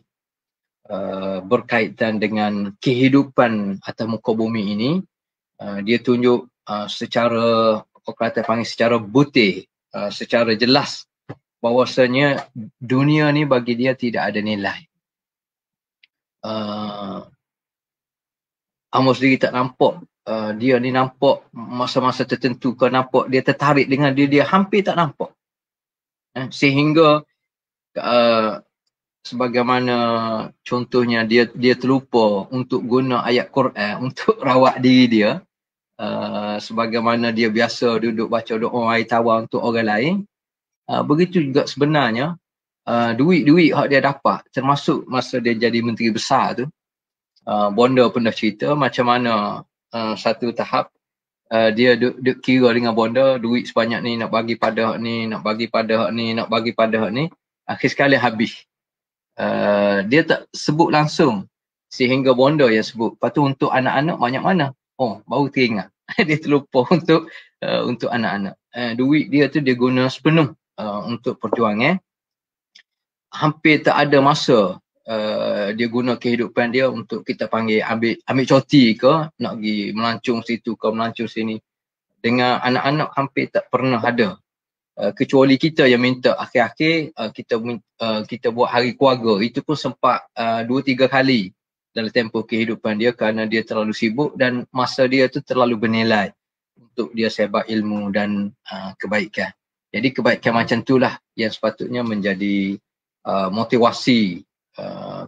berkaitan dengan kehidupan atas muka bumi ini, dia tunjuk secara, kata panggil secara butir, secara jelas bahawasanya dunia ni bagi dia tidak ada nilai. Amo sendiri tak nampak dia ni nampak masa-masa tertentu kau nampak dia tertarik dengan dia hampir tak nampak. Sehingga sebagaimana contohnya dia terlupa untuk guna ayat Quran untuk rawat diri dia, sebagaimana dia biasa duduk baca doa air tawar untuk orang lain, begitu juga sebenarnya duit-duit yang dia dapat, termasuk masa dia jadi menteri besar tu, bonda pernah cerita macam mana satu tahap dia duk kira dengan bonda, duit sebanyak ni nak bagi pada hak ni, nak bagi pada hak ni, nak bagi pada hak ni, akhir sekali habis. Dia tak sebut langsung sehingga bonda yang sebut. Lepas tu untuk anak-anak banyak mana? Oh, baru teringat. Dia terlupa untuk anak-anak. Duit dia tu dia guna sepenuh untuk perjuangan. Hampir tak ada masa dia guna kehidupan dia untuk kita panggil ambil cuti ke, nak pergi melancong situ ke, melancong sini. Dengan anak-anak hampir tak pernah ada. Kecuali kita yang minta akhir-akhir kita buat hari keluarga. Itu pun sempat 2-3 kali dalam tempoh kehidupan dia kerana dia terlalu sibuk dan masa dia tu terlalu bernilai untuk dia sebar ilmu dan kebaikan. Jadi kebaikan macam itulah yang sepatutnya menjadi motivasi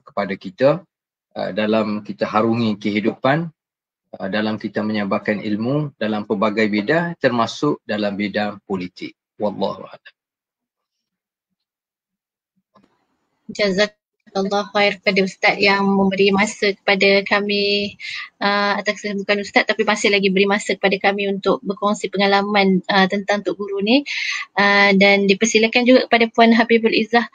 kepada kita dalam kita harungi kehidupan, dalam kita menyebarkan ilmu dalam pelbagai bidang, termasuk dalam bidang politik. Wallahu a'lam. Jazakallah khair kepada Ustaz yang memberi masa kepada kami, atas bukan Ustaz tapi masih lagi beri masa kepada kami untuk berkongsi pengalaman tentang Tok Guru ni, dan dipersilakan juga kepada Puan Habibul Izzah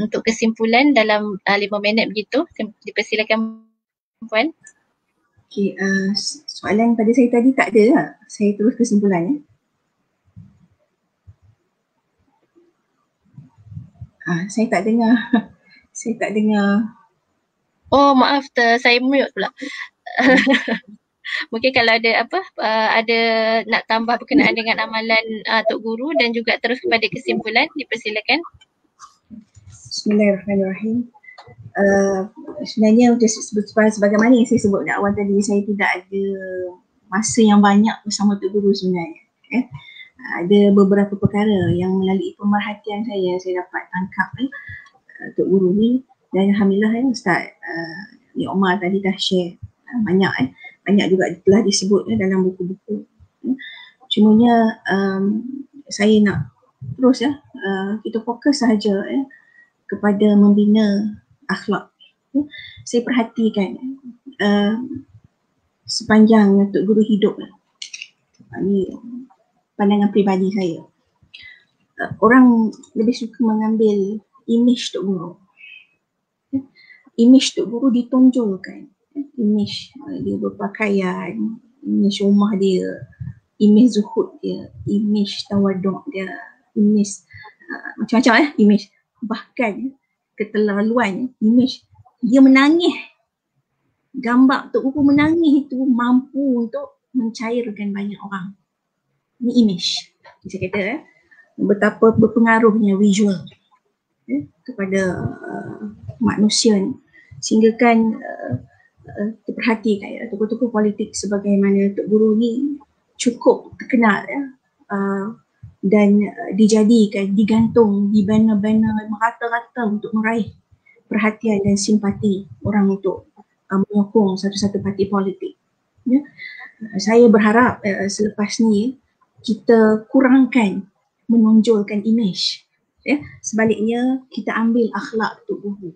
untuk kesimpulan dalam 5 minit begitu. Dipersilakan Puan. Okay, soalan pada saya tadi tak ada lah. Saya terus kesimpulan. Saya tak dengar. Saya tak dengar. Oh maaf, saya mute pula. Mungkin kalau ada ada nak tambah berkenaan dengan amalan Tok Guru dan juga terus kepada kesimpulan, dipersilakan. Bismillahirrahmanirrahim. Sebenarnya sebagaimana yang saya sebut di awal tadi, saya tidak ada masa yang banyak bersama Tok Guru sebenarnya. Ada beberapa perkara yang melalui pemerhatian saya dapat tangkap Tok Guru ni, dan alhamdulillah Ustaz Ni Omar tadi dah share banyak juga telah disebut dalam buku-buku. Cumanya saya nak terus kita fokus sahaja kepada membina akhlak. Saya perhatikan sepanjang Tok Guru hidup, ni pandangan peribadi saya, orang lebih suka mengambil image Tok Guru. Image Tok Guru ditonjolkan, image dia berpakaian, image rumah dia, image zuhud dia, image tawaduk dia, image macam-macam image. Bahkan keterlaluan image dia menangis. Gambar Tok Guru menangis itu mampu untuk mencairkan banyak orang. Ini image. Saya kata betapa berpengaruhnya visual kepada manusia ni. Sehingga kan terperhatikan tokoh-tokoh politik sebagaimana Tok Guru ni cukup terkenal dan dijadikan, digantung di banner-banner merata-rata untuk meraih perhatian dan simpati orang untuk menyokong satu-satu parti politik. Saya berharap selepas ni kita kurangkan menonjolkan image. Sebaliknya kita ambil akhlak Tok Guru.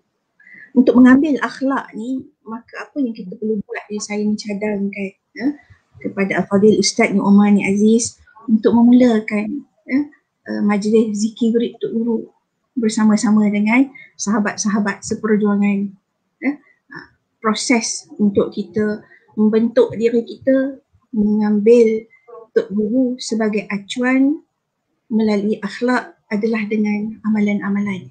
Untuk mengambil akhlak ni, maka apa yang kita perlu buat, saya mencadangkan kepada Al-Fadhil Ustaz Ni Omar Ni Aziz untuk memulakan majlis zikir wirid Tok Guru bersama-sama dengan sahabat-sahabat seperjuangan. Proses untuk kita membentuk diri kita mengambil Tok Guru sebagai acuan melalui akhlak adalah dengan amalan-amalan.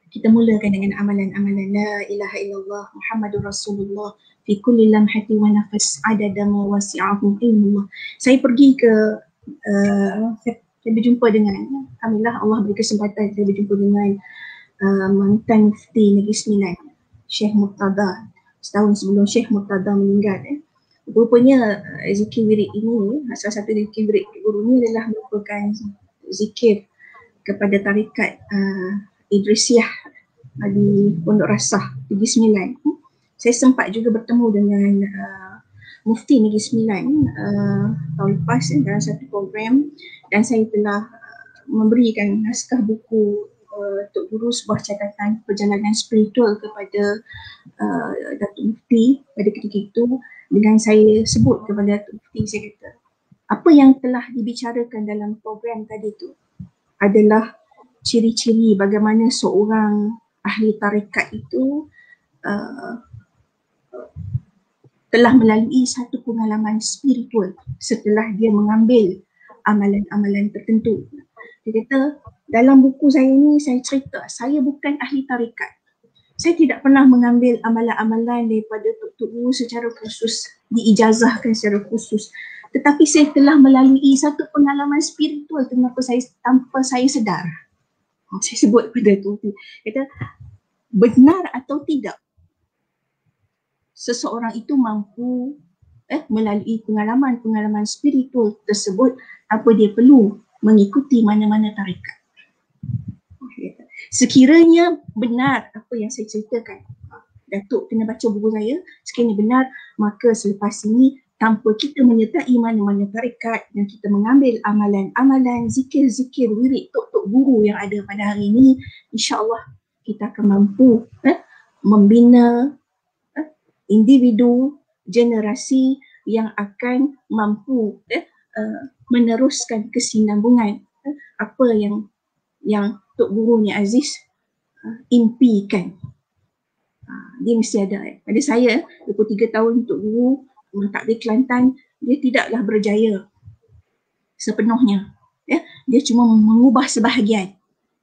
Kita mulakan dengan amalan-amalan la ilaha illallah Muhammadur Rasulullah fi kulli lamhati wa nafas adada ma wasi'ahu ilmullah. Saya pergi ke saya berjumpa dengan, alhamdulillah Allah beri kesempatan saya berjumpa dengan mantan Mufti Negeri Sembilan, Syekh Murtada, setahun sebelum Syekh Murtada meninggal. Rupanya zikir wirid ini, salah satu zikir wirid Guru ni adalah merupakan zikir kepada tarikat Idrisiyah di Pondok Rasah Negeri Sembilan. Saya sempat juga bertemu dengan Mufti Negeri Sembilan tahun lepas dalam satu program, dan saya telah memberikan naskah buku Tok Guru, sebuah catatan perjalanan spiritual kepada Datuk Mufti pada ketika itu, dengan saya sebut kepada Datuk Mufti, saya kata apa yang telah dibicarakan dalam program tadi itu adalah ciri-ciri bagaimana seorang ahli tarikat itu telah melalui satu pengalaman spiritual setelah dia mengambil amalan-amalan tertentu. Dia kata, dalam buku saya ni saya cerita, saya bukan ahli tarikat. Saya tidak pernah mengambil amalan-amalan daripada Tok Guru secara khusus, diijazahkan secara khusus. Tetapi saya telah melalui satu pengalaman spiritual tanpa saya sedar. Saya sebut pada tu, kata benar atau tidak seseorang itu mampu melalui pengalaman-pengalaman spiritual tersebut, apa dia perlu mengikuti mana-mana tarikat. Sekiranya benar apa yang saya ceritakan, Datuk kena baca buku saya, sekiranya benar, maka selepas ini tanpa kita menyertai mana-mana tarikat dan kita mengambil amalan-amalan, zikir-zikir wirid Tok Guru yang ada pada hari ini, insya-Allah kita akan mampu membina individu, generasi yang akan mampu meneruskan kesinambungan apa yang Tok Guru Ni Aziz impikan. Dia mesti ada. Pada saya 23 tahun untuk guru mentadbir Kelantan, dia tidaklah berjaya sepenuhnya. Dia cuma mengubah sebahagian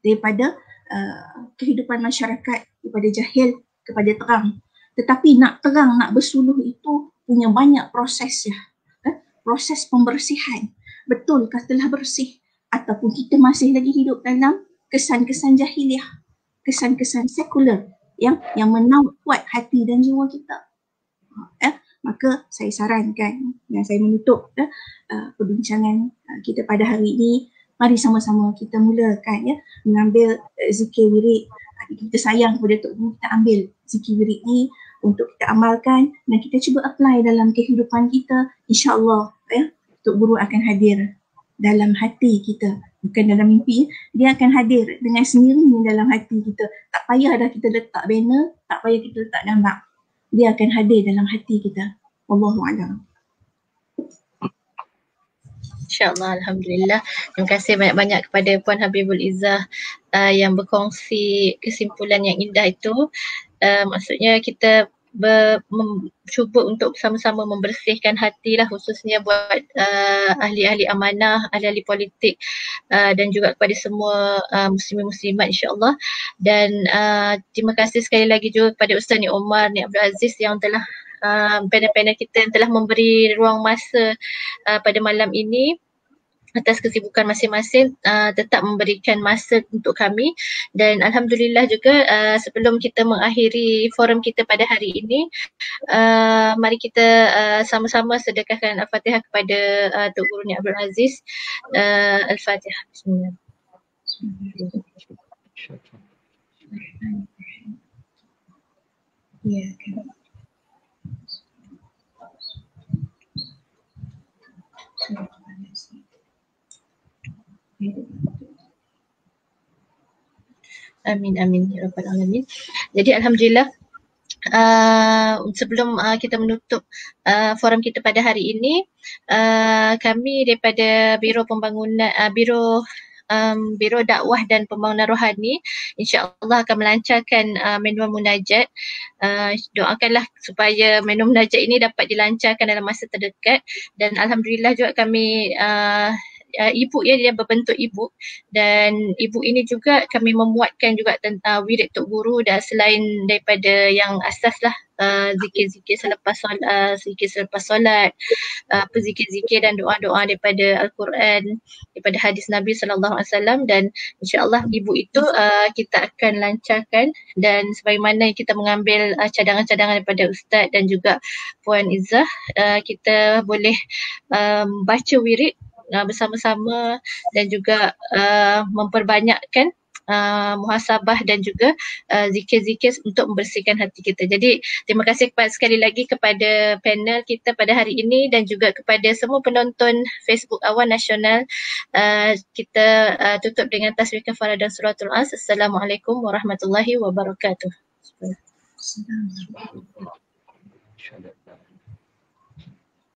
daripada kehidupan masyarakat daripada jahil kepada terang. Tetapi nak terang, nak bersuluh itu punya banyak proses ya. Proses pembersihan. Betulkah telah bersih ataupun kita masih lagi hidup dalam kesan-kesan jahiliah, kesan-kesan sekular yang menaut kuat hati dan jiwa kita. Maka saya sarankan dan saya menutup perbincangan kita pada hari ini, mari sama-sama kita mulakan mengambil zikir wirid. Kita sayang kepada Tok Guru, kita ambil zikir wirid ni untuk kita amalkan dan kita cuba apply dalam kehidupan kita. InsyaAllah Tok Guru akan hadir dalam hati kita, bukan dalam mimpi. Dia akan hadir dengan sendirinya dalam hati kita. Tak payah dah kita letak banner, tak payah kita letak gambar. Dia akan hadir dalam hati kita. Wallahu a'lam. InsyaAllah, Alhamdulillah. Terima kasih banyak-banyak kepada Puan Habibul Izzah yang berkongsi kesimpulan yang indah itu. Maksudnya kita cuba untuk sama-sama membersihkan hati lah, khususnya buat ahli-ahli amanah, ahli-ahli politik dan juga kepada semua muslimin-muslimat insyaAllah. Dan terima kasih sekali lagi juga kepada Ustaz Nik Omar, Nik Abdul Aziz yang telah panel-panel kita yang telah memberi ruang masa pada malam ini atas kesibukan masing-masing, tetap memberikan masa untuk kami. Dan Alhamdulillah juga sebelum kita mengakhiri forum kita pada hari ini, mari kita sama-sama sedekahkan Al-Fatihah kepada Tok Guru Nik Abdul Aziz. Al-Fatihah. Bismillah. Ya, kan. Amin amin ya rabbal alamin. Jadi alhamdulillah sebelum kita menutup forum kita pada hari ini, kami daripada Biro Pembangunan Biro Dakwah dan Pembangunan Rohani insya-Allah akan melancarkan manual munajat. Doakanlah supaya manual munajat ini dapat dilancarkan dalam masa terdekat. Dan alhamdulillah juga kami ibu dia berbentuk ibu, dan ibu ini juga kami memuatkan juga tentang wirid Tok Guru, dan selain daripada yang asas lah zikir-zikir selepas solat, zikir-zikir dan doa-doa daripada Al-Quran, daripada hadis Nabi SAW. Dan insya-Allah ibu itu kita akan lancarkan, dan sebagaimana kita mengambil cadangan-cadangan daripada Ustaz dan juga Puan Izzah, kita boleh baca wirid bersama-sama dan juga memperbanyakkan muhasabah dan juga zikir-zikir untuk membersihkan hati kita. Jadi terima kasih sekali lagi kepada panel kita pada hari ini dan juga kepada semua penonton Facebook Awan Nasional. Kita tutup dengan tasbih kafarah dan suratul As. Assalamualaikum warahmatullahi wabarakatuh. Assalamualaikum.